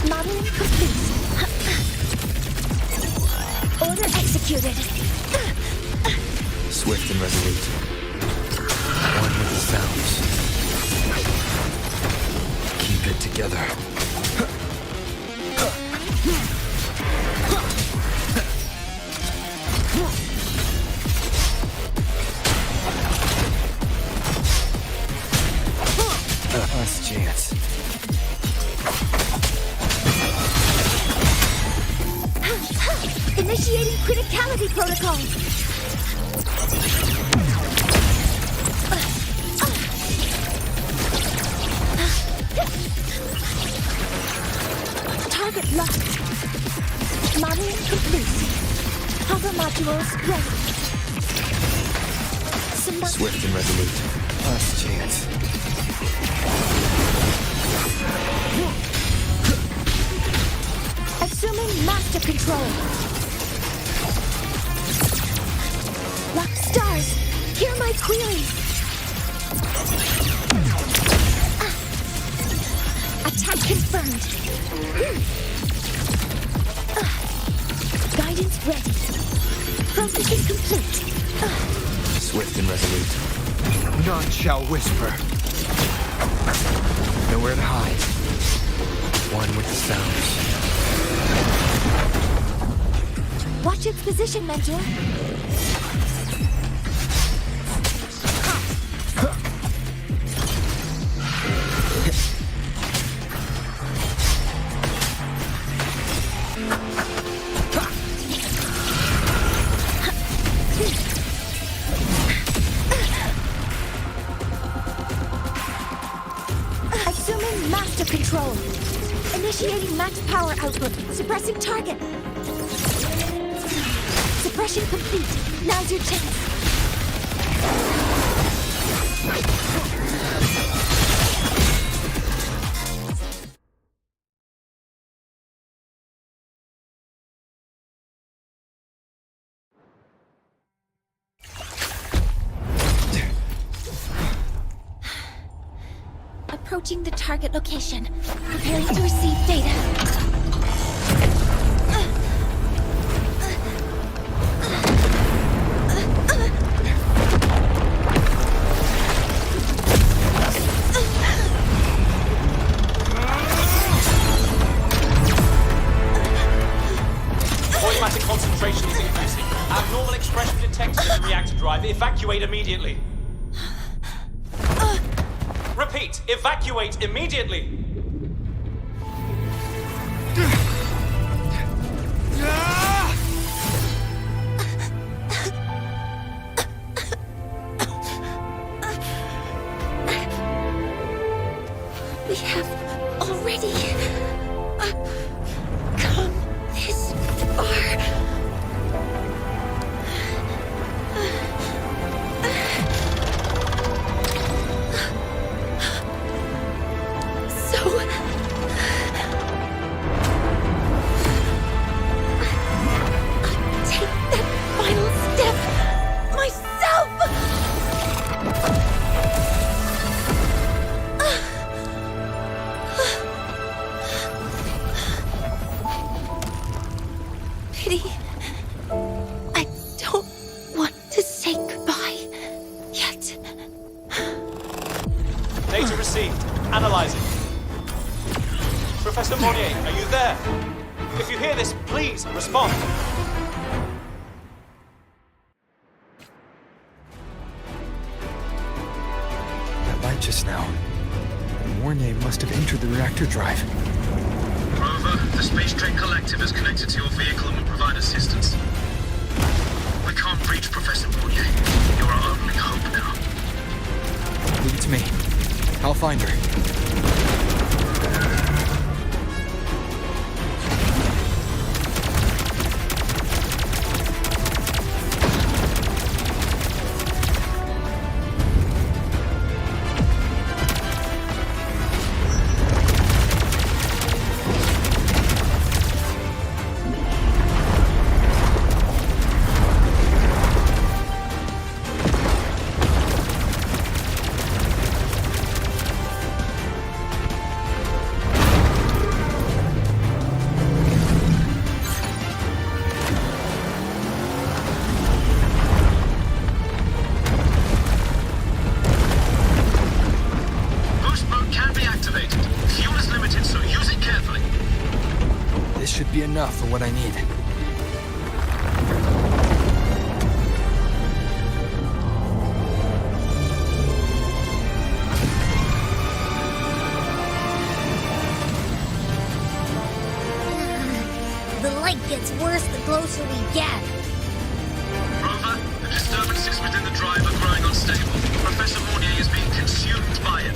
Modeling complete. Order executed. Swift and resolute. One with the sounds. Keep it together. Last chance. Initiating criticality protocol. Target locked. Modeling complete. Hover modules ready. Swift and resolute. Last chance. Assuming master control. Lock stars. Hear my queries. Attack confirmed. Guidance ready. Processing complete. Swift and resolute. None shall whisper. Nowhere to hide. One with the sounds. Watch its position, Mentor. Assuming master control. Initiating max power output. Suppressing target. Suppression complete. Now's your chance. Approaching the target location. Preparing to receive data. Concentration is increasing. Abnormal expression detected in the reactor drive. Evacuate immediately. Repeat, evacuate immediately. We have already come this far. Data received. Analyzing. Professor Mornye, are you there? If you hear this, please respond. That light just now. Mornye must have entered the reactor drive. Rover, the Space Trek Collective is connected to your vehicle and will provide assistance. We can't reach Professor Mornye. You're our only hope now. Leave it to me. I'll find her. Be enough for what I need. The light gets worse the closer we get. Rover, the disturbances within the drive are growing unstable. Professor Mornye is being consumed by it.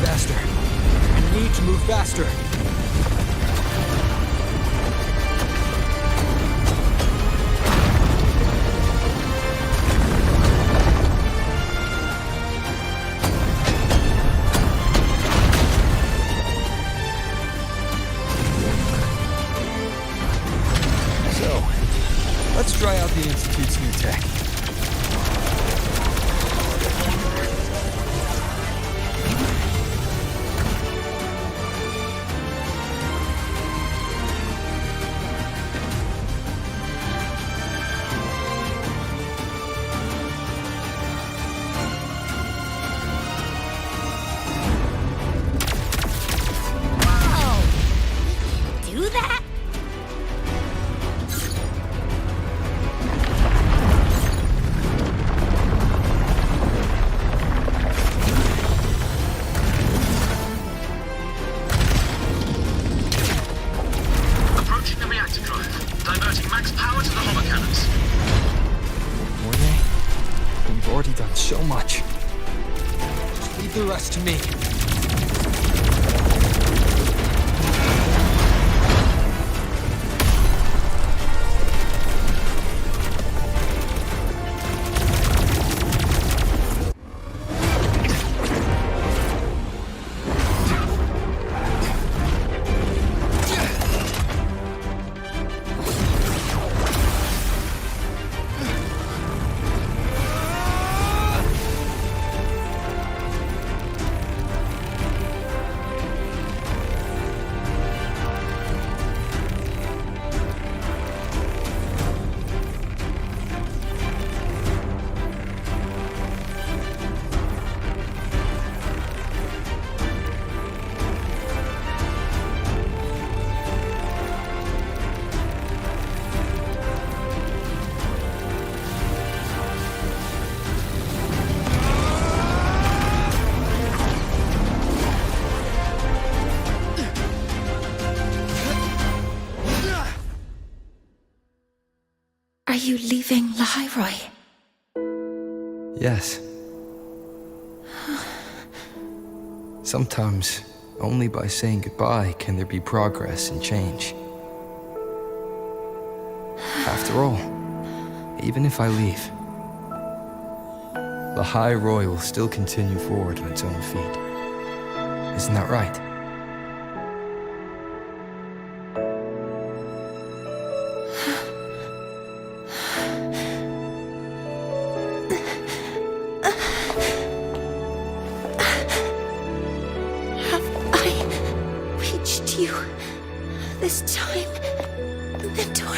Faster. I need to move faster. Let's try out the Institute's new tech. Whoa! You can do that? Already done so much. Just leave the rest to me. Are you leaving Lahairoi? Yes. Sometimes, only by saying goodbye can there be progress and change. After all, even if I leave, Lahairoi will still continue forward on its own feet. Isn't that right? This time, Mentor.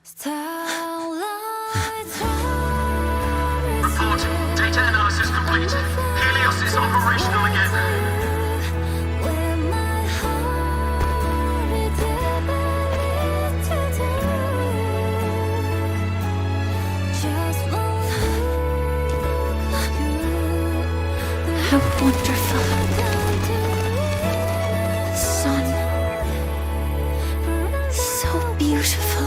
Starlight How wonderful. Sun. So beautiful.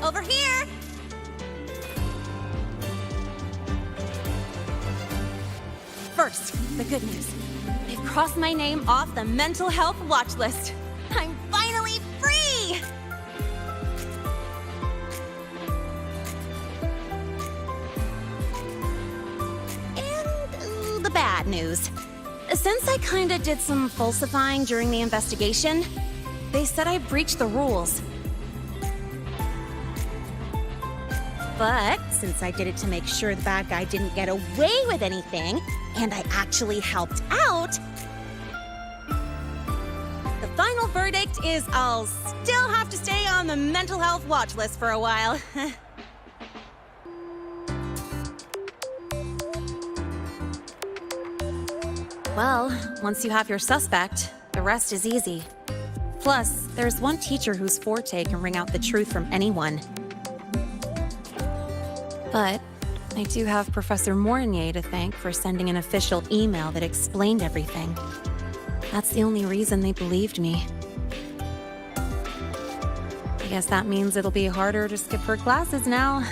Over here! First, the good news. They've crossed my name off the mental health watch list. I'm finally free! And the bad news. Since I kinda did some falsifying during the investigation, they said I breached the rules. But since I did it to make sure the bad guy didn't get away with anything, and I actually helped out, the final verdict is I'll still have to stay on the mental health watch list for a while. Well, once you have your suspect, the rest is easy. Plus, there's one teacher whose forte can wring out the truth from anyone. But I do have Professor Mornye to thank for sending an official email that explained everything. That's the only reason they believed me. I guess that means it'll be harder to skip her classes now.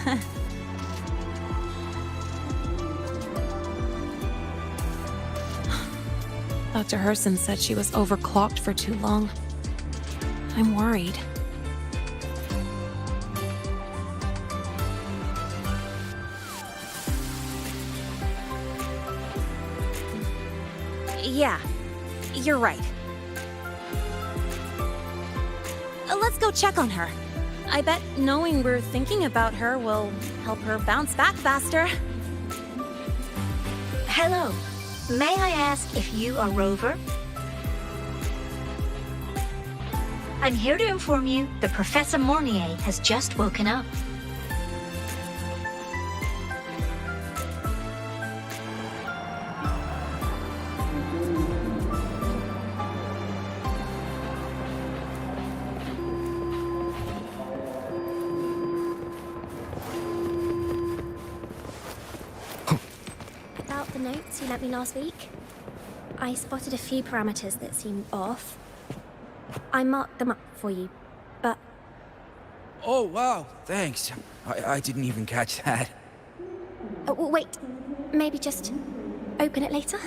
Dr. Herson said she was overclocked for too long. I'm worried. Yeah, you're right. Let's go check on her. I bet knowing we're thinking about her will help her bounce back faster. Hello. May I ask if you are Rover? I'm here to inform you that Professor Mornye has just woken up. About the notes you lent me last week, I spotted a few parameters that seemed off. I marked them up for you, but... Oh, wow, thanks. I didn't even catch that. Oh, wait, maybe just open it later?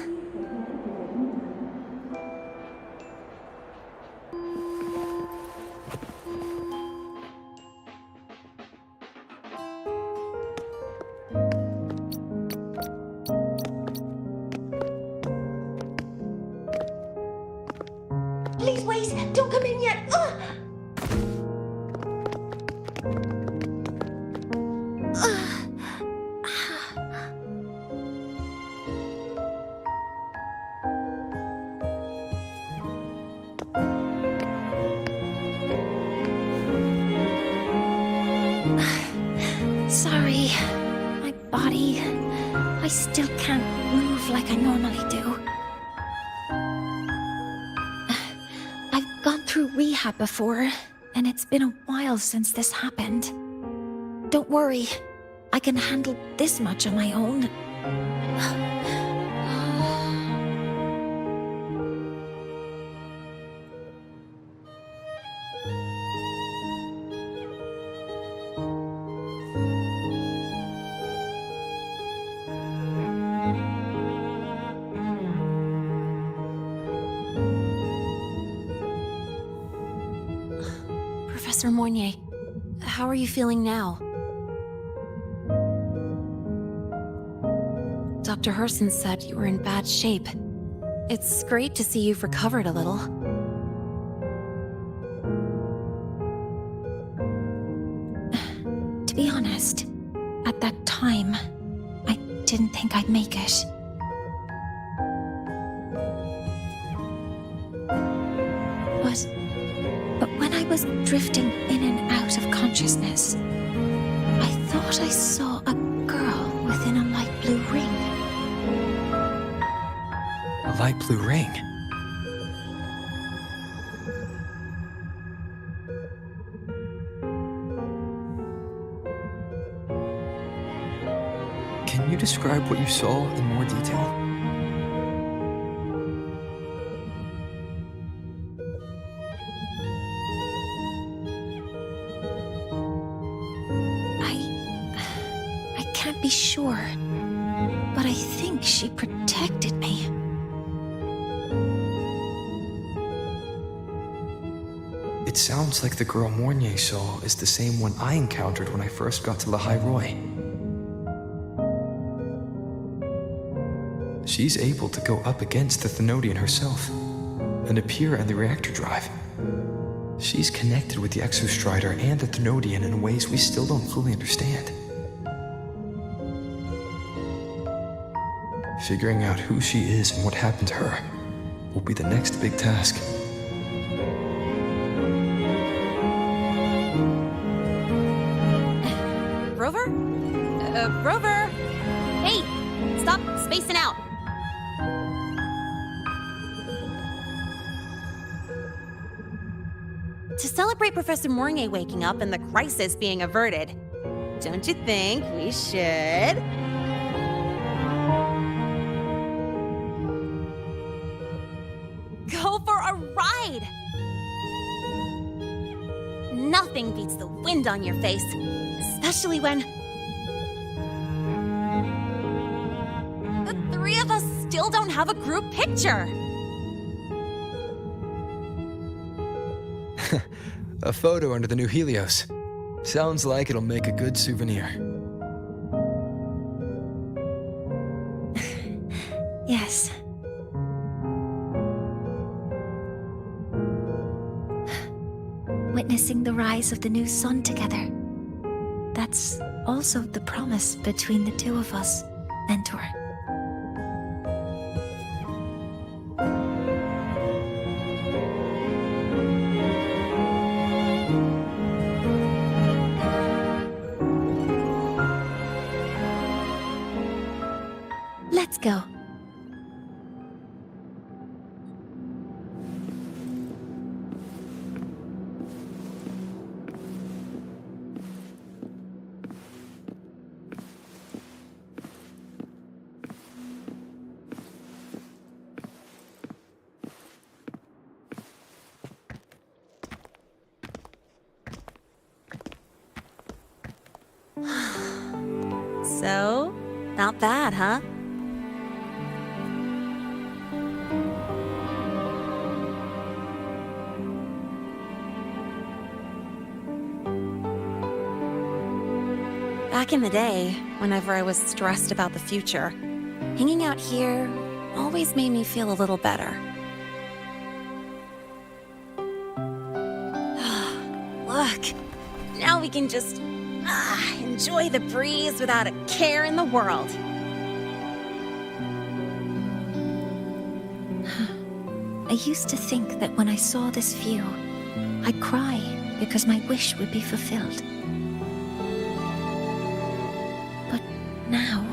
Please wait! Don't come in yet! Sorry. My body... I still can't move like I normally do. I've gone through rehab before, and it's been a while since this happened. Don't worry. I can handle this much on my own. Professor Mornye, how are you feeling now? Dr. Herson said you were in bad shape. It's great to see you've recovered a little. To be honest, at that time, I didn't think I'd make it. But when I was drifting in and out of consciousness, I thought I saw a girl within a light blue ring. A light blue ring? Can you describe what you saw in more detail? I can't be sure, but I think she protected me. It sounds like the girl Mornye saw is the same one I encountered when I first got to Lahai Roi. She's able to go up against the Thenodian herself and appear in the reactor drive. She's connected with the Exostrider and the Thenodian in ways we still don't fully understand. Figuring out who she is and what happened to her will be the next big task. Rover? Rover! Hey! Stop spacing out! To celebrate Professor Mornye waking up and the crisis being averted, don't you think we should? Go for a ride! Nothing beats the wind on your face, especially when the three of us still don't have a group picture. A photo under the new Helios. Sounds like it'll make a good souvenir. Yes. Witnessing the rise of the new sun together. That's also the promise between the two of us, Mentor. Let's go. So, not bad, huh? Back in the day, whenever I was stressed about the future, hanging out here always made me feel a little better. Look, now we can just enjoy the breeze without a care in the world. I used to think that when I saw this view, I'd cry because my wish would be fulfilled. But now,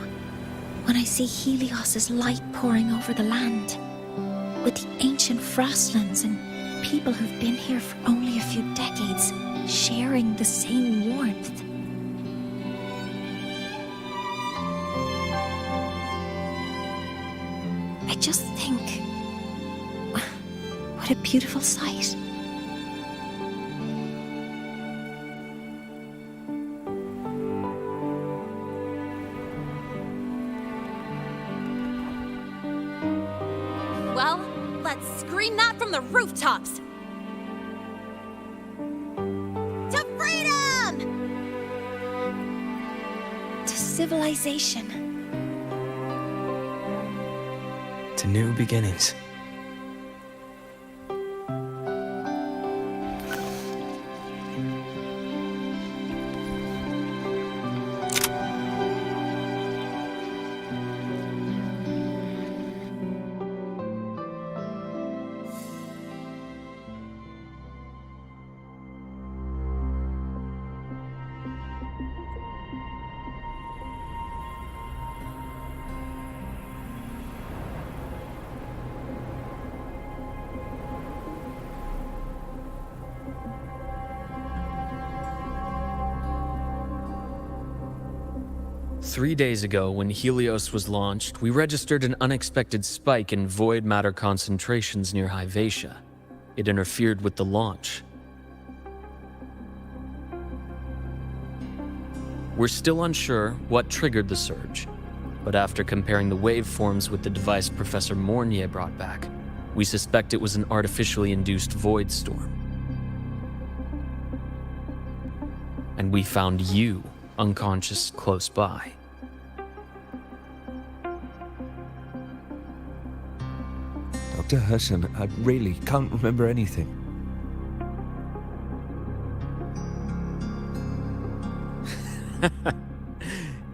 when I see Helios's light pouring over the land, with the ancient frostlands and people who've been here for only a few decades sharing the same warmth, I just think, what a beautiful sight. Well, let's scream that from the rooftops! civilization. To new beginnings. Three days ago, when Helios was launched, we registered an unexpected spike in void matter concentrations near Hyvatia. It interfered with the launch. We're still unsure what triggered the surge, but after comparing the waveforms with the device Professor Mornye brought back, we suspect it was an artificially induced void storm. And we found you unconscious close by. Dr. Herson, I really can't remember anything.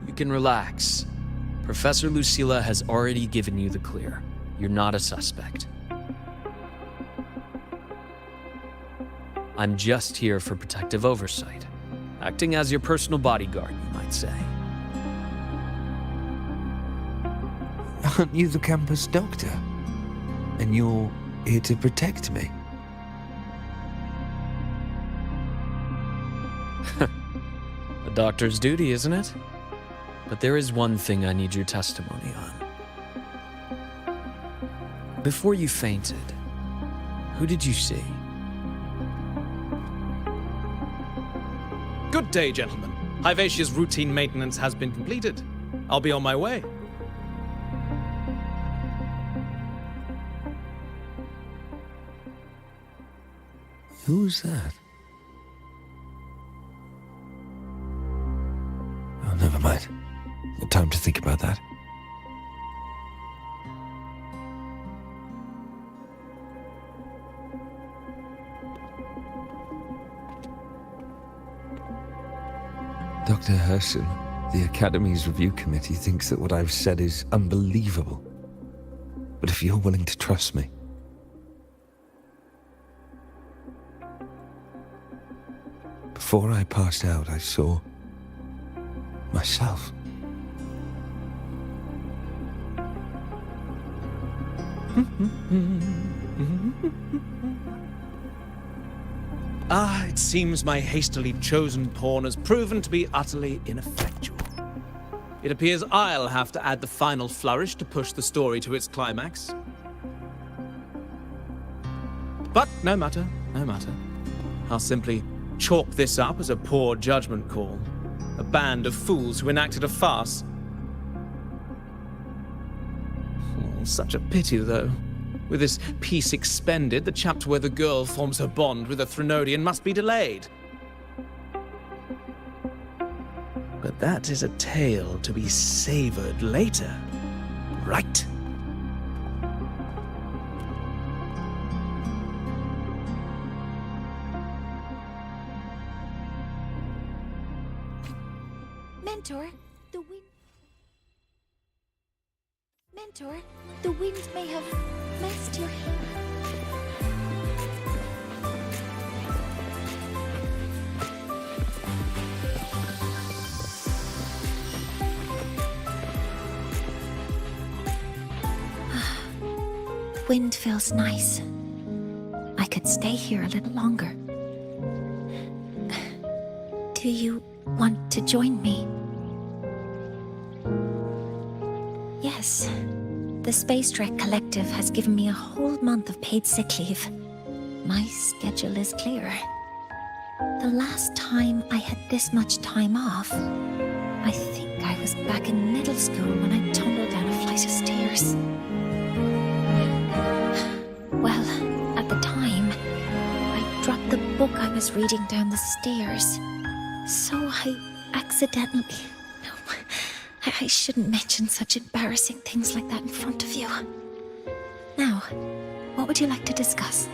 You can relax. Professor Lucilla has already given you the clear. You're not a suspect. I'm just here for protective oversight, acting as your personal bodyguard, you might say. Aren't you the campus doctor? And you're here to protect me? A doctor's duty, isn't it? But there is one thing I need your testimony on. Before you fainted, who did you see? Good day, gentlemen. Hyvatia's routine maintenance has been completed. I'll be on my way. Who's that? Oh, never mind. No time to think about that. Dr. Herson, the Academy's review committee thinks that what I've said is unbelievable. But if you're willing to trust me... Before I passed out, I saw myself. It seems my hastily chosen pawn has proven to be utterly ineffectual. It appears I'll have to add the final flourish to push the story to its climax. But no matter, no matter. I'll simply chalk this up as a poor judgment call. A band of fools who enacted a farce. Oh, such a pity, though. With this piece expended, the chapter where the girl forms her bond with a Threnodian must be delayed. But that is a tale to be savored later, right? Mentor, the wind may have messed your hair. Wind feels nice. I could stay here a little longer. Do you want to join me? Yes. The Space Trek Collective has given me a whole month of paid sick leave. My schedule is clear. The last time I had this much time off, I think I was back in middle school when I tumbled down a flight of stairs. Well, at the time, I dropped the book I was reading down the stairs. So I accidentally... No, I shouldn't mention such embarrassing things like that in front of you. Now, what would you like to discuss?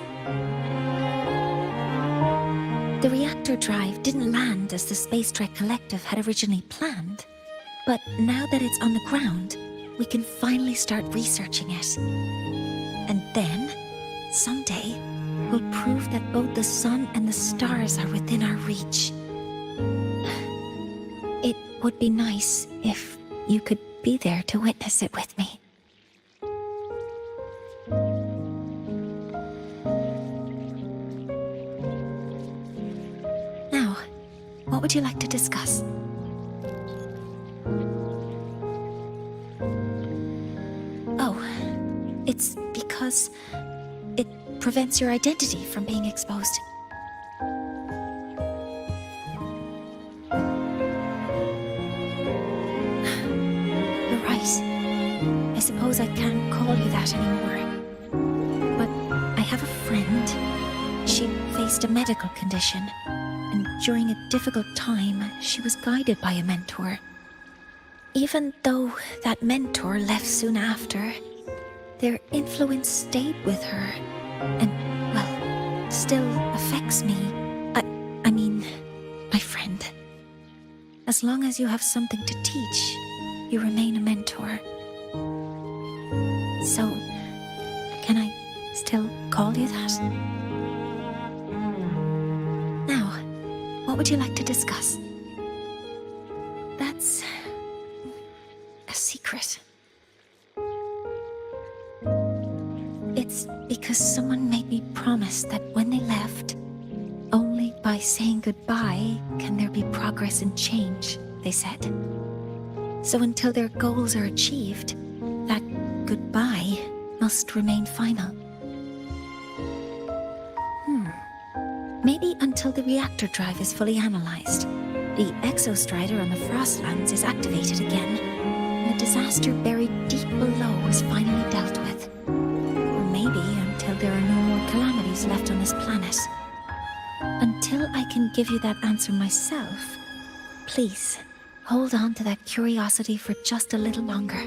The reactor drive didn't land as the Space Trek Collective had originally planned, but now that it's on the ground, we can finally start researching it. And then, someday, we'll prove that both the sun and the stars are within our reach. It would be nice if you could be there to witness it with me. Now, what would you like to discuss? Oh, it's because it prevents your identity from being exposed. You're right. I suppose I can't call you that anymore. But I have a friend. She faced a medical condition, and during a difficult time, she was guided by a mentor. Even though that mentor left soon after, their influence stayed with her, and, well, still affects me. I mean, my friend. As long as you have something to teach, you remain a mentor. So, can I still call you that? Now, what would you like to discuss? That's a secret. It's because someone made me promise that when they left, only by saying goodbye can there be progress and change, they said. So until their goals are achieved, that goodbye must remain final. Maybe until the reactor drive is fully analyzed, the exostrider on the Frostlands is activated again, and the disaster buried deep below is finally dealt with. Or maybe until there are no more calamities left on this planet. Until I can give you that answer myself, please, hold on to that curiosity for just a little longer.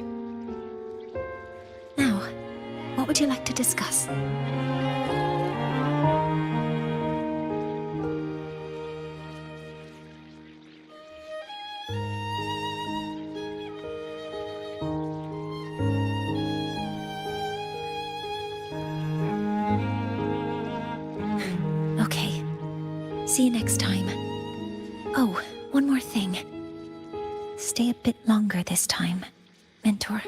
Now, what would you like to discuss? Okay. See you next time. Oh, one more thing. Stay a bit longer this time, Mentor.